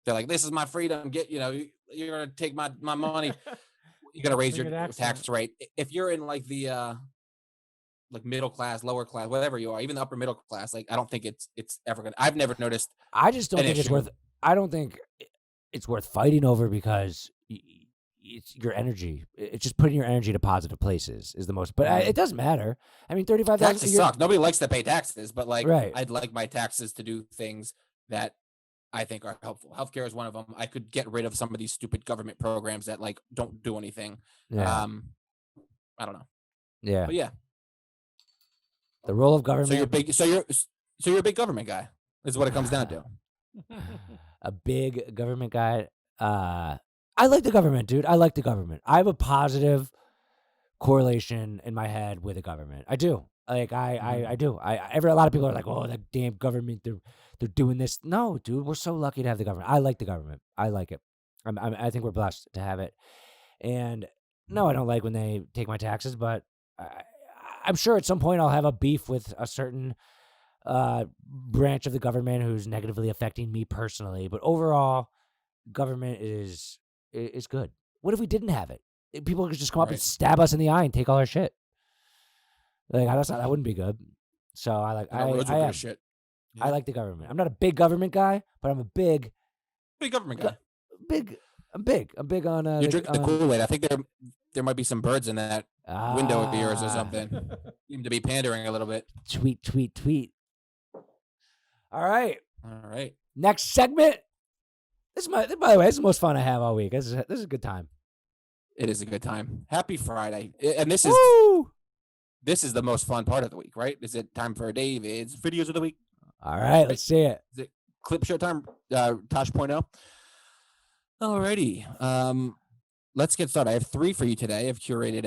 They're like, this is my freedom. You're gonna take my money. You're gonna raise your tax rate. If you're in like the like middle class, lower class, whatever you are, even the upper middle class, like I don't think it's ever gonna. I've never noticed. I just don't think it's worth. I don't think it's worth fighting over, because it's your energy. It's just putting your energy to positive places is the most. But it doesn't matter. I mean, 35,000. Taxes suck. Nobody likes to pay taxes, but like, right. I'd like my taxes to do things that I think are helpful. Healthcare is one of them. I could get rid of some of these stupid government programs that like don't do anything. Yeah. I don't know. Yeah. But yeah. The role of government. So you're a big government guy, is what it comes down to. A big government guy. I like the government, dude. I like the government. I have a positive correlation in my head with the government. I do. Like I do. A lot of people are like, oh, that damn government. They're doing this. No, dude, we're so lucky to have the government. I like the government. I like it. I think we're blessed to have it. And no, I don't like when they take my taxes, but I'm sure at some point I'll have a beef with a certain branch of the government who's negatively affecting me personally. But overall, government is good. What if we didn't have it? People could just come up and stab us in the eye and take all our shit. Like that wouldn't be good. So I like shit. Yeah. I like the government. I'm not a big government guy, but I'm a big government guy. I'm big on. You're drinking the Kool-Aid. I think there might be some birds in that window of yours or something. Seem to be pandering a little bit. Tweet. All right. Next segment. By the way, this is the most fun I have all week. This is a good time. It is a good time. Happy Friday, and this is the most fun part of the week, right? Is it time for David's videos of the week? All right, let's see it. Is it clip show time? Tosh.0. Alrighty. Let's get started. I have 3 for you today. I've curated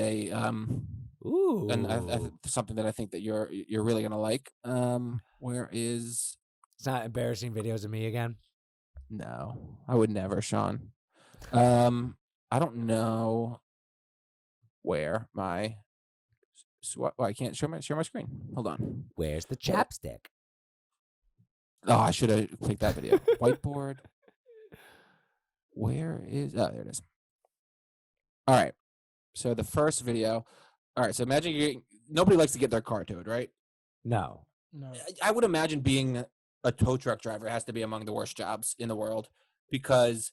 something that I think that you're really gonna like. Where is? It's not embarrassing videos of me again. No, I would never, Sean. I don't know where my. I can't share my screen. Hold on. Where's the chapstick? Oh, I should have clicked that video. Whiteboard. Where is? Oh, there it is. All right. So the first video. All right. So imagine nobody likes to get their car towed, right? No. I would imagine being a tow truck driver has to be among the worst jobs in the world, because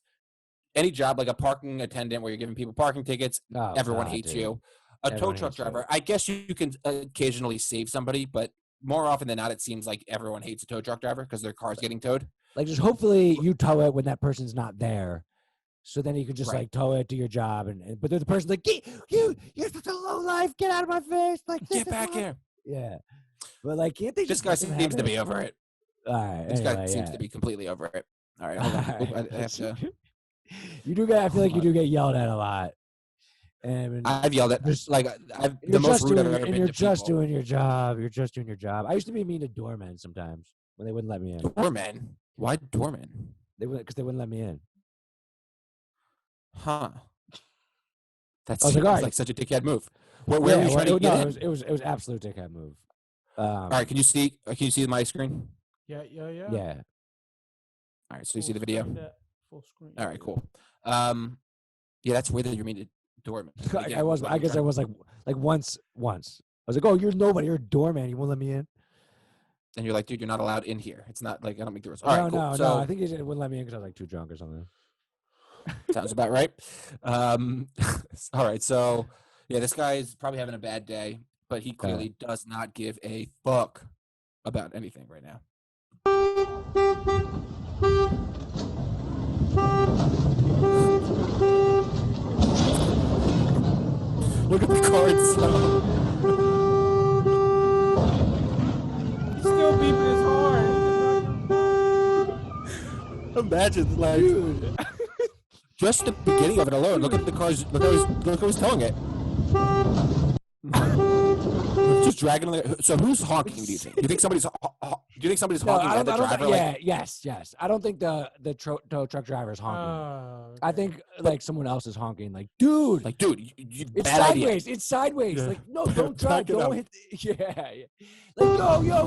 any job like a parking attendant where you're giving people parking tickets, Oh, everyone God, hates dude. you. A tow Everyone truck hates you. driver, I guess you can occasionally save somebody, but more often than not, it seems like everyone hates a tow truck driver because their car's getting towed. Like, just hopefully you tow it when that person's not there. So then you can just Right. like tow it to your job, but the person's like, you're such a low life, get out of my face, like Get back here. Yeah, but like, can't they This just guy let them seems have to it? be over it. All right, This guy anyway, seems yeah. to be completely over it. All right, hold on. All right. I have to. You do get. I feel like you do get yelled at a lot, and I've yelled at just like and the most rude I've doing, ever and been you're to just people. doing your job. You're just doing your job. I used to be mean to doormen sometimes when they wouldn't let me in. Doorman? Why doorman? Because they wouldn't let me in. Huh? That I was seems like, all right. like such a dickhead move. Where were you trying to get in? It was absolute dickhead move. All right, can you see my screen? Yeah. Yeah. All right, so you see the video. Full screen. All right, cool. Yeah, that's weird that you're mean to doorman. I guess I was like once. I was like, oh, you're nobody. You're a doorman. You won't let me in. And you're like, dude, you're not allowed in here. It's not like I don't make the rules. All right, cool. No. I think he wouldn't let me in because I was like too drunk or something. Sounds about right. All right, so yeah, this guy is probably having a bad day, but he clearly does not give a fuck about anything right now. Look at the car itself. He's still beeping his horn. Imagine, like, Dude. just the beginning of it alone. Look at the cars. Look how he's towing it. Just dragging. So who's honking? Do you think? Do you think somebody's honking at the driver? Yes. I don't think the tow truck driver is honking. Okay. I think like someone else is honking. Like, dude, you it's bad sideways. idea. It's sideways. Yeah. Like, no, don't drive. Back it up. Don't hit. Yeah. Like, yo.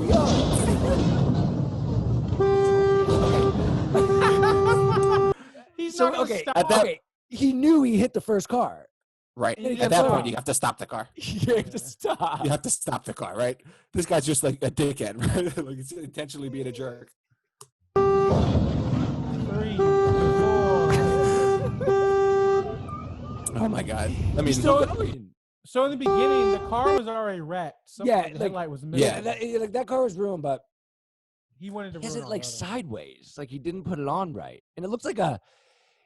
He's So not gonna okay, stop. okay. He knew he hit the first car. Right. And At that stop. point, you have to stop the car. You have to stop. You have to stop the car, right? This guy's just like a dickhead, right? Like he's intentionally being a jerk. 3, 4. Oh my god. I mean, He's still going. So in the beginning, the car was already wrecked. The headlight was missing. Yeah, that car was ruined, but He wanted to he has ruin it all like the others. sideways. Like he didn't put it on right, and it looks like a.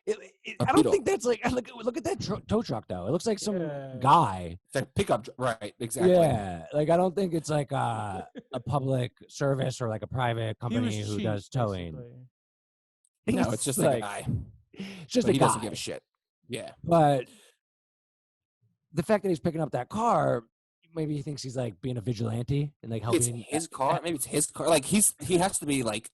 A I don't Beetle. think that's like. Look at that tow truck though. It looks like some Yeah. guy. it's like pickup, right? Exactly. Yeah, like I don't think it's like a public service or like a private He was company who cheap, does towing. basically. No, it's just a guy. It's just But a he guy. doesn't give a shit. Yeah. But the fact that he's picking up that car, maybe he thinks he's like being a vigilante and like It's helping. his car. Maybe it's his car. Like he has to be like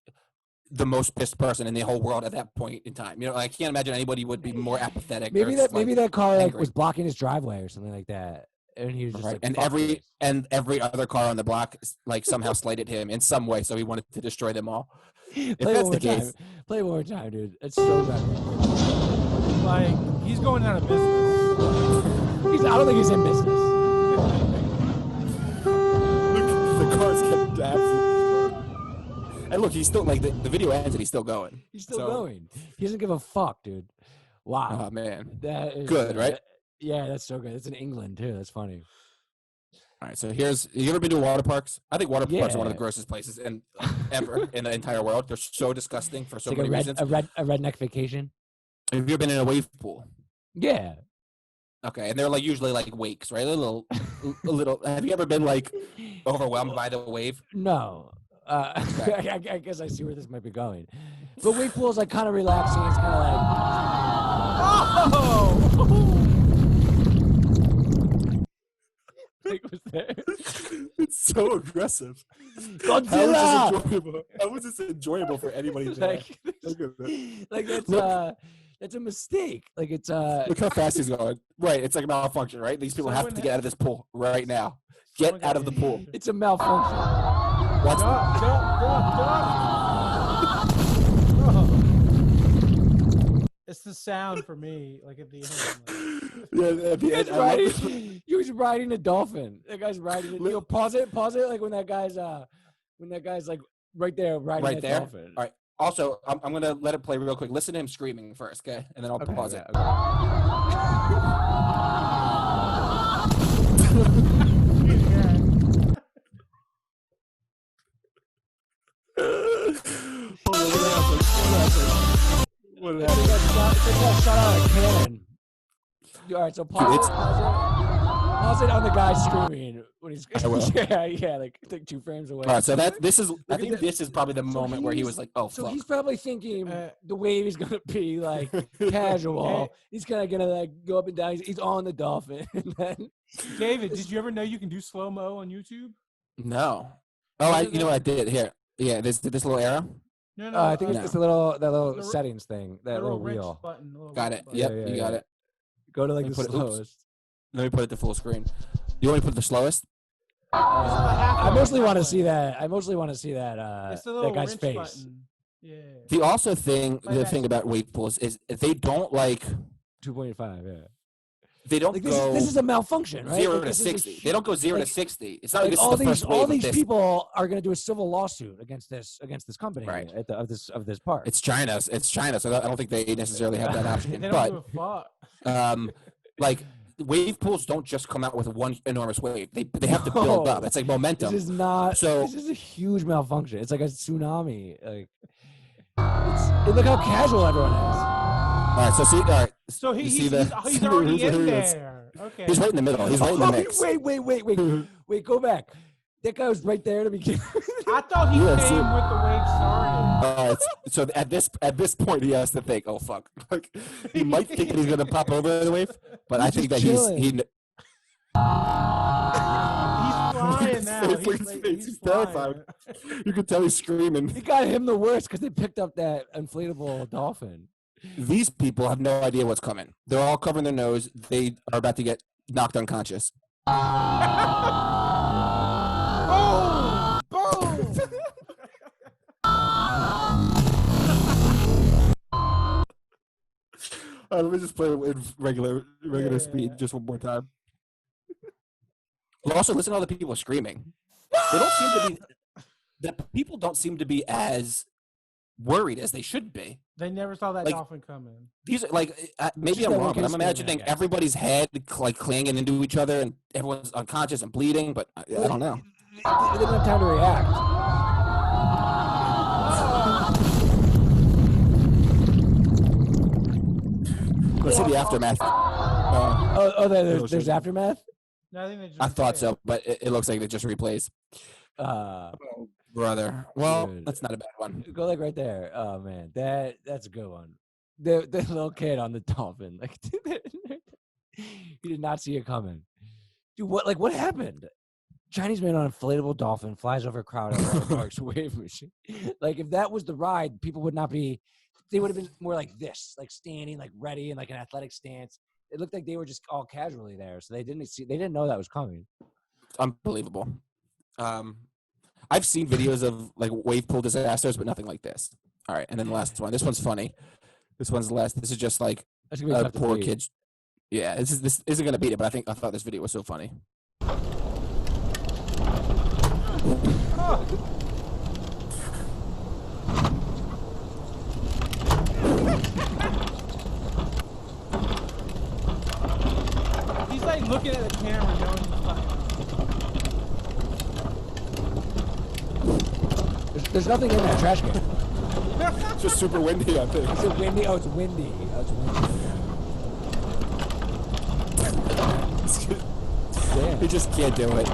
the most pissed person in the whole world at that point in time. You know, I can't imagine anybody would be more apathetic. Maybe or, that car like angry. was blocking his driveway or something like that, and he was just Right. like, And "Fuck every this." other car on the block like somehow slighted him in some way, so he wanted to destroy them all. Play that's one more the case- time. Play one more time, dude. It's so bad. Like he's going out of business. I don't think he's in business. The car's kept absolutely. And look, he's still like the video ends and he's still going. He's still So- going. He doesn't give a fuck, dude. Wow. Oh man. That is Good, right? Yeah, that's so good. It's in England too. That's funny. All right, so you ever been to water parks? I think water parks are one of the Yeah. grossest places ever in the entire world. They're so disgusting for so It's many like reasons. a redneck vacation. Have you ever been in a wave pool? Yeah. Okay, and they're like usually like wakes, right? A little. Have you ever been like overwhelmed by the wave? No. Okay. I guess I see where this might be going. But wave pool is like kind of relaxing. It's kind of like. Like was there? It's so aggressive. Godzilla! How is this enjoyable for anybody? There? Like, Look at that. like Look. that's a mistake. Like it's Look how fast he's going. Right, it's like a malfunction, right? These people have Someone to get out of this pool right now. Get out of the pool. it's a malfunction. Watch. It's the sound for me, like at the end. Yeah, at the end, I love it. He was riding a dolphin. That guy's riding it. Yo, pause it, like when that guy's like right there riding Right that there. dolphin. All right, Also, I'm gonna let it play real quick. Listen to him screaming first, okay? And then I'll pause it. Okay. What It's like a shot out of a cannon. All right, so pause it on the guy screaming when he's. I will. yeah, like 2 frames away. All right, so this is. I at think that. this is probably the moment where he was like, "Oh So fuck." he's probably thinking the wave is gonna be like casual. He's kind of gonna like go up and down. He's on the dolphin. And then David, did you ever know you can do slow mo on YouTube? No. Oh, you know what I did here? Yeah, this little arrow. No, I think it's no. just that little The- settings thing, that little wrench wheel. button. Little Got wrench it. button. Yep, Yeah, you yeah, got yeah. it. Go to like Let me the put it- oops. slowest. Let me put it to full screen. You want me to put the slowest? I mostly want to see halfway. that. I mostly want to see that. It's the little That guy's wrench face. button. Yeah. The thing that. about wave pools is they don't 2.5. Yeah. they don't Like go this is a malfunction, right? 0 Like, to this is a 60. hu- They don't go 0 like- to 60. It's not like Like this all is the first wave all of these this. people are going to do a civil lawsuit against this company Right. of this park. It's China, so I don't think they necessarily have that option. They don't But give a fuck. like wave pools don't just come out with one enormous wave. They have to build No. up. It's like momentum. This is not. So- This is a huge malfunction. It's like a tsunami. Like, look how casual everyone is. All right, so see, all right. So you he's see the- already in here he is. there. Okay. He's right in the middle. He's right in the Oh, mix. wait, go back. That guy was right there to begin. I thought he Yeah, came so- with the wave started. So at this point, he has to think, oh fuck, like he might think that he's gonna pop over the wave, but I He's think that just chilling. He's flying now. Look at his face. He's terrified. flying. You can tell he's screaming. He got him the worst because they picked up that inflatable dolphin. These people have no idea what's coming. They're all covering their nose. They are about to get knocked unconscious. Boom! Boom! Let me just play it in regular Yeah. speed just one more time. Well, also listen to all the people screaming. They don't seem to be. The people don't seem to be as worried as they should be. They never saw that Like- dolphin coming. These are like maybe Just I'm that wrong, one but case I'm screaming, I imagining guess. everybody's head like clanging into each other and everyone's unconscious and bleeding. But I don't know. They didn't have time to react. Let's see the aftermath. There's aftermath. No, I think they just I thought did. so, but it looks like it just replays. Brother, well, Dude. that's not a bad one. Go like right there. Oh man, that's a good one. The little kid on the dolphin, like he did not see it coming. Dude, what happened? Chinese man on inflatable dolphin flies over a crowd at water park's wave machine. Like if that was the ride, people would not be. They would have been more like this, like standing, like ready, and like an athletic stance. It looked like they were just all casually there, so they didn't know that was coming. Unbelievable. I've seen videos of like wave pool disasters, but nothing like this. All right, and then the last one. This one's funny. This one's the last. This is just like That's gonna be tough to poor beat. kids. Yeah, this isn't gonna beat it, but I thought this video was so funny. He's like looking at the camera, knowing he's fucking. There's nothing in that trash can. It's just super windy, I think. Is it windy? Oh, it's windy. Oh, it's windy. Damn. He just can't do it.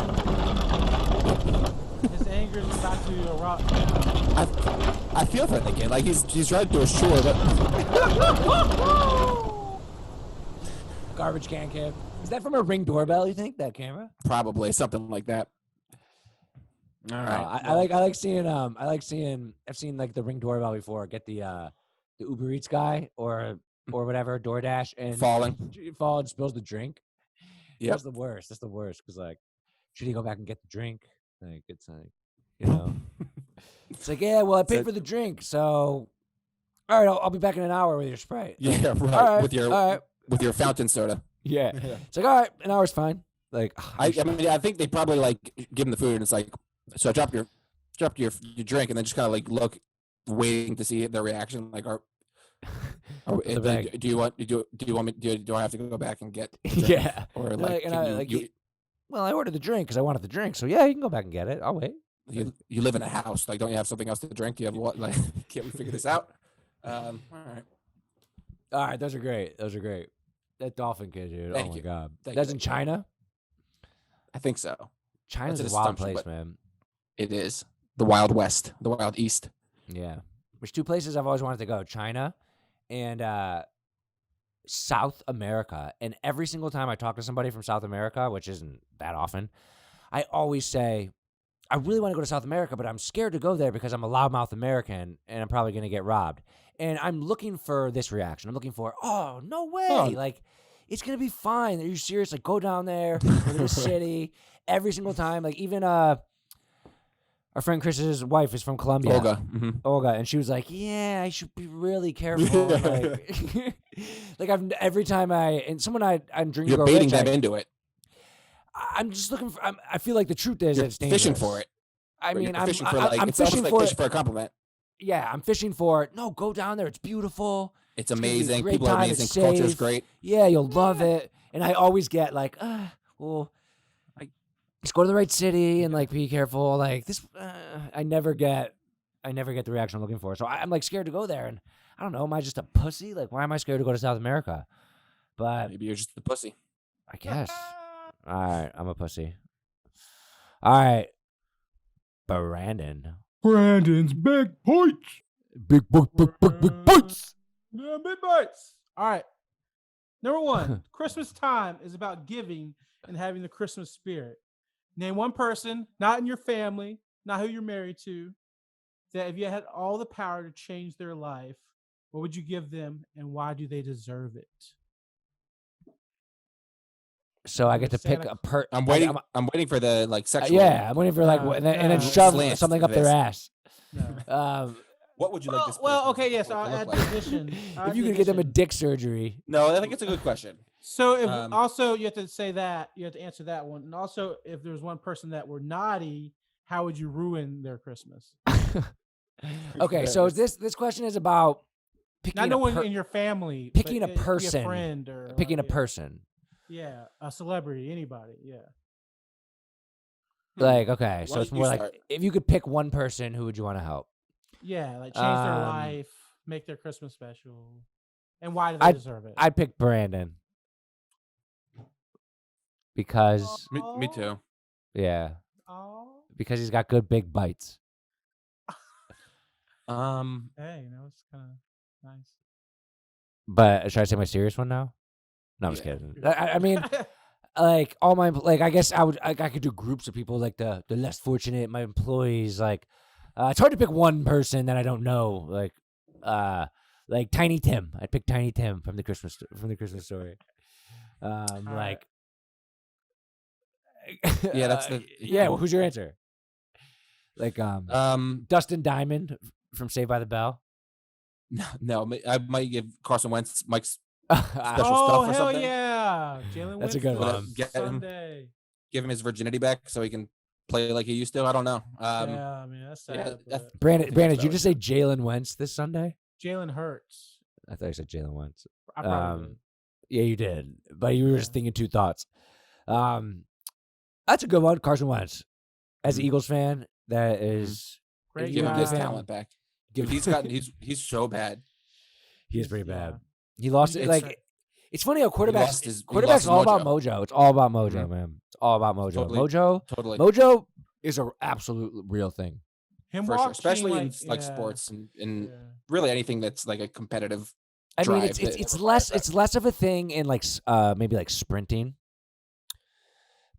His anger is about to erupt. I feel for the kid. Like he's trying to do a chore, but Garbage can cam. Is that from a Ring doorbell? You think that camera? probably something like that. All right. I like seeing. I've seen like the Ring doorbell before. Get the Uber Eats guy or whatever DoorDash and Falling. fall and spills the drink. Yep. That's the worst. That's the worst because like, should he go back and get the drink? Like it's like, you know, it's like yeah. Well, I paid for the drink, so all right. I'll be back in an hour with your Sprite. Yeah, right. All right. With all right. your fountain soda. Yeah. It's like all right, an hour's fine. Like I mean, I think they probably like give him the food, and it's like, so drop your drink, and then just kind of like look waiting to see their reaction. Like, do you want me? Do I have to go back and get? The drink? Yeah. Or They're like, can you, well, I ordered the drink because I wanted the drink. So yeah, you can go back and get it. I'll wait. you live in a house. Like, don't you have something else to drink? You have what? Like, can't we figure this out? All right. All right, those are great. Those are great. That dolphin kid, dude. Thank oh my you. god. Thank That's you. in China. I think so. China's That's a an wild assumption, place, but- man. It is the Wild West, the Wild East. Yeah. There's two places I've always wanted to go: China and South America. And every single time I talk to somebody from South America, which isn't that often, I always say, I really want to go to South America, but I'm scared to go there because I'm a loudmouth American and I'm probably going to get robbed. And I'm looking for this reaction. I'm looking for, oh, no way. Oh. Like, it's going to be fine. Are you serious? Like, go down there, go to the city every single time. Like, even our friend Chris's wife is from Colombia. Olga. Olga. And she was like, yeah, I should be really careful. Like, like every time I'm drinking You're Go baiting Rich, them into it. I'm just looking for. I feel like the truth is You're it's dangerous. fishing for it. I Or mean, you're I'm fishing for I'm it's almost fishing like for fishing for a compliment. Yeah, I'm fishing for. No, go down there. It's beautiful. It's gonna be a amazing. great People are time. amazing. It's Culture's safe. great. Yeah, you'll love it. And I always get like, well, just go to the right city and like be careful. Like this, I never get the reaction I'm looking for. So I'm like scared to go there. And I don't know. Am I just a pussy? Like, why am I scared to go to South America? But Maybe you're just a pussy. I guess. All right, I'm a pussy. All right, Brandon's big points. Big points. Yeah, big bites. All right. Number one, Christmas time is about giving and having the Christmas spirit. Name one person, not in your family, not who you're married to, that if you had all the power to change their life, what would you give them and why do they deserve it? So I get to pick a per. I'm waiting. I'm waiting for the like sexual. Yeah, I'm waiting for like, and then shove Slants something to up their this. ass. No. What would you like this? Well, person okay, yes, to I'll look add like? the addition. If you could get them a dick surgery, No, I think it's a good question. So if also you have to say that, you have to answer that one. And also if there's one person that were naughty, how would you ruin their Christmas? okay. So this question is about picking Not no one a in your family. picking but a it could be person, a friend or picking a yeah. person. Yeah, a celebrity, anybody. Yeah. Like okay, so Why it's don't more you like start? if you could pick one person, who would you want to help? Yeah, like change their life, make their Christmas special. And why do they deserve it? I'd pick Brandon because Me too. yeah, Oh, because he's got good big bites. hey, it's kind of nice. But should I say my serious one now? No, I'm just Yeah. kidding. I mean, like all my I guess I could do groups of people like the less fortunate, my employees. Like it's hard to pick one person that I don't know. Like Tiny Tim. I'd pick Tiny Tim from the Christmas Story. Like Yeah, that's the yeah. Well, who's your answer? Like Dustin Diamond from Saved by the Bell. No, I might give Carson Wentz Mike's Oh, stuff or hell something. yeah. Jalen That's a Wentz good this one. Get him. Sunday. Give him his virginity back so he can play like he used to. I don't know. Yeah, I mean, that's sad. yeah, but that's- Brandon, think that's did you about just say Jalen Wentz this Sunday? Jalen Hurts. I thought you said Jalen Wentz. I probably did. Yeah, you did, but you were just thinking two thoughts. That's a good one, Carson Wentz. As an Eagles fan, that is Great give him guy. his talent back. Give- He's so bad. he is pretty Yeah. bad. He lost it. It's- Like it's funny how lost quarterbacks his all about mojo. mojo. It's all about mojo, Mhm. man. It's all about mojo. Totally. Totally. Mojo is an absolute real thing. Him For sure. watching, Especially in like yeah, sports and yeah. really anything that's like a competitive. I mean, drive it's that it's requires less of a thing in like maybe like sprinting,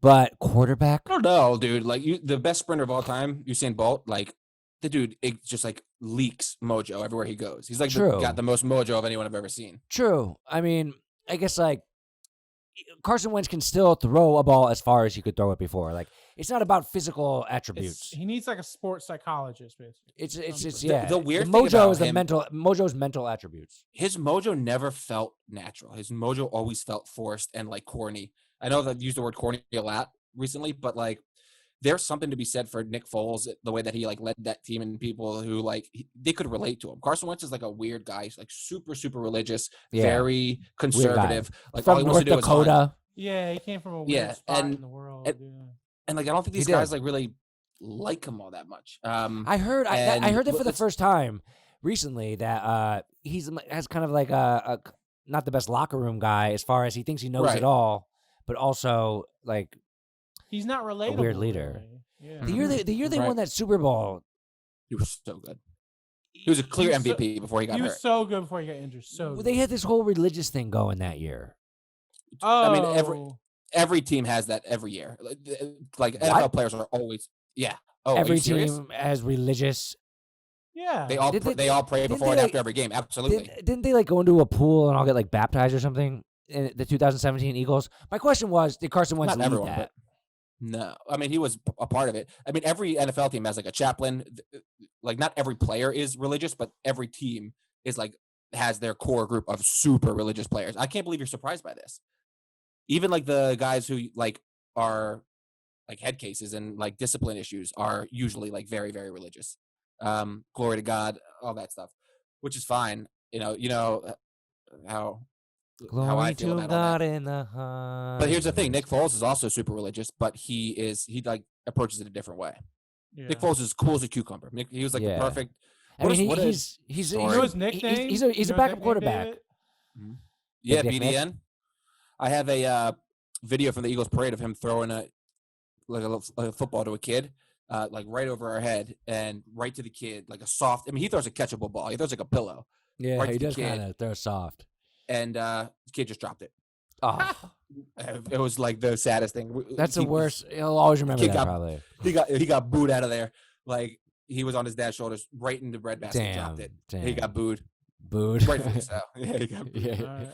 but quarterback. I don't know, dude. Like the best sprinter of all time, Usain Bolt. Like the dude, it just like leaks mojo everywhere he goes. He's like True. got the most mojo of anyone I've ever seen. True. I mean, I guess like Carson Wentz can still throw a ball as far as he could throw it before. Like it's not about physical attributes. He needs like a sports psychologist, basically. It's The- yeah. the weird the thing mojo about is the him- mojo's mental attributes. His mojo never felt natural. His mojo always felt forced and like corny. I know that I've used the word corny a lot recently, but like there's something to be said for Nick Foles, the way that he like led that team and people who like they could relate to him. Carson Wentz is like a weird guy. He's like super, super religious, very conservative. Like all from he wants North to do is hunt. Dakota. Yeah, he came from a weird spot in the world. And like I don't think these guys like really like him all that much. I heard that for the first time recently that he's has kind of like a not the best locker room guy as far as he thinks he knows it all, but also like he's not relatable. A weird leader. Really. Yeah. The year they won that Super Bowl, he was so good. He was a clear MVP before he got hurt. He was so good before he got injured. So they had this whole religious thing going that year. Oh, I mean every team has that every year. Like NFL players are always every team has religious. Yeah, they all pray before and after every game. Absolutely. Didn't they like go into a pool and all get like baptized or something in the 2017 Eagles? My question was, did Carson Wentz lead that? No, I mean he was a part of it. I mean every NFL team has like a chaplain. Like not every player is religious, but every team is like has their core group of super religious players. I can't believe you're surprised by this. Even like the guys who like are like head cases and like discipline issues are usually like very, very religious. Glory to God, all that stuff, which is fine. You know how I feel about God that. in the heart. But here's the thing: Nick Foles is also super religious, but he like approaches it a different way. Yeah. Nick Foles is cool as a cucumber. He was like the perfect. He's you know his nickname. He's a backup quarterback. Mm-hmm. Yeah, BDN. I have a video from the Eagles parade of him throwing a football to a kid, like right over our head and right to the kid, like a soft. I mean, he throws a catchable ball. He throws like a pillow. Yeah, he does kind of throw soft. And the kid just dropped it. Oh, it was like the saddest thing. That's the worst. He'll always remember that. Probably he got booed out of there. Like he was on his dad's shoulders, right in the breadbasket. Damn, dropped it. Damn. He got booed. Rightfully so. Yeah, he got booed. Right.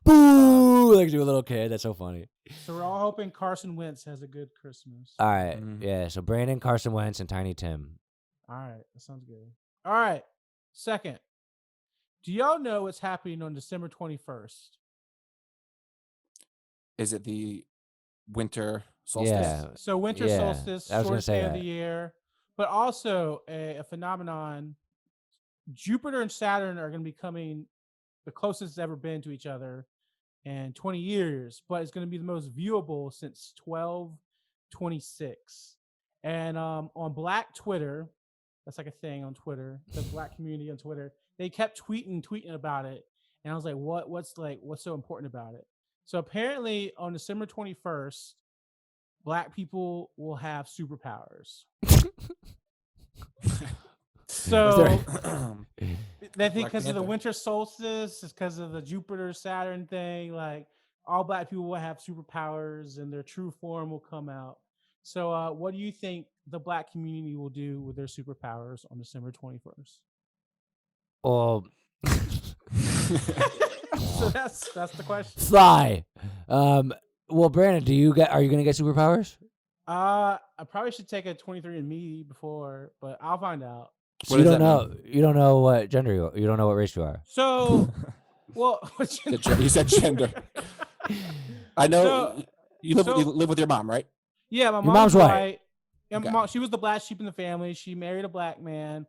Boo! Like to a little kid. That's so funny. So we're all hoping Carson Wentz has a good Christmas. All right. Yeah. So Brandon, Carson Wentz, and Tiny Tim. All right. That sounds good. All right. Second. Do y'all know what's happening on December 21st? Is it the winter solstice? Yeah. So winter solstice, shortest day of the that. year, but also a phenomenon. Jupiter and Saturn are going to be coming the closest it's ever been to each other in 20 years, but it's going to be the most viewable since 1226. And on Black Twitter, that's like a thing on Twitter, the Black community on Twitter, they kept tweeting about it. And I was like, what's so important about it? So apparently on December 21st, Black people will have superpowers. So they think because of the winter solstice, it's because of the Jupiter Saturn thing, like all Black people will have superpowers and their true form will come out. So what do you think the Black community will do with their superpowers on December 21st? Well, so that's the question. Fly. Well, Brandon, are you gonna get superpowers? I probably should take a 23andMe before, but I'll find out. So you don't know. You don't know what gender you are. You don't know what race you are. So, well, you said gender. I know you live with your mom, right? Yeah, my mom's white. And okay. Mom, she was the black sheep in the family. She married a black man.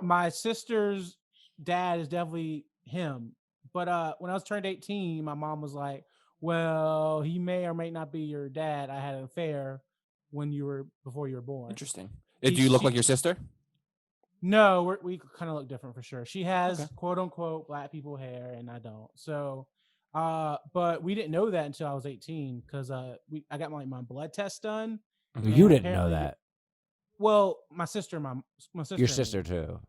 My sister's dad is definitely him. But when I was turned 18, my mom was like, "Well, he may or may not be your dad. I had an affair before you were born." Interesting. Do you look like your sister? No, we kind of look different for sure. She has quote unquote black people hair, and I don't. So, but we didn't know that until I was 18 because I got my blood test done. You didn't know that. Well, my sister. Your sister too.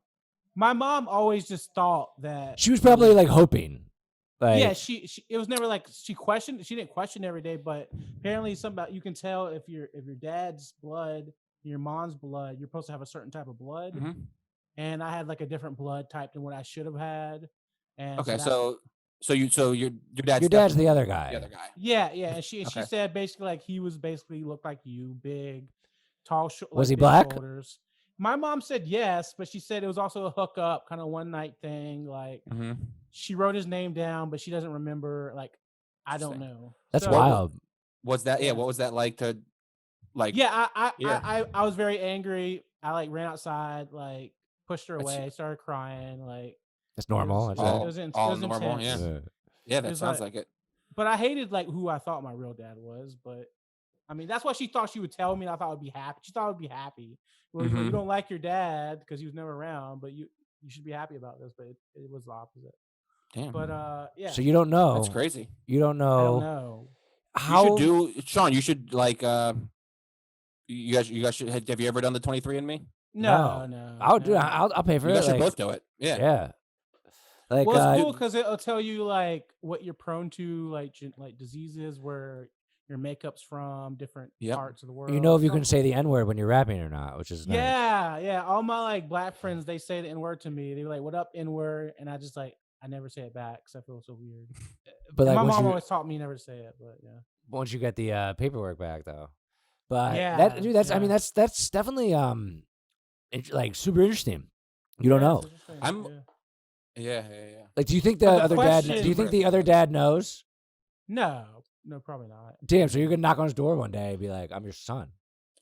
My mom always just thought that she was probably like hoping. Like, yeah, she it was never like she didn't question every day, but apparently you can tell if your dad's blood, your mom's blood, you're supposed to have a certain type of blood. Mm-hmm. And I had like a different blood type than what I should have had. And so your dad's the other guy. The other guy. Yeah. And she said basically like he was looked like you, big, tall. Was he black? Shoulders. My mom said yes, but she said it was also a hookup, kind of one night thing. Like she wrote his name down, but she doesn't remember. Like I don't know. That's wild. Was that? Yeah. What was that like to Like, Yeah, I Yeah. I was very angry. I like ran outside, like pushed her That's- away, started crying. Like That's normal. it That's was, it. it was, in- it all was normal. intense. Yeah. Yeah. Yeah, It that was sounds like it. But I hated like who I thought my real dad was. But I mean, that's what she thought she would tell me. And I thought I'd be happy. She thought I would be happy. Well, you Mhm. don't like your dad because he was never around, but you should be happy about this. But it was the opposite. Damn. But yeah, So you don't know. That's crazy. You don't I don't know know. how. You should do, Sean. You should like. You guys should. Have you ever done the 23andMe? No. I'll do. no. I'll pay for You it. guys should Like, both do it. Yeah. yeah. Like, Well, it's cool because it'll tell you like what you're prone to, like diseases, where your makeup's from, different Yep. parts of the world. you know if you can Something. say the N word when you're rapping or not, which is nice. Yeah. All my like black friends, they say the N word to me. They're like, "What up, N word?" And I just like I never say it back because I feel so weird. But And like my once mom you always taught me never to say it, but yeah. once you get the paperwork back though. But Yeah, dude, that's I mean yeah. that's definitely like super interesting. You don't Yeah, know. it's interesting, I'm- yeah. Yeah. Like, do you think the But the other dad? question- Do you think the other dad knows? No, probably not. Damn. So you're gonna knock on his door one day and be like, "I'm your son."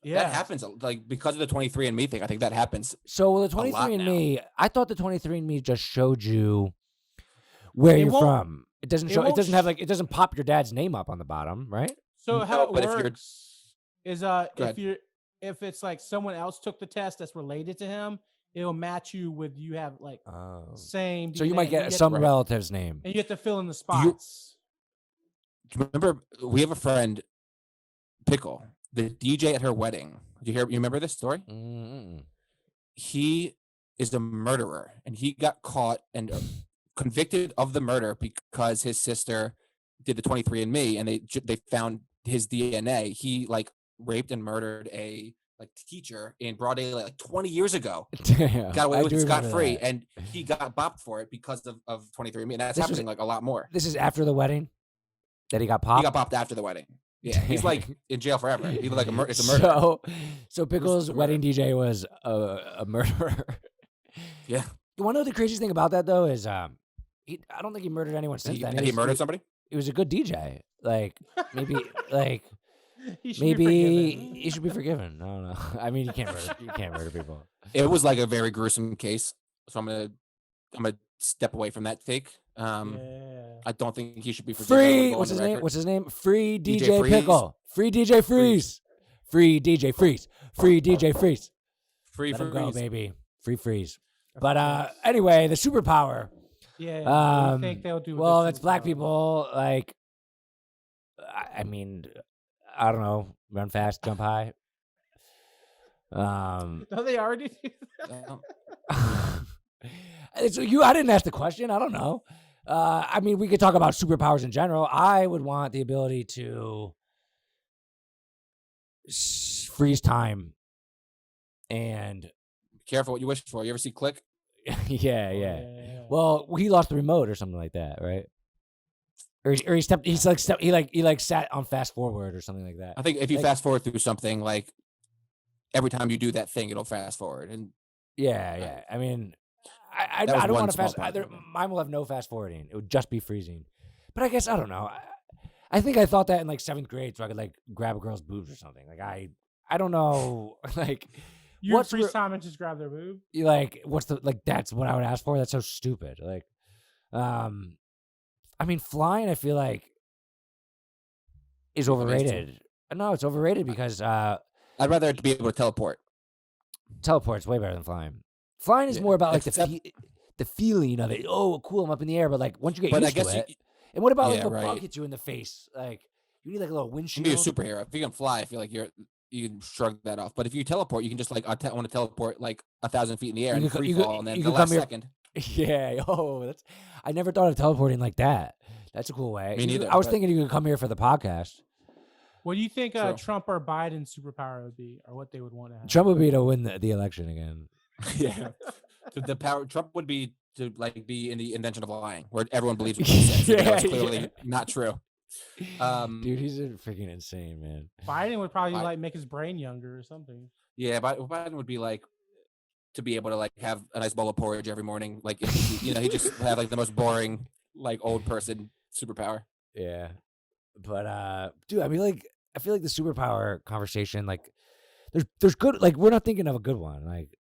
Yeah, That happens like because of the 23andMe thing. I think that happens. So the lot 23andMe, I thought the 23andMe just showed you where It you're won't- from. It doesn't it show. It won't doesn't have like it doesn't pop your dad's name up on the bottom, right? So No, how it but if you're- works is Go if it's like someone else took the test that's related to him, it'll match you with you have like Oh. same. So you DNA, might and get have some to- relative's name. and you have to fill in the you- spots. Do you remember we have a friend, Pickle, the DJ at her wedding. Do you remember this story? Mm-mm. He is a murderer, and he got caught and convicted of the murder because his sister did the 23andMe, and they found his DNA. He like raped and murdered a like teacher in broad daylight like 20 years ago. Damn, Got away I with do it remember scot-free, that. and he got bopped for it because of 23andMe, and that's This was- happening like a lot more. This is after the wedding that he got He popped. got bopped after the wedding. Yeah, he's like in jail forever. He's like it's a murder. So Pickle's a murder. wedding DJ was a murderer. Yeah. You want to know the craziest thing about that though is I don't think he murdered anyone since He, then. and he murdered somebody. He was a good DJ. Like maybe like He should be maybe forgiven. he should be forgiven. I don't know. I mean, you can't murder people. It was like a very gruesome case, so I'm gonna step away from that take. Yeah. I don't think he should be forgiven. I'm gonna Free. go What's on his the name? record. What's his name? Free DJ DJ Freeze. Pickle. Free DJ Freeze. Free DJ Freeze. Free DJ Freeze. Free Let for him go, freeze. baby. Free freeze. Of But course. anyway, the superpower. Yeah. What do you think they'll do? with Well, this it's black superpower? people. Like, I mean, I don't know. Run fast, jump high. Don't they already do that? So I didn't ask the question. I don't know. I mean, we could talk about superpowers in general. I would want the ability to freeze time, and Careful what you wish for. You ever see Click? yeah. Well, he lost the remote or something like that, right? Or he stepped. He sat on fast forward or something like that. I think if you Like- fast forward through something, like every time you do that thing, it'll fast forward. And Yeah. I mean, I That was don't one want to small fast. part of it. Mine will have no fast forwarding. It would just be freezing. But I guess I don't know. I think I thought that in like 7th grade, so I could like grab a girl's boobs or something. Like I don't know. Like You what's freeze re- time and just grab their boob. what's the like? That's what I would ask for. That's so stupid. Like, I mean, flying. I feel like is overrated. No, it's overrated because I'd rather be able to teleport. teleport's way better than flying. Flying is Yeah. more about like Except- the feeling of it. Oh, cool! I'm up in the air. But like once you get But I used guess to you, it, and what about like yeah, if a bug right. hits you in the face? Like you need like a little you can windshield. be a superhero. If you can fly, I feel like you can shrug that off. But if you teleport, you can just like I want to teleport like 1,000 feet in the air You and could- free you could- fall, and then you the could come last here- second. Yeah. Oh, that's. I never thought of teleporting like that. That's a cool way. Me neither, I was but- thinking you could come here for the podcast. What do you think True. Trump or Biden's superpower would be, or what they would want to have? Trump would be to win the election again. Yeah. The power Trump would be to like be in the invention of lying, where everyone believes what he says. even though it's Yeah, clearly yeah. not true. Dude, he's freaking insane, man. Biden would probably I- like make his brain younger or something. Yeah, but Biden would be like to be able to like have a nice bowl of porridge every morning. Like if he just have like the most boring like old person superpower. Yeah. But dude, I mean I feel like the superpower conversation, like there's good, like we're not thinking of a good one, like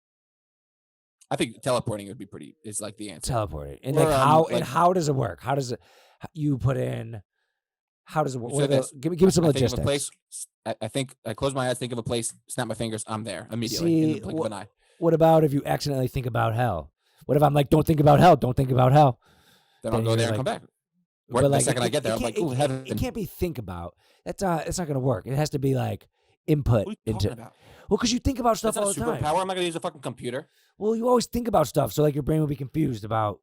I think teleporting would be is like the answer. teleporting, and Or, and how does it work? How does it you put in? How does it work? So this, Give me some I think logistics. of a place. I think I close my eyes, think of a place, snap my fingers, I'm there immediately in the blink of an eye. What about if you accidentally think about hell? What if I'm like, don't think about hell, don't think about hell? Then I'll go there and come back. But the second I get there, I'm like, ooh, heaven. It can't be think about. It's not going to work. It has to be like input What are you into. talking about? Well, because you think about stuff That's all not the a time. superpower. I'm not gonna use a fucking computer. Well, you always think about stuff, so like your brain would be confused about.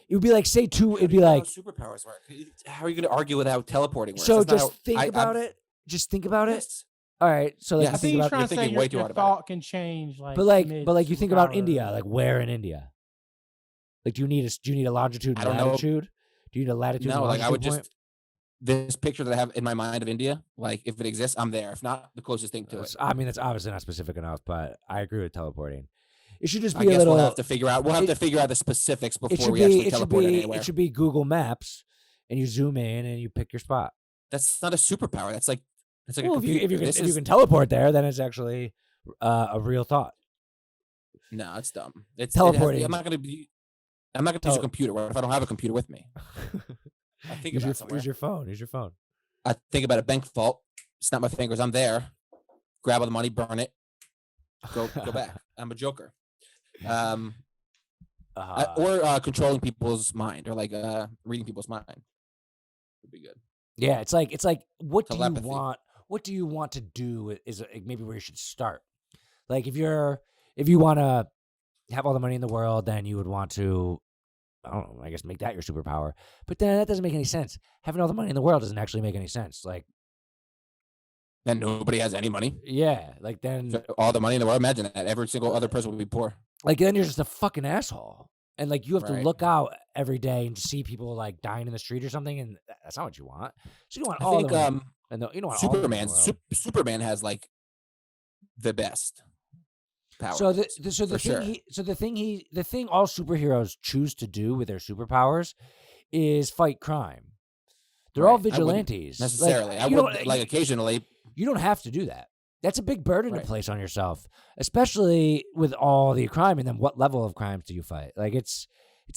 It would be like say two. It'd be like superpowers work. How are you gonna argue with how teleporting works? So That's just think about it. Just think about it. Yes. All right. So like Yeah, I you think think he's about. trying to say thinking way too your hard about thought can change. Like, But like you think about mid-superpower. India. Like where in India? Like do you need a longitude I and don't know. latitude? Do you need a latitude? No, and like I would longitude just this picture that I have in my mind of India. Like if it exists, I'm there. If not, the closest thing to point? it. I mean, that's obviously not specific enough, but I agree with teleporting. It should just I be a guess little. we'll have to figure out. We'll have to figure out the specifics It before should we be. actually It should teleport be. anywhere. It should be Google Maps, and you zoom in and you pick your spot. That's not a superpower. That's like a Well, computer. if you can teleport there, then it's actually a real thought. No, it's dumb. It's Teleporting. I'm not gonna use a computer. What if I don't have a computer with me? I think use about your it somewhere. use your phone. Use your phone. I think about a bank vault. Snap my fingers. I'm there. Grab all the money. Burn it. Go back. I'm a joker. Or controlling people's mind, or like reading people's mind would be good. Yeah, it's like what Telepathy. do you want? What do you want to do? Is maybe where you should start. Like if you want to have all the money in the world, then you would want to, I don't know, I guess make that your superpower. But then that doesn't make any sense. Having all the money in the world doesn't actually make any sense. Like Then nobody has any money. yeah, like then So all the money in the world. Imagine that. Every single other person would be poor. like then you're just a fucking asshole. And like you have to Right. look out every day and see people like dying in the street or something, and that's not what you want. So you want I all think the money. And you don't want all the money in the world. Superman has like the best power. So the for sure. thing all superheroes choose to do with their superpowers is fight crime. They're all Right. I wouldn't vigilantes. necessarily. I you would don't- like occasionally. You don't have to do that. That's a big burden Right. to place on yourself, especially with all the crime. And then what level of crimes do you fight? Like it's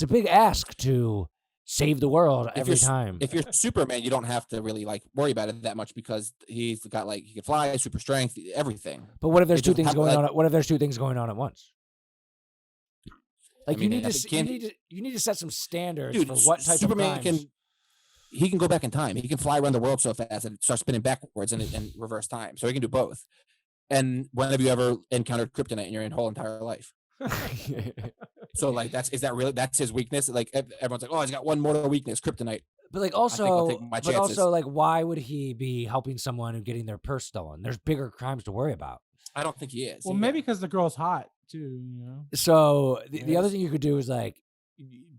a big ask to save the world every time. If you're Superman, you don't have to really like worry about it that much because he's got like he can fly, super strength, everything. But what if there's it two doesn't things have, going like- on? What if there's two things going on at once? Like I mean, you can- need to set some standards Dude, for what type Superman of crimes. he can go back in time. He can fly around the world so fast that it starts spinning backwards and reverse time. So he can do both. And when have you ever encountered kryptonite in your whole entire life? So like that's his weakness? Like everyone's like, oh, he's got one mortal weakness, kryptonite. But like I'll also, take my but chances. also like, why would he be helping someone and getting their purse stolen? There's bigger crimes to worry about. I don't think he is. Well, maybe because the girl's hot too. You know. So the other Yes. thing you could do is like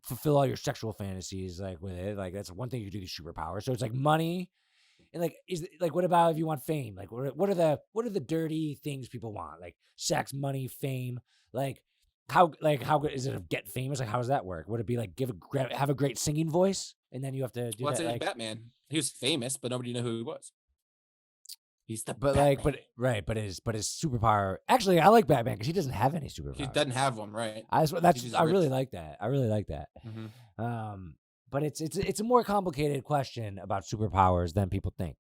fulfill all your sexual fantasies, like with it. Like that's one thing you could do. These superpowers. So it's like money, and like what about if you want fame? Like what are the dirty things people want? Like sex, money, fame. Like how good is it to get famous? Like how does that work? Would it be like have a great singing voice, and then you have to do Well, that? that's Like, Batman. He was famous, but nobody knew who he was. He's the but Batman. like but his superpower. Actually, I like Batman because he doesn't have any superpowers. He doesn't have one, right? I just really rich. like that. I really like that. Mm-hmm. But it's a more complicated question about superpowers than people think,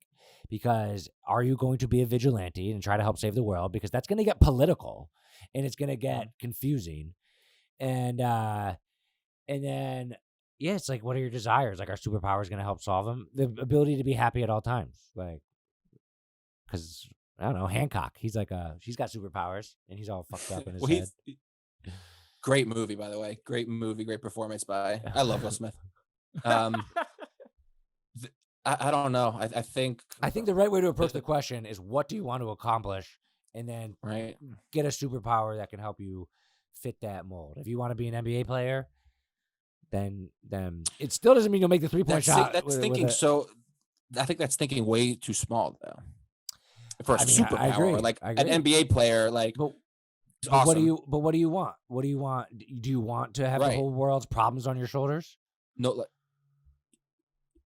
because are you going to be a vigilante and try to help save the world? Because that's going to get political, and it's going to get confusing, and then yeah, it's like, what are your desires? Like, our superpower is going to help solve them. The ability to be happy at all times, like, because I don't know, Hancock. He's like he's got superpowers, and he's all fucked up in his head. Great movie, by the way. Great movie. Great performance by. I love Will Smith. I don't know. I think the right way to approach the question is, what do you want to accomplish, and then right. get a superpower that can help you fit that mold. If you want to be an NBA player, then it still doesn't mean you'll make the 3-point shot. That's thinking so. I think that's thinking way too small though. For a superpower, I agree. like I an agree. NBA player, like But awesome. what do you want? What do you want? Do you want to have the Right. whole world's problems on your shoulders? No, like,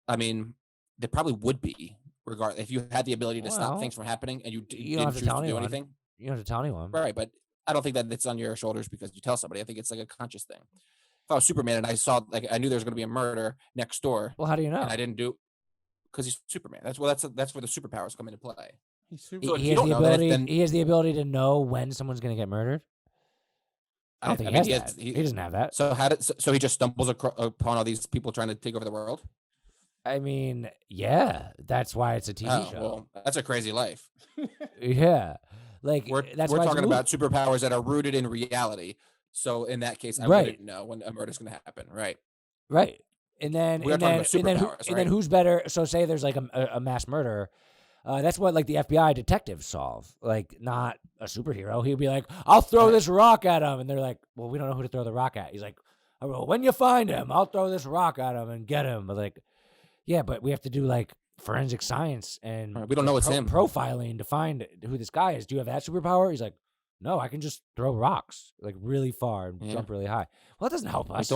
I mean, there probably would be. regard if you had the ability to stop Well, things from happening and you you don't didn't have to choose tell to do anyone. anything, You don't have to tell anyone. right? But I don't think that it's on your shoulders because you tell somebody. I think it's like a conscious thing. If I was Superman and I saw like I knew there was going to be a murder next door, Well, how do you know? and I didn't do because he's Superman. That's where the superpowers come into play. He's super. So if He you has don't the know, then ability. then- He has the ability to know when someone's going to get murdered. I don't think he has that. He doesn't have that. So so he just stumbles upon all these people trying to take over the world. I mean, yeah, that's why it's a TV Oh, show. well, that's a crazy life. Yeah, like We're that's why it's a talking movie. about superpowers that are rooted in reality. So in that case, I Right. wouldn't know when a murder's going to happen. Right. Right. And then We are talking about superpowers, and then right? who's better? So say there's like a mass murder. That's what like the FBI detectives solve. Like not a superhero. He'd be like, "I'll throw this rock at him," and they're like, "Well, we don't know who to throw the rock at." He's like, "Oh, well, when you find him, I'll throw this rock at him and get him." But like, yeah, but we have to do like forensic science and Right, we don't know it's him. profiling to find who this guy is. Do you have that superpower? He's like, "No, I can just throw rocks like really far and Yeah. jump really high." Well, that doesn't help Like, us.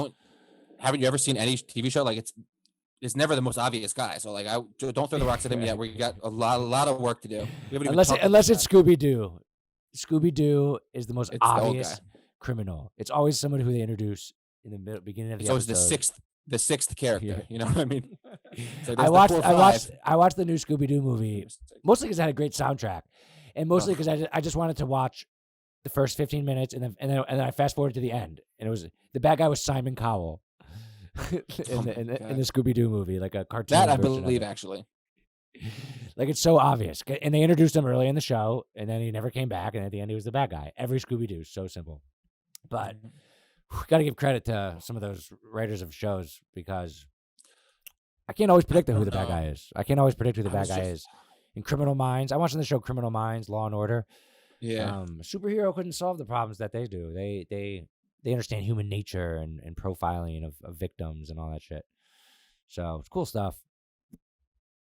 haven't you ever seen any TV show? Like it's never the most obvious guy. So like don't throw the rocks at him yet. We got a lot of work to do. We haven't even Unless talked unless about it's Scooby Doo. Scooby Doo is the most It's the old obvious guy. criminal. It's always someone who they introduce in the beginning of that. the It's always episode. the sixth character. Yeah. You know what I mean? So I there's the watched core I watched the new Scooby Doo movie five. mostly because it had a great soundtrack, and mostly because I just wanted to watch the first 15 minutes and then I fast forwarded to the end, and it was the bad guy was Simon Cowell in the Scooby Doo movie, like a cartoon. That I version of believe it. actually. Like it's so obvious, and they introduced him early in the show, and then he never came back, and at the end he was the bad guy. Every Scooby Doo, so simple. But got to give credit to some of those writers of shows because I can't always predict who the bad guy is. I can't always predict who the bad guy is. In Criminal Minds, I'm watching the show Criminal Minds, Law and Order. Yeah. Superhero couldn't solve the problems that they do. They understand human nature and profiling of victims and all that shit. So it's cool stuff.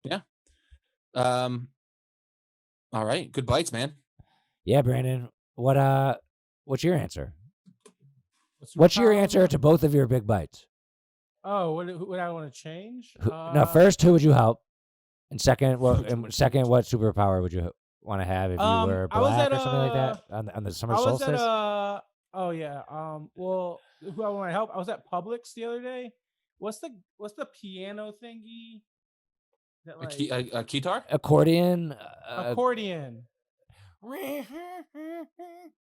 Yeah. All right. Good bites, man. Yeah, Brandon. What's your answer? What's your answer to both of your big bites? Oh, what I want to change? No, first, who would you help? And second, what superpower would you want to have if you were I was black at, or something like that on the summer I was solstice? at oh yeah. Well, who I want to help? I was at Publix the other day. What's the piano thingy? That A like keytar? Accordion. accordion.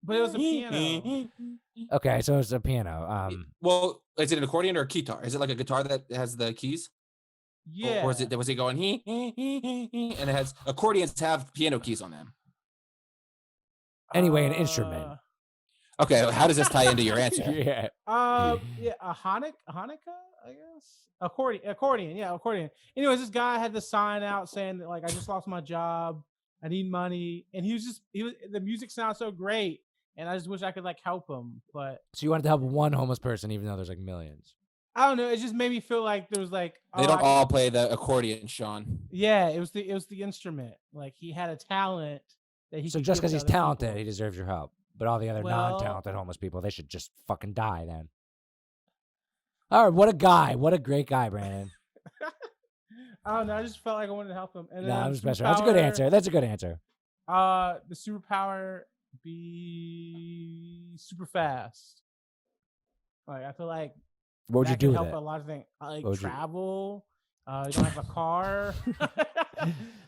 But it was a piano. Okay, so it's a piano. Well, is it an accordion or a keytar? Is it like a guitar that has the keys? Yeah. Or was he going and it has accordions have piano keys on them? Anyway, an instrument. Okay, how does this tie into your answer? Yeah. Yeah, a Hanukkah, I guess. Accordion. Yeah, accordion. Anyways, this guy had the sign out saying that like I just lost my job. I need money, and he was the music sounds so great, and I just wish I could like help him, but So you wanted to help one homeless person, even though there's like millions. I don't know. It just made me feel like there was like They don't all play the accordion, Sean. Yeah, it was the instrument. Like he had a talent that he. So could just give because to he's other talented, people. he deserves your help. But all the other Well- non-talented homeless people, they should just fucking die then. All right, what a guy. What a great guy, Brandon. I don't know. I just felt like I wanted to help him. And No, then I'm special. That's a good answer. That's a good answer. The superpower be super fast. Like I feel like What would you that do can with help it? a lot of things. Like What would you- travel. You don't have a car.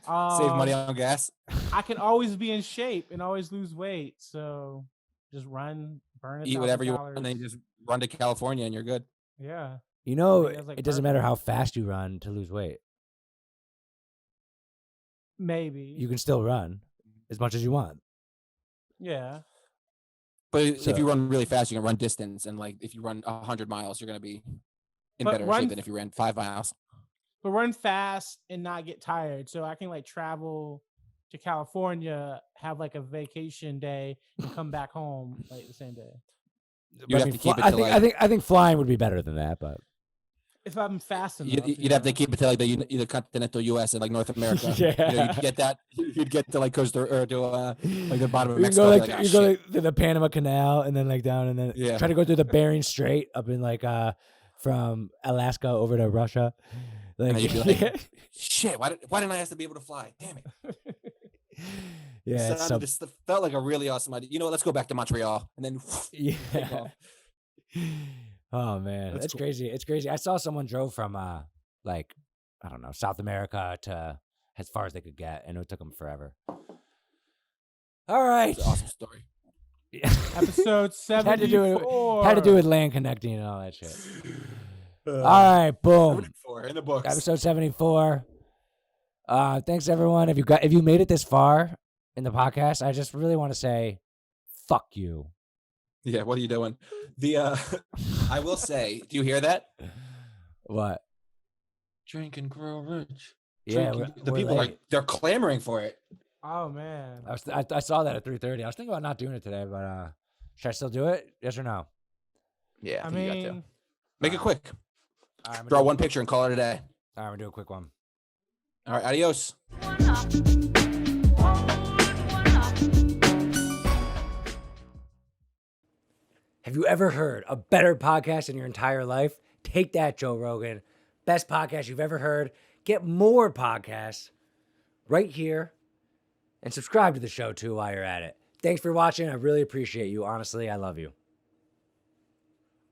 Save money on gas. I can always be in shape and always lose weight. So just burn Eat whatever you want, and then you just run to California and you're good. Yeah. You know, think that's, like, it doesn't matter how fast you run to lose weight. Maybe. You can still run as much as you want. Yeah. But So- if you run really fast, you can run distance, and like if you run 100 miles, you're gonna be in But better run shape than if you ran 5 miles. But run fast and not get tired. So I can like travel to California, have like a vacation day, and come back home like the same day. You'd have to keep it I to, think like- I think flying would be better than that, but If I'm fast enough. You'd have to keep it to like the continental U.S. and like North America. Yeah. You'd get that. You'd get to like Costa or to like the bottom of you can Mexico. go like like, "Ah, you go shit." like, to the Panama Canal and then like down and then Yeah. try to go through the Bering Strait up in like from Alaska over to Russia. And Like, then you'd be like, shit, why didn't I ask to be able to fly? Damn it. yeah, it's so, This felt like a really awesome idea. You know what? Let's go back to Montreal. And then take yeah. off. Oh man, That's it's cool. crazy. It's crazy. I saw someone drove from like I don't know, South America to as far as they could get, and it took them forever. All right, It's an awesome story. Episode 74. had to do with land connecting and all that shit. All right, boom. 74 in the books. Episode 74. Thanks everyone. If you made it this far in the podcast, I just really want to say, fuck you. Yeah, what are you doing? I will say, do you hear that? What? Drink and grow rich. Yeah, The we're people late. they're clamoring for it. Oh man. I saw that at 3:30. I was thinking about not doing it today, but should I still do it? Yes or no? Yeah, I think you got to. mean, Make it quick. All right, Draw one picture and call it a day. All right, we'll do a quick one. All right, adios. Have you ever heard a better podcast in your entire life? Take that, Joe Rogan. Best podcast you've ever heard. Get more podcasts right here and subscribe to the show too while you're at it. Thanks for watching. I really appreciate you. Honestly, I love you.